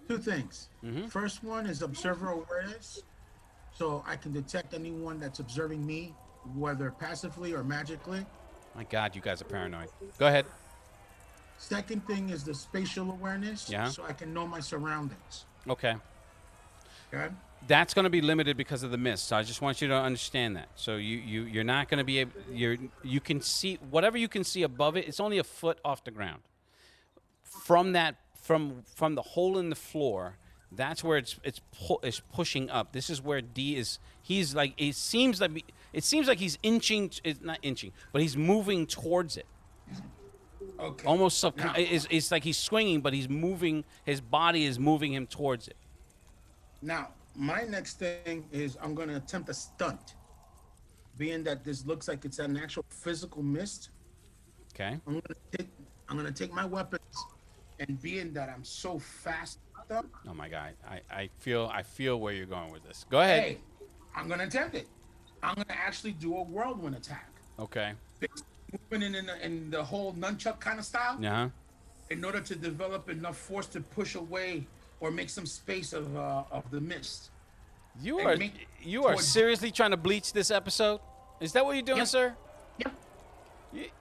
S6: Two things. First one is observer awareness, so I can detect anyone that's observing me, whether passively or magically.
S2: My God, you guys are paranoid. Go ahead.
S6: Second thing is the spatial awareness,
S2: Yeah.
S6: so I can know my surroundings.
S2: Okay.
S6: Okay.
S2: That's going to be limited because of the mist. So I just want you to understand that. So you're not going to be able. You can see whatever you can see above it. It's only a foot off the ground. From the hole in the floor, that's where it's pushing up. This is where D is. He's like it seems like he's inching. It's not inching, but he's moving towards it.
S6: Okay.
S2: Almost it's like he's swinging, but he's moving. His body is moving him towards it.
S6: Now, my next thing is I'm going to attempt a stunt. Being that this looks like it's an actual physical mist,
S2: Okay.
S6: I'm going to take my weapons, and being that I'm so fast,
S2: Oh my God, I feel where you're going with this. Go ahead.
S6: hey, I'm going to attempt it. I'm going to actually do a whirlwind attack.
S2: Okay.
S6: Moving in the whole nunchuck kind of style,
S2: Yeah.
S6: in order to develop enough force to push away or make some space of the mist.
S2: You
S6: And
S2: are
S6: make towards-
S2: seriously trying to bleach this episode? Is that what you're doing,
S6: Yep.
S2: sir?
S6: Yep.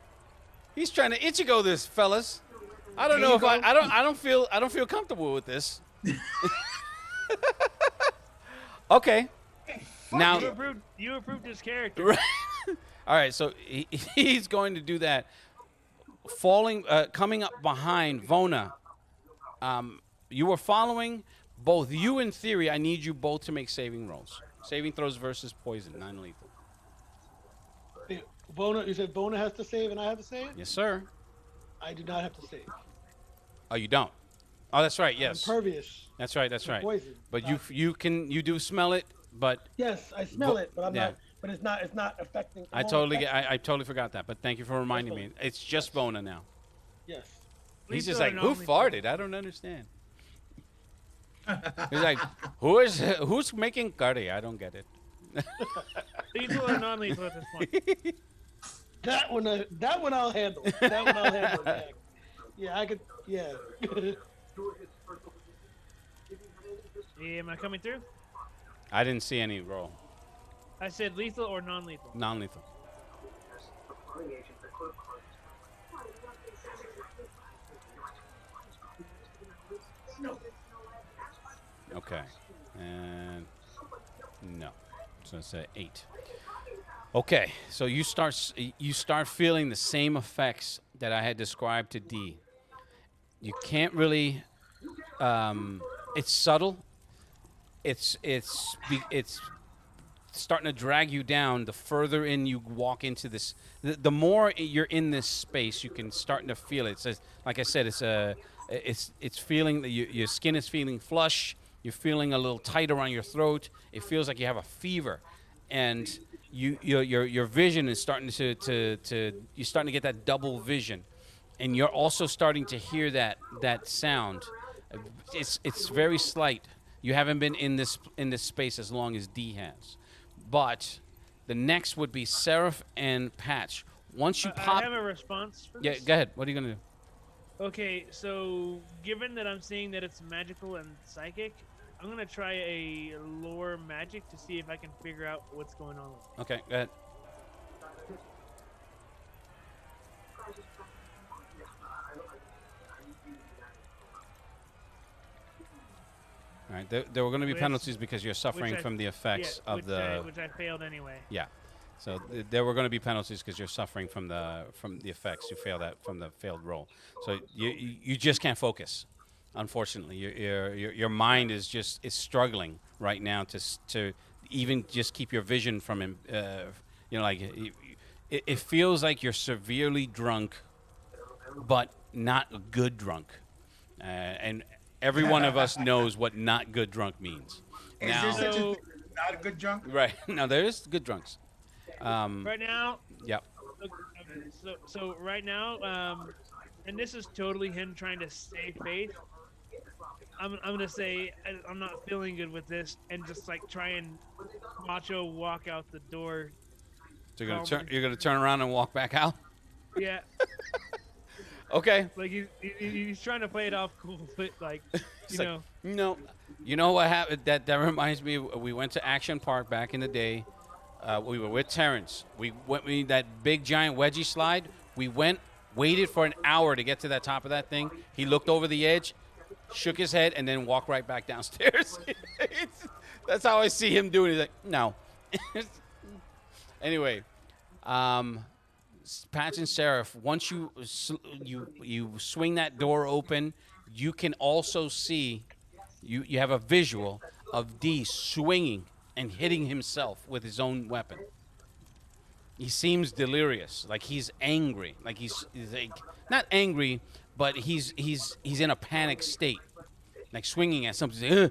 S2: He's trying to Ichigo this, fellas. I don't
S6: There
S2: know
S6: you
S2: if
S6: go.
S2: I don't feel comfortable with this. Okay. Now
S3: You approved his character.
S2: Right. All right, so he's going to do that. Coming up behind Vona. You were following. Both you and Theory, I need you both to make saving rolls. Saving throws versus poison, non-lethal.
S4: Bona, you said Bona has to save and I have to save?
S2: Yes, sir.
S4: I do not have to save.
S2: Oh, you don't. Oh, that's right. Yes.
S4: I'm impervious.
S2: That's right.
S4: to poison.
S2: But you do smell it. But
S4: Yes, I smell it, but I'm
S2: yeah.
S4: not. But it's not affecting.
S2: I totally forgot that. But thank you for reminding me. It's just Vona now.
S4: Yes.
S2: He's
S3: Lethal
S2: just
S3: or
S2: like, who
S3: non-lethal?
S2: farted? I don't understand. He's like, who's making curry? I don't get it.
S3: Lethal or non-lethal at this point?
S4: That one I'll handle. That one I'll handle. Yeah, I could. Yeah.
S3: Am I coming through?
S2: I didn't see any roll.
S3: I said lethal or non-lethal.
S2: Non-lethal. Okay. And no. So it's a 8. Okay. So you start feeling the same effects that I had described to D. You can't really. It's subtle. It's starting to drag you down. The further in you walk into this, the more you're in this space, you can start to feel it. So, like I said, it's feeling that your skin is feeling flush. You're feeling a little tight around your throat. It feels like you have a fever, and your vision is starting to you're starting to get that double vision, and you're also starting to hear that sound. It's very slight. You haven't been in this space as long as D has, but the next would be Seraph and Patch. Once you pop,
S3: I have a response for
S2: yeah,
S3: this.
S2: go ahead. What are you gonna do?
S3: Okay, so given that I'm seeing that it's magical and psychic, I'm gonna try a lore magic to see if I can figure out what's going on with it.
S2: Okay, go ahead. All right. There were going to be
S3: Which-
S2: penalties because you're suffering
S3: I-
S2: from the effects of
S3: which I failed anyway.
S2: Yeah. So there were going to be penalties because you're suffering from the effects. You failed that from the failed roll. So you just can't focus. Unfortunately, your mind is struggling right now to even just keep your vision from him. It feels like you're severely drunk, but not good drunk, and every one of us knows what not good drunk means.
S6: Is
S2: Now,
S6: there such a
S3: So-
S6: thing as not a good drunk?
S2: right now there is good drunks.
S3: Right now,
S2: Yep.
S3: so right now, and this is totally him trying to save face. I'm gonna say I'm not feeling good with this, and just like try and macho walk out the door.
S2: So you're gonna turn around and walk back out.
S3: Yeah,
S2: Okay.
S3: like he's trying to play it off cool, but like
S2: It's like, no. You know what happened? That reminds me. We went to Action Park back in the day. We were with Terrence. We that big giant wedgie slide. We went, waited for an hour to get to the top of that thing. He looked over the edge, shook his head, and then walked right back downstairs. That's how I see him doing. He's like, no. Anyway, Patch and Seraph, once you swing that door open, you can also see, you have a visual of D swinging and hitting himself with his own weapon. He seems delirious, like he's angry, like he's like not angry, but he's in a panic state, like swinging at something.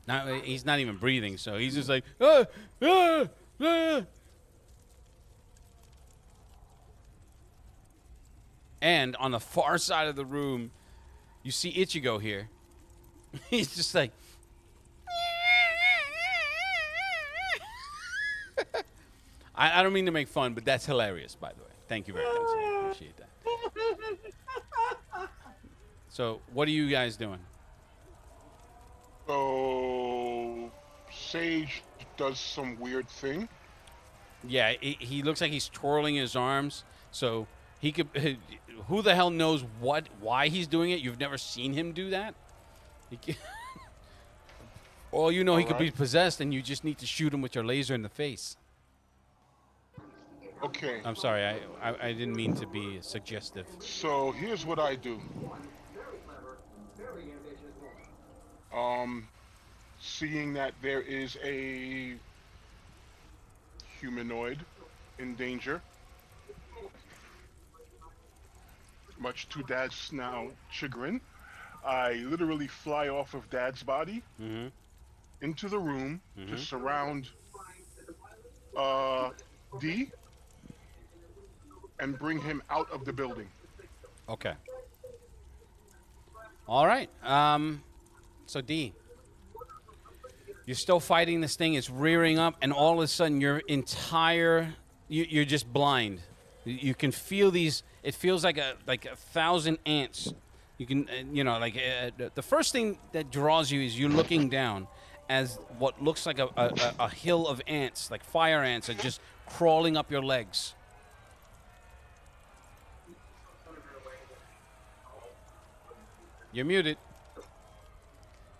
S2: Now he's not even breathing, so he's just like. And on the far side of the room, you see Ichigo here. He's just like. I don't mean to make fun, but that's hilarious, by the way. Thank you very much. I appreciate that. So, what are you guys doing?
S5: So Sage does some weird thing.
S2: Yeah, he looks like he's twirling his arms. So he could. Who the hell knows why he's doing it? You've never seen him do that. All you know, he could be possessed, and you just need to shoot him with your laser in the face.
S5: Okay.
S2: I'm sorry, I didn't mean to be suggestive.
S5: So here's what I do. Seeing that there is a humanoid in danger, much to Dad's now chagrin, I literally fly off of Dad's body into the room to surround D and bring him out of the building.
S2: Okay. All right. So D, you're still fighting this thing. It's rearing up, and all of a sudden, you're just blind. You can feel these. It feels like a 1,000 ants. You can, the first thing that draws you is you looking down, as what looks like a hill of ants, like fire ants, are just crawling up your legs. You're muted.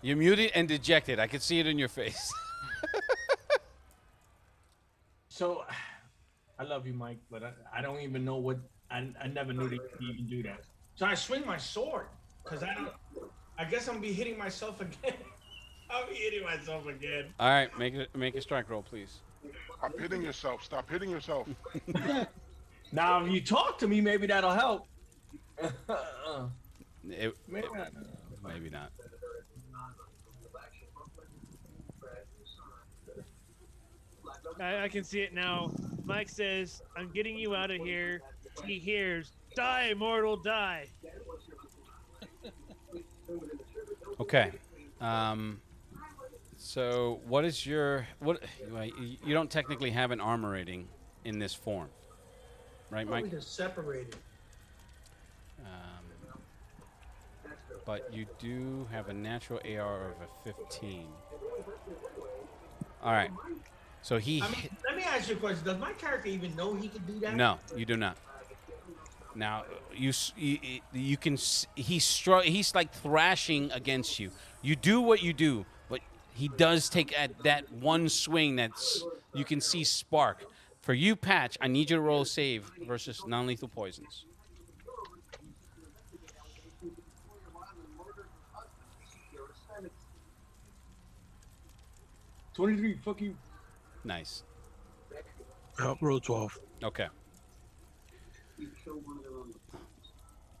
S2: You're muted and dejected. I can see it in your face.
S8: So, I love you, Mike, but I don't even know what I never knew that you could even do that. So I swing my sword because I guess I'm gonna be hitting myself again. I'll be hitting myself again.
S2: All right, make a strike roll, please.
S5: Stop hitting yourself. Stop hitting yourself.
S8: Now, if you talk to me, maybe that'll help.
S2: Maybe not.
S3: I can see it now. Mike says, "I'm getting you out of here." He hears, "Die, mortal, die."
S2: Okay. So what is your you don't technically have an armor rating in this form, right, Mike?
S8: Probably just separated.
S2: But you do have a natural AR of a 15. All right. So
S8: Let me ask you a question. Does my character even know he could do that?
S2: No, you do not. Now you can he's like thrashing against you. You do what you do, but he does take at that one swing that's you can see spark. For you, Patch, I need you to roll a save versus non-lethal poisons.
S8: 23. Fuck you.
S2: Nice.
S1: Roll 12.
S2: Okay.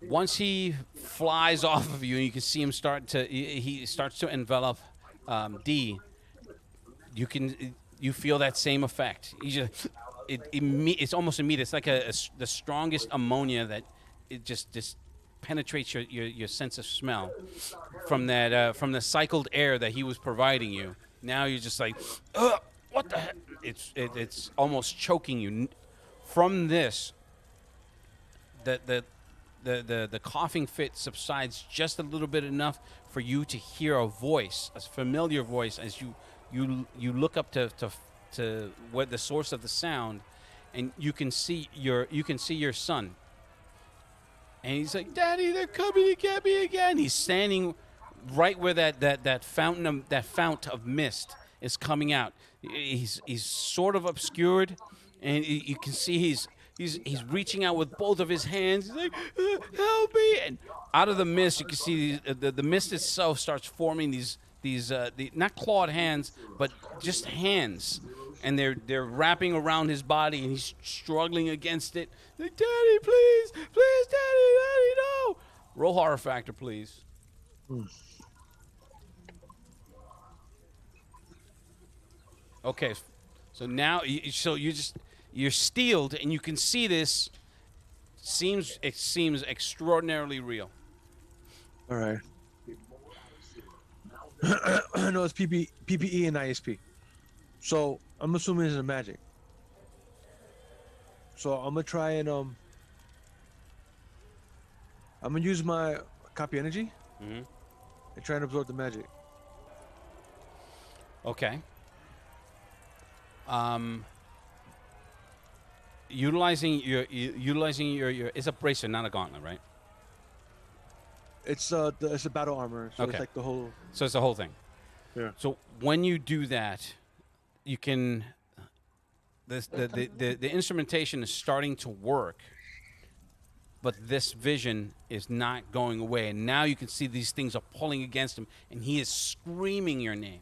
S2: Once he flies off of you, and you can see him he starts to envelop D. You feel that same effect. It's almost immediate. It's like the strongest ammonia that it just penetrates your sense of smell from the cycled air that he was providing you. Now you're just like, ugh, what the heck? It's almost choking you. From this, the coughing fit subsides just a little bit enough for you to hear a voice, a familiar voice, as you look up to where the source of the sound, and you can see your son. And he's like, "Daddy, they're coming to get me again." He's standing right where that fount of mist is coming out. He's sort of obscured, and you can see he's reaching out with both of his hands. He's like, "Help me!" And out of the mist, you can see the mist itself starts forming these not clawed hands, but just hands, and they're wrapping around his body, and he's struggling against it. Like, "Daddy, please, Daddy, no!" Roll horror factor, please. Okay, so now you're steeled, and you can see this. It seems extraordinarily real.
S1: All right. No, it's PPE and ISP. So I'm assuming it's a magic. So I'm gonna try and I'm gonna use my copy energy and try and absorb the magic.
S2: Okay. Utilizing your it's a bracer, not a gauntlet, right?
S1: It's it's a battle armor, so
S2: Okay.
S1: it's like the whole.
S2: So it's the whole thing.
S1: Yeah.
S2: So when you do that, you can the instrumentation is starting to work, but this vision is not going away, and now you can see these things are pulling against him, and he is screaming your name.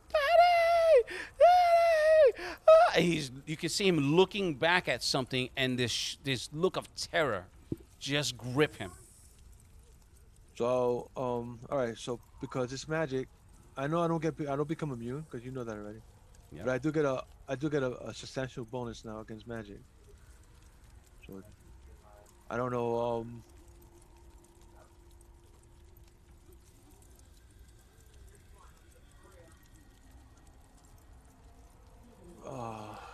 S2: Daddy! Daddy! Ah! You can see him looking back at something, and this look of terror just grip him.
S1: So all right. So because it's magic, I know I don't become immune because you know that already.
S2: Yeah.
S1: But I do get a substantial bonus now against magic. So I don't know.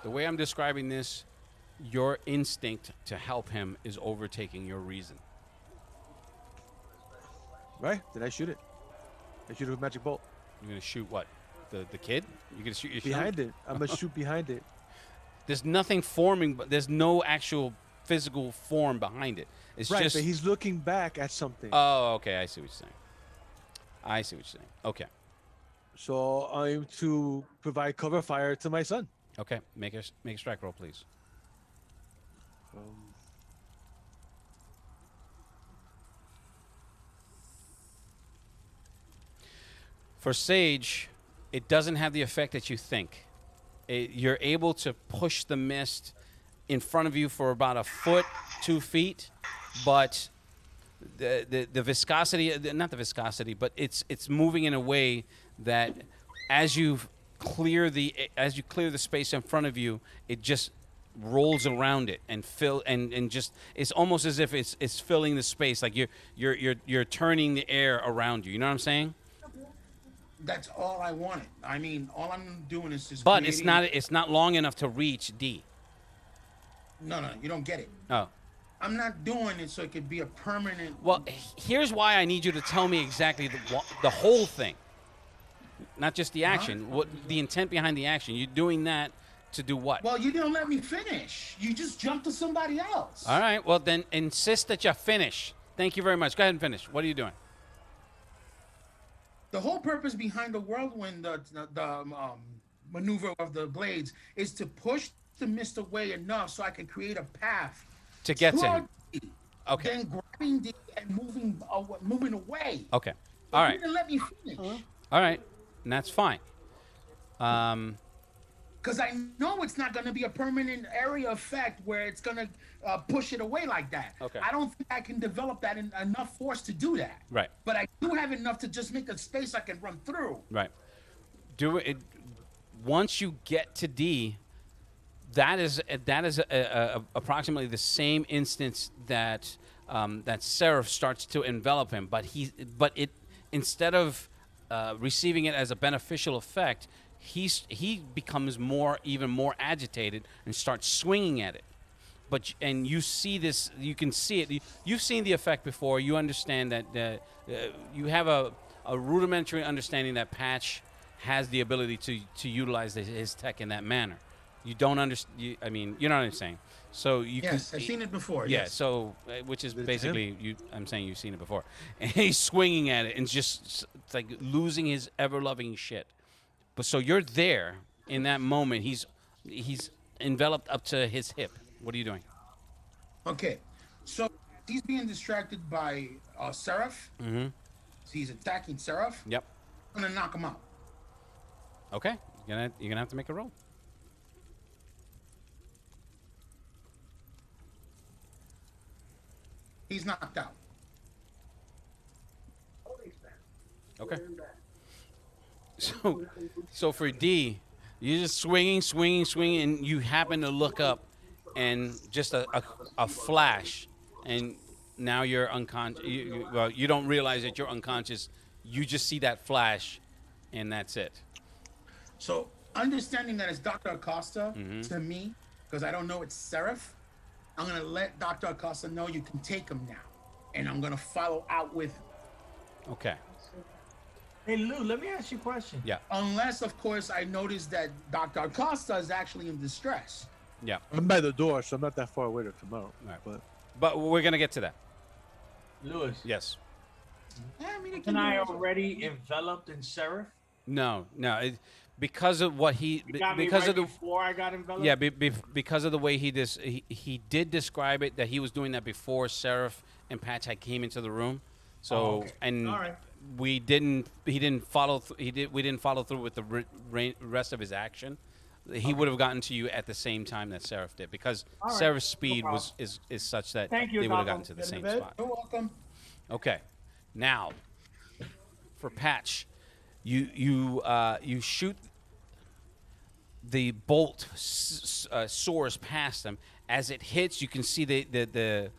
S2: The way I'm describing this, your instinct to help him is overtaking your reason.
S1: Right? Did I shoot it? I shoot it with magic bolt.
S2: You're gonna shoot what? The kid? You're gonna shoot your
S1: Behind it. I'm gonna shoot behind it.
S2: There's nothing forming, but there's no actual physical form behind it. It's
S1: Right,
S2: just.
S1: but he's looking back at something.
S2: Oh, okay. I see what you're saying. Okay.
S1: So I'm to provide cover fire to my son.
S2: Okay. Make a strike roll, please. For Sage, it doesn't have the effect that you think. You're able to push the mist in front of you for about a foot, 2 feet, but the viscosity, not the viscosity, but it's moving in a way that as you clear the space in front of you, it just rolls around it and just it's almost as if it's filling the space, like you're turning the air around you. You know what I'm saying?
S6: That's all I wanted. I mean, all I'm doing is just.
S2: But
S6: creating...
S2: it's not long enough to reach D.
S6: No, you don't get it.
S2: Oh.
S6: I'm not doing it so it could be a permanent.
S2: Well, here's why I need you to tell me exactly the whole thing, not just the action. What the intent behind the action? You're doing that To do what?
S6: Well, you didn't let me finish. You just jumped to somebody else.
S2: All right. Well, then insist that you finish. Thank you very much. Go ahead and finish. What are you doing?
S6: The whole purpose behind the whirlwind, the maneuver of the blades, is to push the mist away enough so I can create a path
S2: To get to him.
S6: D,
S2: Okay.
S6: Then grabbing D and moving away.
S2: Okay.
S6: But
S2: All
S6: you
S2: right.
S6: didn't let me finish.
S2: All right. And that's fine.
S6: Because I know it's not going to be a permanent area effect where it's going to push it away like that.
S2: Okay.
S6: I don't think I can develop that enough force to do that.
S2: Right.
S6: But I do have enough to just make a space I can run through.
S2: Right. Do it. Once you get to D, that is approximately the same instance that that Seraph starts to envelop him. But it instead of receiving it as a beneficial effect, he becomes even more agitated and starts swinging at it. And you see this, you can see it. You've seen the effect before. You understand that you have a rudimentary understanding that Patch has the ability to utilize his tech in that manner. You don't understand. I mean, you know what I'm saying. So you
S6: Yes,
S2: can.
S6: I've seen it before.
S2: Yeah.
S6: Yes.
S2: So which is
S1: Did it to
S2: basically I'm saying you've seen it before, and he's swinging at it and just it's like losing his ever-loving shit. But so you're there in that moment. He's enveloped up to his hip. What are you doing?
S6: Okay. So he's being distracted by Seraph.
S2: Mm-hmm.
S6: He's attacking Seraph.
S2: Yep.
S6: I'm going to knock him out.
S2: Okay. You're gonna have to make a roll.
S6: He's knocked out.
S2: Okay. So for D, you're just swinging, and you happen to look up, and just a flash, and now you're unconscious. You don't realize that you're unconscious. You just see that flash, and that's it.
S6: So understanding that it's Dr. Acosta
S2: Mm-hmm.
S6: to me, because I don't know it's Seraph, I'm going to let Dr. Acosta know you can take him now. And I'm going to follow out with him.
S2: Okay.
S8: Hey Lou, let me ask you a question.
S2: Yeah.
S6: Unless, of course, I notice that Dr. Acosta is actually in distress.
S2: Yeah.
S1: I'm by the door, so I'm not that far away to come out.
S2: Right. But we're gonna get to that.
S8: Lewis,
S2: Yes.
S6: Yeah, I mean, it
S8: am
S6: can
S8: I
S6: be-
S8: already enveloped in Seraph?
S2: No. Because of what he
S8: You got me
S2: because
S8: right
S2: of the
S8: before I got enveloped?
S2: yeah because of the way he did describe it, that he was doing that before Seraph and Patch had came into the room. So
S8: okay.
S2: and
S8: All right.
S2: we didn't follow we didn't follow through with the rest of his action. He would have gotten to you at the same time that Seraph did, because
S8: All right.
S2: Seraph's
S8: No
S2: speed
S8: problem.
S2: is such that
S8: Thank you,
S2: they would have
S8: Malcolm.
S2: gotten to the
S4: Get
S2: same
S4: in bed?
S2: spot.
S6: You're welcome.
S2: Okay, now for Patch, you shoot. The bolt soars past him. As it hits, you can see the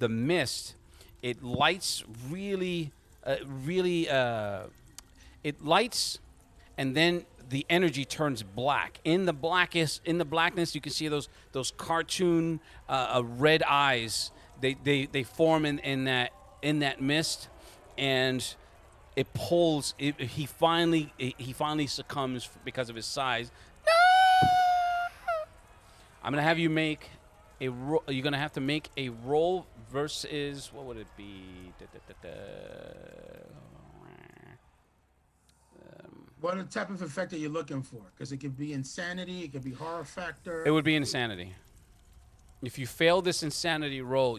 S2: mist. It lights really. It lights, and then the energy turns black. In the blackness, you can see those cartoon red eyes. They form in that mist, and it pulls. He finally succumbs because of his size. No! I'm gonna have you make a roll. You're gonna have to make a roll versus, what would it be?
S6: What type of effect are you looking for? Because it could be insanity, it could be horror factor.
S2: It would be insanity. If you fail this insanity roll,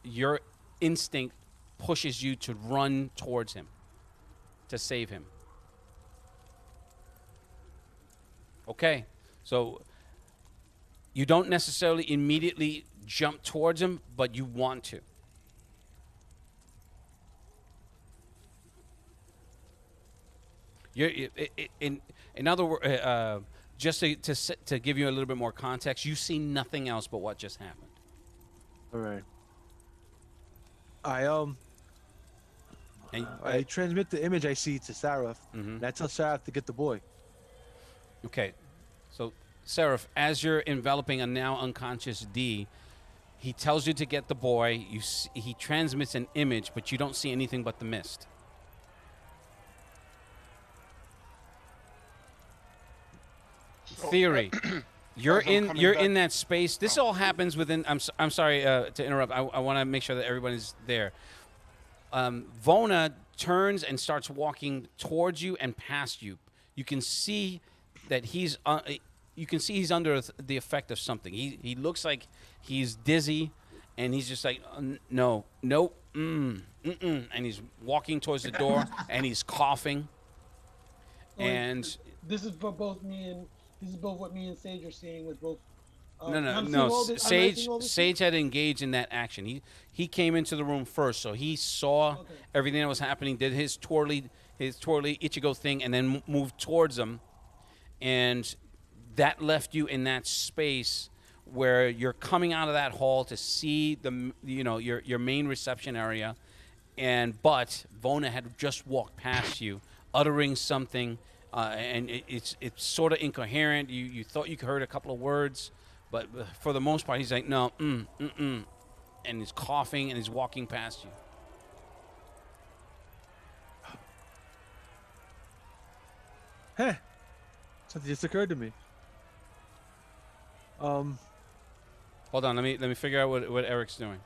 S2: your instinct pushes you to run towards him, to save him. Okay, so you don't necessarily immediately jump towards him, but you want to. In other words, just to give you a little bit more context, you see nothing else but what just happened.
S1: All right.
S2: And,
S1: I transmit the image I see to Seraph,
S2: Mhm.
S1: and I tell Seraph to get the boy.
S2: Okay, so Seraph, as you're enveloping a now unconscious D, he tells you to get the boy. He transmits an image, but you don't see anything but the mist.
S5: So,
S2: Theory. You're
S5: As I'm
S2: in
S5: coming
S2: you're
S5: back-
S2: in that space. This
S5: Oh.
S2: all happens within. I'm sorry to interrupt. I want to make sure that everybody's there. Vona turns and starts walking towards you and past you. You can see that he's under the effect of something. He looks like he's dizzy, and he's just like no, nope, and he's walking towards the door and he's coughing.
S4: Like,
S2: And
S4: this is for both me and this is both what me and Sage are seeing with both.
S2: no.
S4: I'm seeing all this- I'm not seeing all this
S2: Sage had engaged in that action. He came into the room first, so he saw
S4: Okay.
S2: everything that was happening. Did his twirly Ichigo thing, and then moved towards him, and that left you in that space where you're coming out of that hall to see your main reception area, but Vona had just walked past you, uttering something. And it's sort of incoherent. You thought you heard a couple of words, but for the most part, he's like, no, and he's coughing and he's walking past you.
S1: Heh. Something just occurred to me.
S2: Hold on, let me figure out what Eric's doing.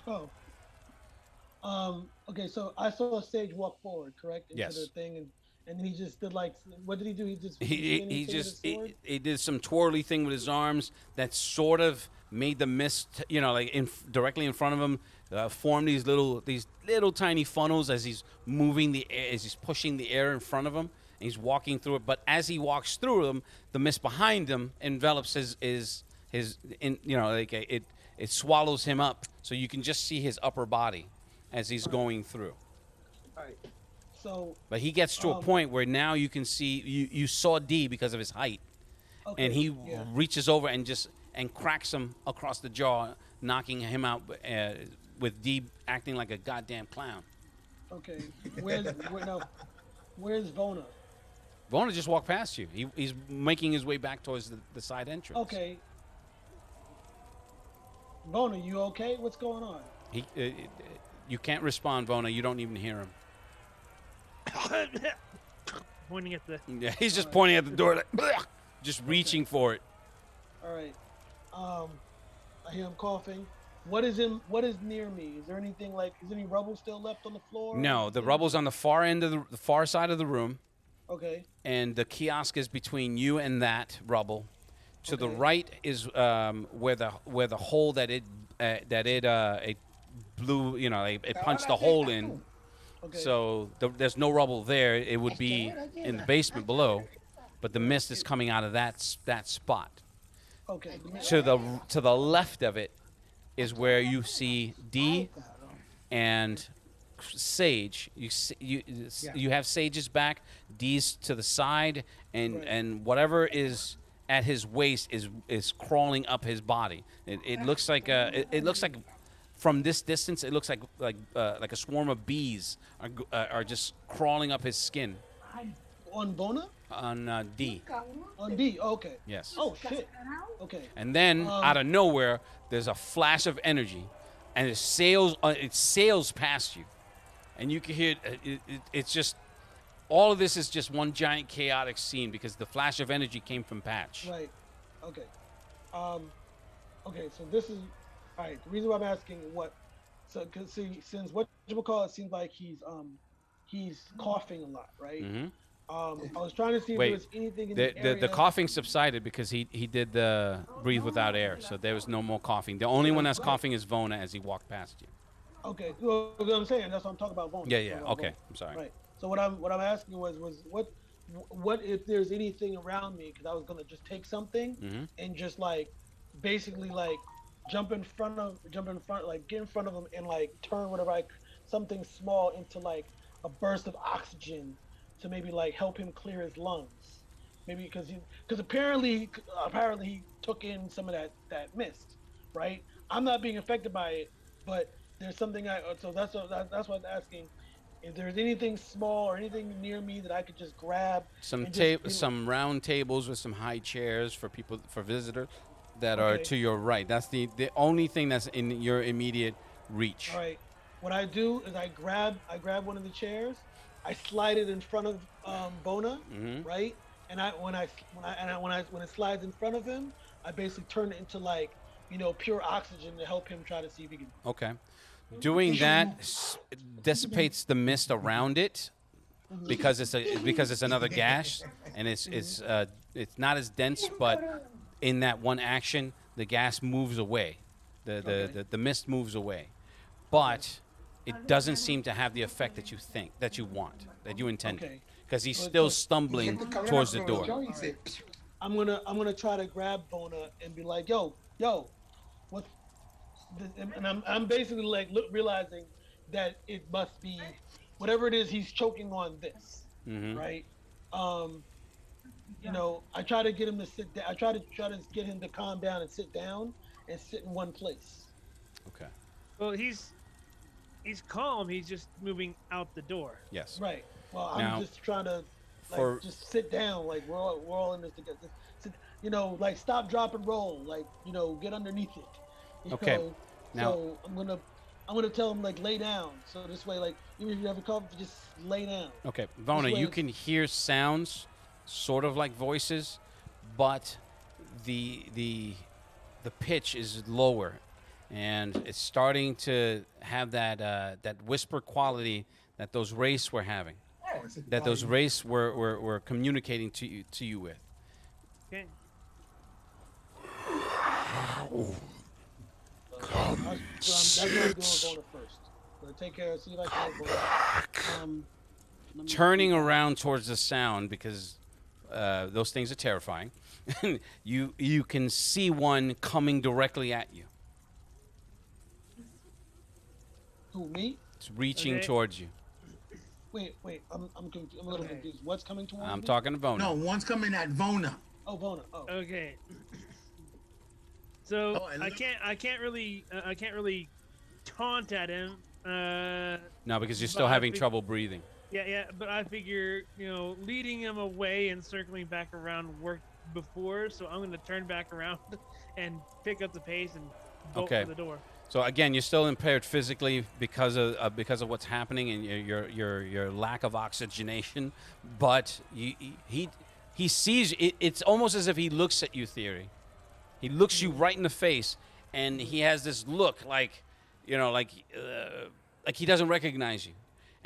S4: Oh. Okay, so I saw Sage walk forward, correct? Into
S2: Yes.
S4: the thing, and then he just did like, what did he do? He just
S2: He did some twirly thing with his arms that sort of made the mist, like directly in front of him, form these little tiny funnels as he's moving the air, as he's pushing the air in front of him, and he's walking through it. But as he walks through them, the mist behind him envelops it swallows him up, so you can just see his upper body as he's going through.
S4: All right. So
S2: But he gets to a point where now you can see you saw D because of his height,
S4: okay,
S2: and he
S4: yeah.
S2: reaches over and cracks him across the jaw, knocking him out, with D acting like a goddamn clown.
S4: Okay. Where's Vona?
S2: Vona just walked past you. He's making his way back towards the side entrance.
S4: Okay. Vona, you okay? What's going on?
S2: You can't respond, Vona. You don't even hear him.
S3: Pointing at the.
S2: Yeah, he's just pointing at the door, like, just reaching for it.
S4: All right. I hear him coughing. What is near me? Is there anything is there any rubble still left on the floor?
S2: No, the rubble's on the far end of the far side of the room,
S4: Okay.
S2: and the kiosk is between you and that rubble. To the
S4: Okay.
S2: right is where the hole that it blew, it punched the hole in.
S4: Okay.
S2: So there's no rubble there. It would be in the basement below, but the mist is coming out of that spot.
S4: Okay.
S2: To the left of it is where you see D and Sage. You have Sage's back, D's to the side, and whatever is at his waist is crawling up his body. It looks like it looks like from this distance it looks like a swarm of bees are just crawling up his skin.
S4: On Vona?
S2: On D.
S4: On D. Okay.
S2: Yes.
S4: Oh shit. Okay.
S2: And then out of nowhere, there's a flash of energy, and it sails past you, and you can hear it's just all of this is just one giant chaotic scene because the flash of energy came from Patch.
S4: Right. Okay. Okay. So this is all right. The reason why I'm asking because since what you call it seems like he's coughing a lot, right?
S2: Mm-hmm.
S4: I was trying to see if there was anything in the area.
S2: The coughing subsided because he did the breathe without air, so there was no more coughing. The only one that's coughing is Vona as he walked past you.
S4: Okay, well, what I'm saying, that's what I'm talking about. Vona.
S2: Yeah. Okay, I'm sorry.
S4: Right. So what I'm asking was what if there's anything around me? Because I was gonna just take something and just basically jump in front, get in front of him and turn whatever something small into a burst of oxygen to maybe help him clear his lungs. Maybe because apparently he took in some of that mist, right? I'm not being affected by it, but there's something so that's what I'm asking. If there's anything small or anything near me that I could just grab,
S2: some round tables with some high chairs for visitors that are to your right. That's the only thing that's in your immediate reach.
S4: All right. What I do is I grab one of the chairs, I slide it in front of Vona, right, and when it slides in front of him, I basically turn it into like, pure oxygen to help him try to see if he can.
S2: Okay. Doing that dissipates the mist around it because it's another gas, and it's not as dense, but in that one action, the gas moves away, the mist moves away, but it doesn't seem to have the effect that you want, that you intended,
S4: Okay.
S2: because he's still stumbling towards the door.
S4: I'm gonna try to grab Bona and be like, yo, what? And I'm basically like realizing that it must be whatever it is he's choking on this, right? I try to get him to sit down. I try to get him to calm down and sit down and sit in one place.
S2: Okay.
S3: Well, he's calm. He's just moving out the door.
S2: Yes.
S4: Right. Well,
S2: Now,
S4: I'm just trying to
S2: for-
S4: just sit down. Like we're all in this together. Sit, like stop, drop, and roll. Like get underneath it. You
S2: Okay.
S4: know?
S2: Now-
S4: So I'm gonna tell him like lay down. So this way, like even if you have a cough, just lay down.
S2: Okay, Vona, you
S4: way-
S2: can hear sounds, sort of like voices, but the pitch is lower, and it's starting to have that whisper quality that those race were having, that those race were communicating to you with.
S3: Okay.
S4: That's what I'm doing. Bona first. Gonna take care. See if I can. Let me-
S2: Turning around towards the sound because those things are terrifying. you can see one coming directly at you.
S4: Who, me?
S2: It's reaching
S3: Okay.
S2: towards you.
S4: Wait. I'm a little
S3: Okay.
S4: confused. What's coming towards
S2: I'm
S4: me?
S2: talking to Vona.
S6: No, one's coming at Vona.
S4: Oh, Bona. Oh.
S3: Okay. So
S6: Oh, and
S3: I
S6: look-
S3: can't really taunt at him.
S2: No, because you're
S3: But
S2: still
S3: I
S2: having
S3: think-
S2: trouble breathing.
S3: Yeah, but I figure, leading him away and circling back around worked before, so I'm gonna turn back around and pick up the pace and bolt
S2: Okay.
S3: for the door.
S2: So again, you're still impaired physically because of what's happening and your lack of oxygenation. But he sees it. It's almost as if he looks at you, Theory. He looks you right in the face, and he has this look like he doesn't recognize you,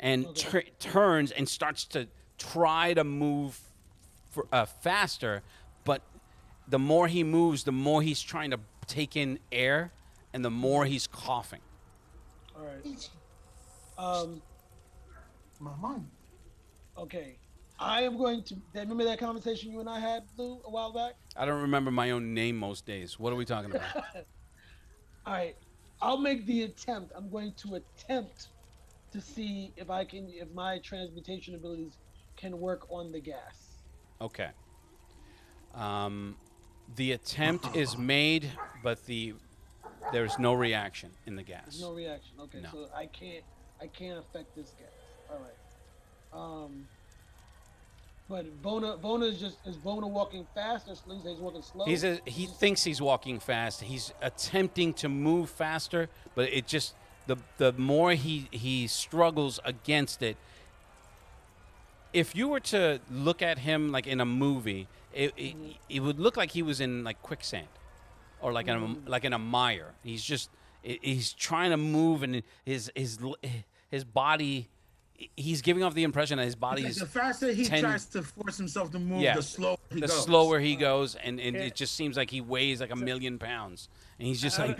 S2: and turns and starts to try to move faster. But the more he moves, the more he's trying to take in air, and the more he's coughing.
S4: All right.
S6: Mama.
S4: Okay. I am going to. Remember that conversation you and I had, Lou, a while back?
S2: I don't remember my own name most days. What are we talking about?
S4: All right. I'll make the attempt. I'm going to attempt to see if my transmutation abilities can work on the gas.
S2: Okay. The attempt is made, but there's no reaction in the gas.
S4: There's no reaction. Okay,
S2: No.
S4: so I can't affect this gas. All right. But Bona is Bona walking fast or he's walking slow?
S2: He thinks he's walking fast. He's attempting to move faster, but it just the more he struggles against it. If you were to look at him like in a movie, it would look like he was in like quicksand, or like in a mire. He's trying to move, and his body. He's giving off the impression that his body is
S6: The faster he tries to force himself to move,
S2: Yeah.
S6: the slower he
S2: the
S6: goes.
S2: slower he goes, and
S3: Yeah.
S2: it just seems like he weighs like 1,000,000 pounds, and he's just like,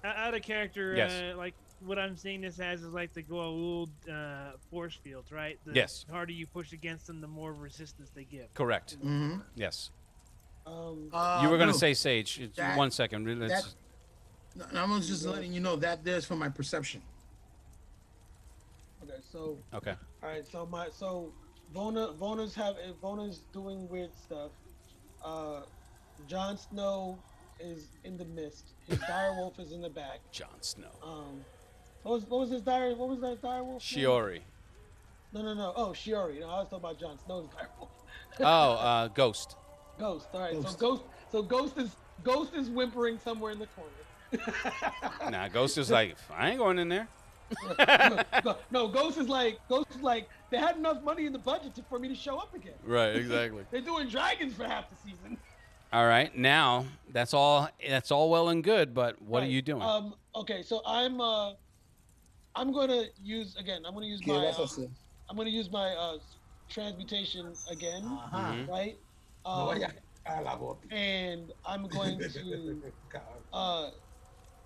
S3: Out of character,
S2: Yes.
S3: like what I'm seeing this as is like the Goa'uld force fields, right? The
S2: Yes.
S3: harder you push against them, the more resistance they give.
S2: correct.
S6: Mm-hmm.
S2: Yes. You were gonna
S6: no,
S2: say Sage.
S6: that-
S2: 1 second. Let's-
S6: I was just letting you know that there's from my perception.
S4: Okay, so
S2: okay.
S4: all right, so Vona's doing weird stuff. Jon Snow is in the mist. His direwolf is in the back.
S2: Jon Snow.
S4: What was that direwolf? name?
S2: Shiori.
S4: No. Oh, Shiori. No, I was talking about Jon Snow's direwolf.
S2: Oh, Ghost.
S4: Ghost. All right.
S6: Ghost.
S4: So Ghost is whimpering somewhere in the corner.
S2: Nah, Ghost is like, I ain't going in there.
S4: No, Ghost is like they had enough money in the budget for me to show up again.
S2: Right, exactly.
S4: They're doing dragons for half the season.
S2: All right, now that's all well and good, but what are
S4: Right.
S2: you doing?
S4: Okay, so I'm going to use again. I'm going to use
S6: ¿Qué
S4: my
S6: vas a hacer?
S4: I'm going to use my transmutation again,
S6: Ajá.
S4: right?
S6: No vaya a la bota.
S4: And I'm going to I'm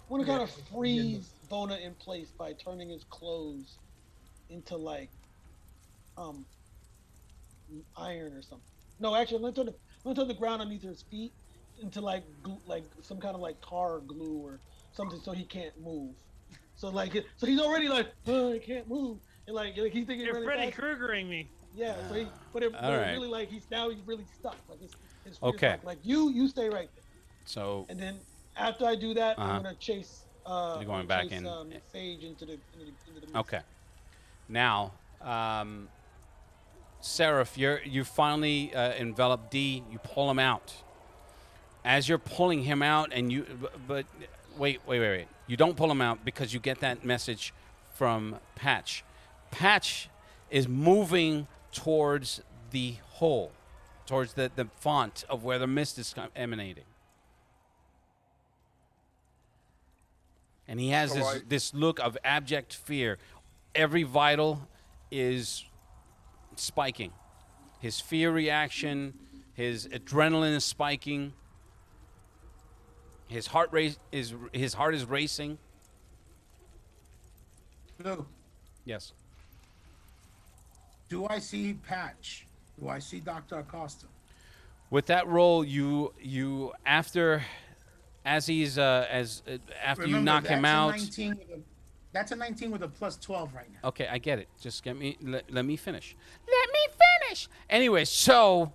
S4: going to kind of freeze Bona in place by turning his clothes into like iron or something. No, actually, I'm going to turn the ground underneath his feet into like some kind of like tar glue or something, so he can't move. So he's already like, oh, I can't move, and like he's thinking
S3: You're
S4: really
S3: Freddy
S4: fast.
S3: Kruegering me.
S4: Yeah, so but it
S2: All right.
S4: really like he's really stuck. Like his feet is
S2: Okay.
S4: stuck. Like you stay right there.
S2: So
S4: And then after I do that,
S2: Uh-huh.
S4: I'm gonna chase.
S2: You're going back
S4: chase,
S2: in.
S4: Sage into the mist.
S2: okay, now, Seraph, you finally envelop D. You pull him out. As you're pulling him out, and but wait. You don't pull him out because you get that message from Patch. Patch is moving towards the hole, towards the font of where the mist is emanating. And he has
S5: So
S2: this look of abject fear. Every vital is spiking. His fear reaction, his adrenaline is spiking. His heart is racing.
S6: Look,
S2: Yes.
S6: do I see Patch? Do I see Dr. Acosta?
S2: With that roll, you after you
S6: Remember,
S2: knock him
S6: that's a
S2: out.
S6: 19 with that's a 19 with a plus 12 right now.
S2: Okay, I get it. Just let me finish. Let me finish. Anyway, so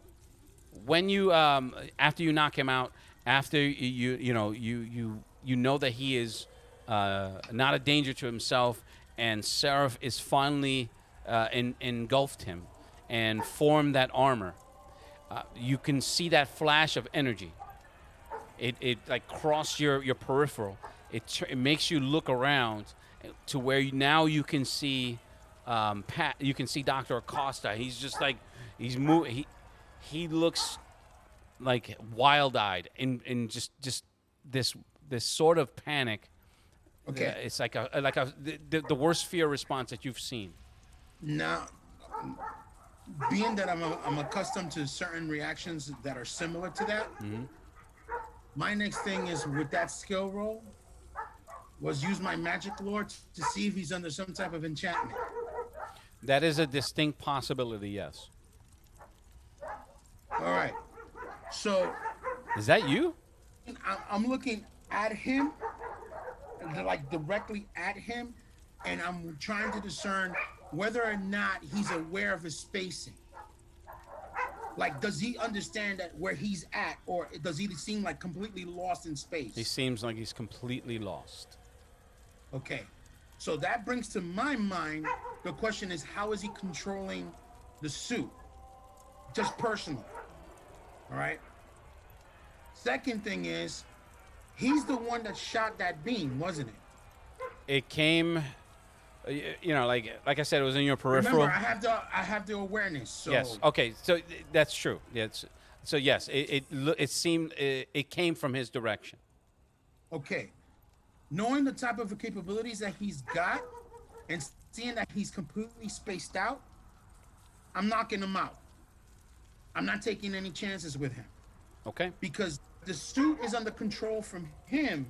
S2: when you after you knock him out, after you know that he is not a danger to himself, and Seraph is finally engulfed him and formed that armor. You can see that flash of energy. It like crossed your peripheral. It makes you look around to where now you can see Pat. You can see Dr. Acosta. He's just like he looks like wild-eyed in just this sort of panic.
S6: Okay.
S2: It's like the worst fear response that you've seen.
S6: Now, being that I'm accustomed to certain reactions that are similar to that, my next thing is with that skill roll was use my magic lore to see if he's under some type of enchantment.
S2: That is a distinct possibility, yes.
S6: All right. So
S2: Is that you?
S6: I'm looking at him, like directly at him, and I'm trying to discern whether or not he's aware of his spacing. Like, does he understand that where he's at, or does he seem like completely lost in space?
S2: He seems like he's completely lost.
S6: Okay. So that brings to my mind the question is, how is he controlling the suit? Just personally. All right. Second thing is, he's the one that shot that beam, wasn't it?
S2: It came, like I said, it was in your peripheral.
S6: Remember, I have the awareness. So
S2: Yes. Okay. So that's true. Yes. So yes, it seemed it came from his direction.
S6: Okay. Knowing the type of capabilities that he's got and seeing that he's completely spaced out, I'm knocking him out. I'm not taking any chances with him
S2: Okay.
S6: because the suit is under control from him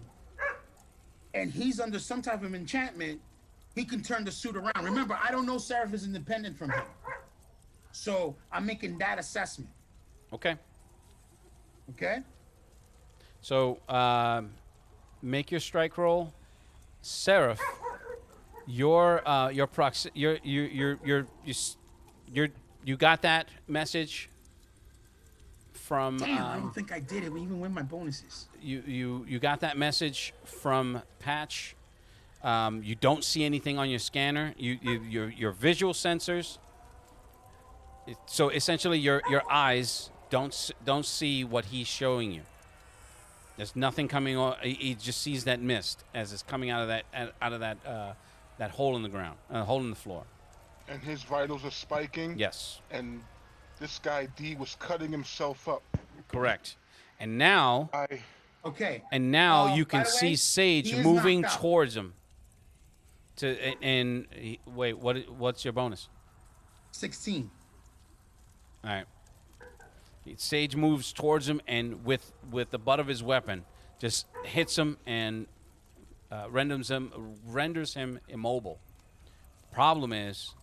S6: and he's under some type of enchantment. He can turn the suit around. Remember, I don't know Seraph is independent from him. So I'm making that assessment.
S2: Okay.
S6: Okay?
S2: So make your strike roll, Seraph. You got that message from
S6: Damn, I don't think I did it even with my bonuses.
S2: you got that message from Patch. You don't see anything on your scanner. Your visual sensors. So essentially, your eyes don't see what he's showing you. There's nothing coming on. He just sees that mist as it's coming out of that that hole in the ground, hole in the floor.
S5: And his vitals are spiking.
S2: Yes,
S5: And this guy D was cutting himself up.
S2: correct. And now,
S6: Okay.
S2: you
S6: by
S2: can
S6: the
S2: see
S6: way,
S2: Sage
S6: he is
S2: moving
S6: knocked out.
S2: towards him. Wait, what's your bonus?
S6: 16.
S2: All right. Sage moves towards him and with the butt of his weapon just hits him and renders him immobile. Problem is,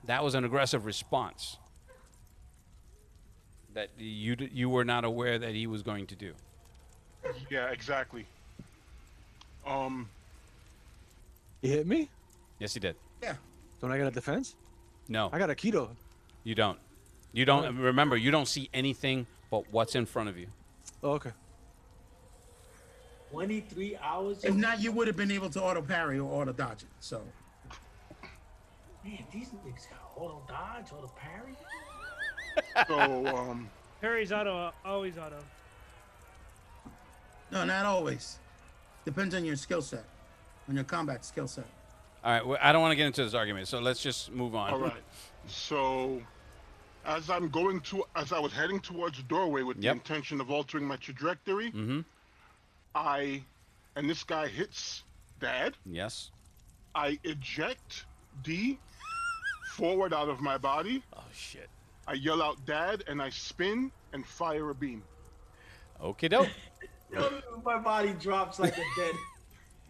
S2: that was an aggressive response that you were not aware that he was going to do.
S5: Yeah, exactly.
S1: He hit me?
S2: Yes, he did.
S6: Yeah.
S1: Don't I get a defense?
S2: No,
S1: I got a keto.
S2: you don't. You don't. Remember, you don't see anything but what's in front of you.
S1: Oh, okay.
S8: 23 hours.
S6: If not, you would have been able to auto parry or auto dodge it. So,
S8: Man, these niggas got auto dodge, auto parry.
S5: So,
S3: Parry's auto, always auto.
S6: no, not always. Depends on your skill set, on your combat skill set.
S2: All right, I don't want to get into this argument, so let's just move on.
S5: all right. So, as I was heading towards the doorway with the
S2: Yep.
S5: intention of altering my trajectory,
S2: Mm-hmm.
S5: and this guy hits Dad.
S2: Yes.
S5: I eject D forward out of my body.
S2: Oh shit.
S5: I yell out Dad, and I spin and fire a beam.
S2: Okay, dope.
S8: My body drops like a dead,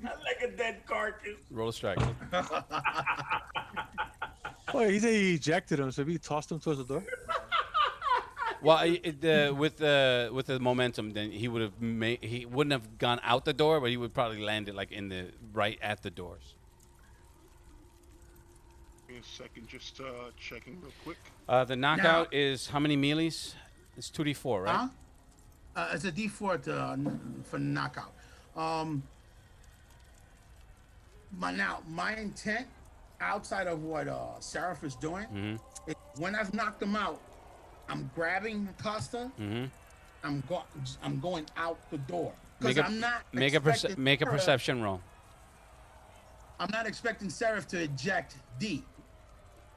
S8: like a dead carcass.
S2: Roll a strike.
S1: Oh, he said he ejected him, so he tossed him towards the door.
S2: Well, with the momentum, then he would have he wouldn't have gone out the door, but he would probably land it like right at the doors.
S5: Give me a second, just checking real quick.
S2: The knockout is how many meaties? It's 2d4, right?
S6: Huh? It's a D4 for knockout. My intent, outside of what Seraph is doing,
S2: Mm-hmm.
S6: is when I've knocked him out, I'm grabbing Acosta.
S2: Mm-hmm.
S6: I'm going out the door
S2: Make
S6: because
S2: a
S6: I'm not
S2: make a
S6: expecting Seraph-
S2: perception roll.
S6: I'm not expecting Seraph to eject D.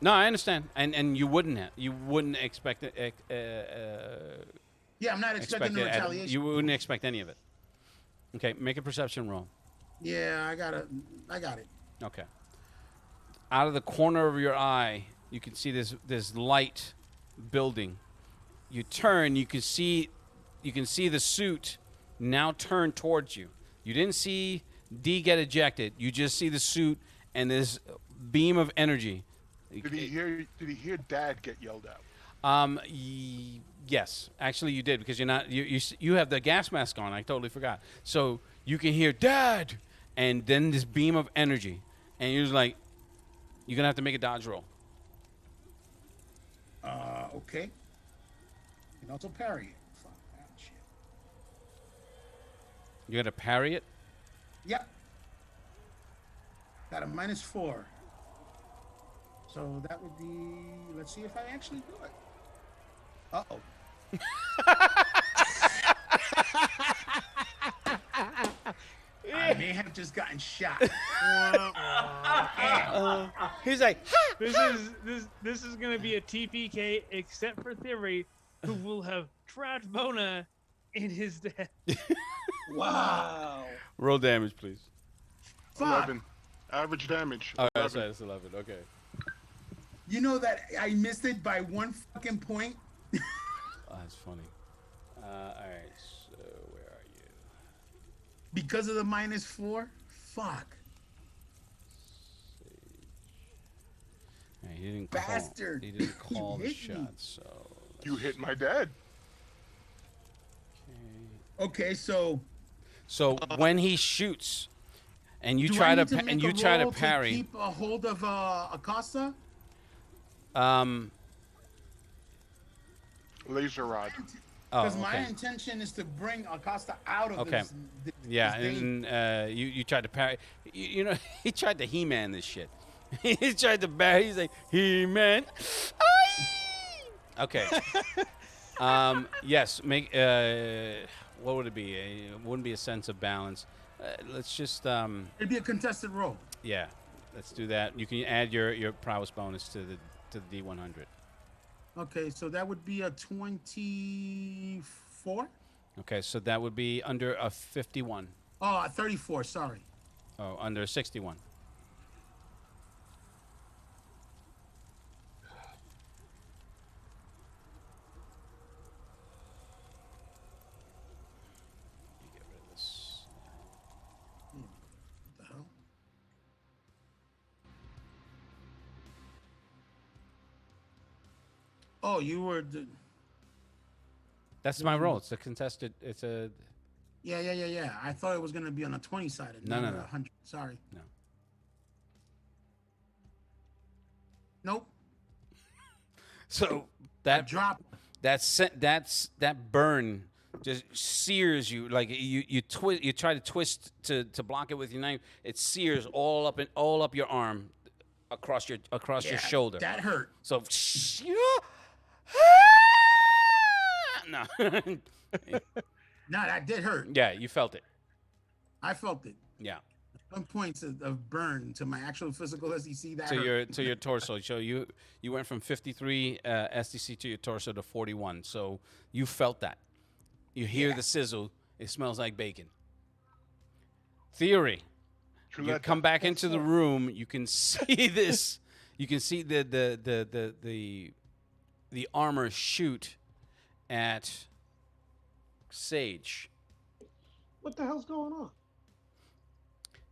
S2: No, I understand, and you wouldn't expect it.
S6: Yeah, I'm not expecting the retaliation.
S2: You wouldn't expect any of it. Okay, make a perception roll.
S6: Yeah, I got it.
S2: Okay. Out of the corner of your eye, you can see this light building. You turn, you can see the suit now turn towards you. You didn't see D get ejected. You just see the suit and this beam of energy.
S5: Did he hear Dad get yelled at?
S2: Yes, actually you did, because you have the gas mask on. I totally forgot. So you can hear Dad, and then this beam of energy, and you're just like, you're gonna have to make a dodge roll.
S6: Okay. And also parry it. Fuck that shit.
S2: You're gonna parry it.
S6: Yep. Got a -4. So that would be. Let's see if I actually do it. Uh-oh. I may have just gotten shot.
S2: He's like,
S3: This is gonna be a TPK, except for Theory, who will have trapped Bona in his death.
S4: Wow.
S2: roll damage, please.
S6: Fuck.
S5: 11. Average damage.
S2: Oh,
S5: 11.
S2: that's right, it's 11. Okay.
S6: You know that I missed it by 1 fucking point?
S2: Oh, that's funny. All right. So where are you?
S6: Because of the -4? Fuck.
S2: Yeah, he didn't
S6: Bastard.
S2: He didn't call
S6: You
S2: the
S6: hit me.
S2: shot. So.
S5: You hit my dad.
S6: Okay, so
S2: So when he shoots, and you
S6: do
S2: try
S6: I
S2: to
S6: need to make a
S2: try to
S6: roll
S2: parry,
S6: keep a hold of Acosta?
S5: Laser rod.
S2: Oh,
S6: Because my
S2: okay.
S6: intention is to bring Acosta out of
S2: Okay.
S6: this.
S2: Yeah,
S6: this danger.
S2: and you tried to parry. You know, he tried to He-Man this shit. He tried to parry. He's like, He-Man. Okay. Yes. Make. What would it be? It wouldn't be a sense of balance. Let's just.
S6: It'd be a contested roll.
S2: Yeah. Let's do that. You can add your prowess bonus to the D100.
S6: Okay, so that would be a 24.
S2: Okay, so that would be under a 51.
S6: Oh, a 34. Sorry.
S2: Oh, under a 61. Get rid of this.
S6: What the hell? Oh, you were.
S2: That's my roll. It's a contested. It's a.
S6: Yeah. I thought it was gonna be on a 20-sided.
S2: No.
S6: 100. Sorry.
S2: No.
S6: Nope.
S2: So
S6: That drop.
S2: that burn just sears you, like you try to twist to block it with your knife. It sears all up your arm, across your shoulder.
S6: That hurt.
S2: So no.
S6: No, that did hurt.
S2: Yeah, you felt it.
S6: I felt it.
S2: Yeah.
S6: 1 point of burn to my actual physical SDC. That hurt.
S2: To your torso. So you went from 53 SDC to your torso to 41. So you felt that. You hear the sizzle. It smells like bacon. Theory. You come back into the room. You can see this. You can see the armor shoot at Sage.
S4: What the hell's going on?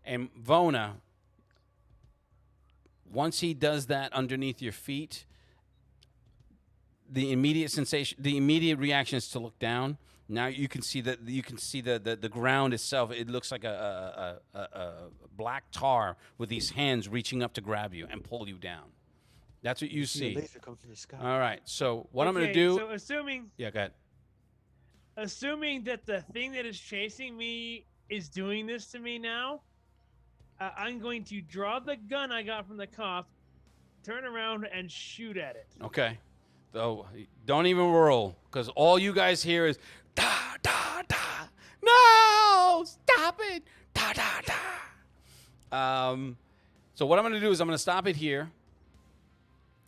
S2: And Vona, once he does that underneath your feet, the immediate reaction is to look down. Now you can see the ground itself. It looks like a black tar with these hands reaching up to grab you and pull you down. That's what you see.
S1: A laser come from the sky.
S2: All right. So what I'm going to do?
S3: So assuming
S2: Yeah, go ahead.
S3: assuming that the thing that is chasing me is doing this to me now, I'm going to draw the gun I got from the cop, turn around, and shoot at it.
S2: Okay. So don't even roll, because all you guys hear is da da da. No, stop it. Da da da. So what I'm going to do is I'm going to stop it here,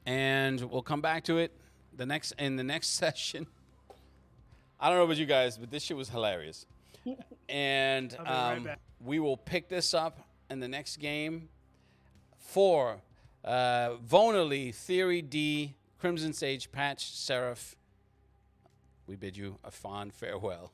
S2: and we'll come back to it in the next session. I don't know about you guys, but this shit was hilarious. And
S3: I'll be right back.
S2: we will pick this up in the next game for Vonally, Theory D, Crimson Sage, Patch, Seraph. We bid you a fond farewell.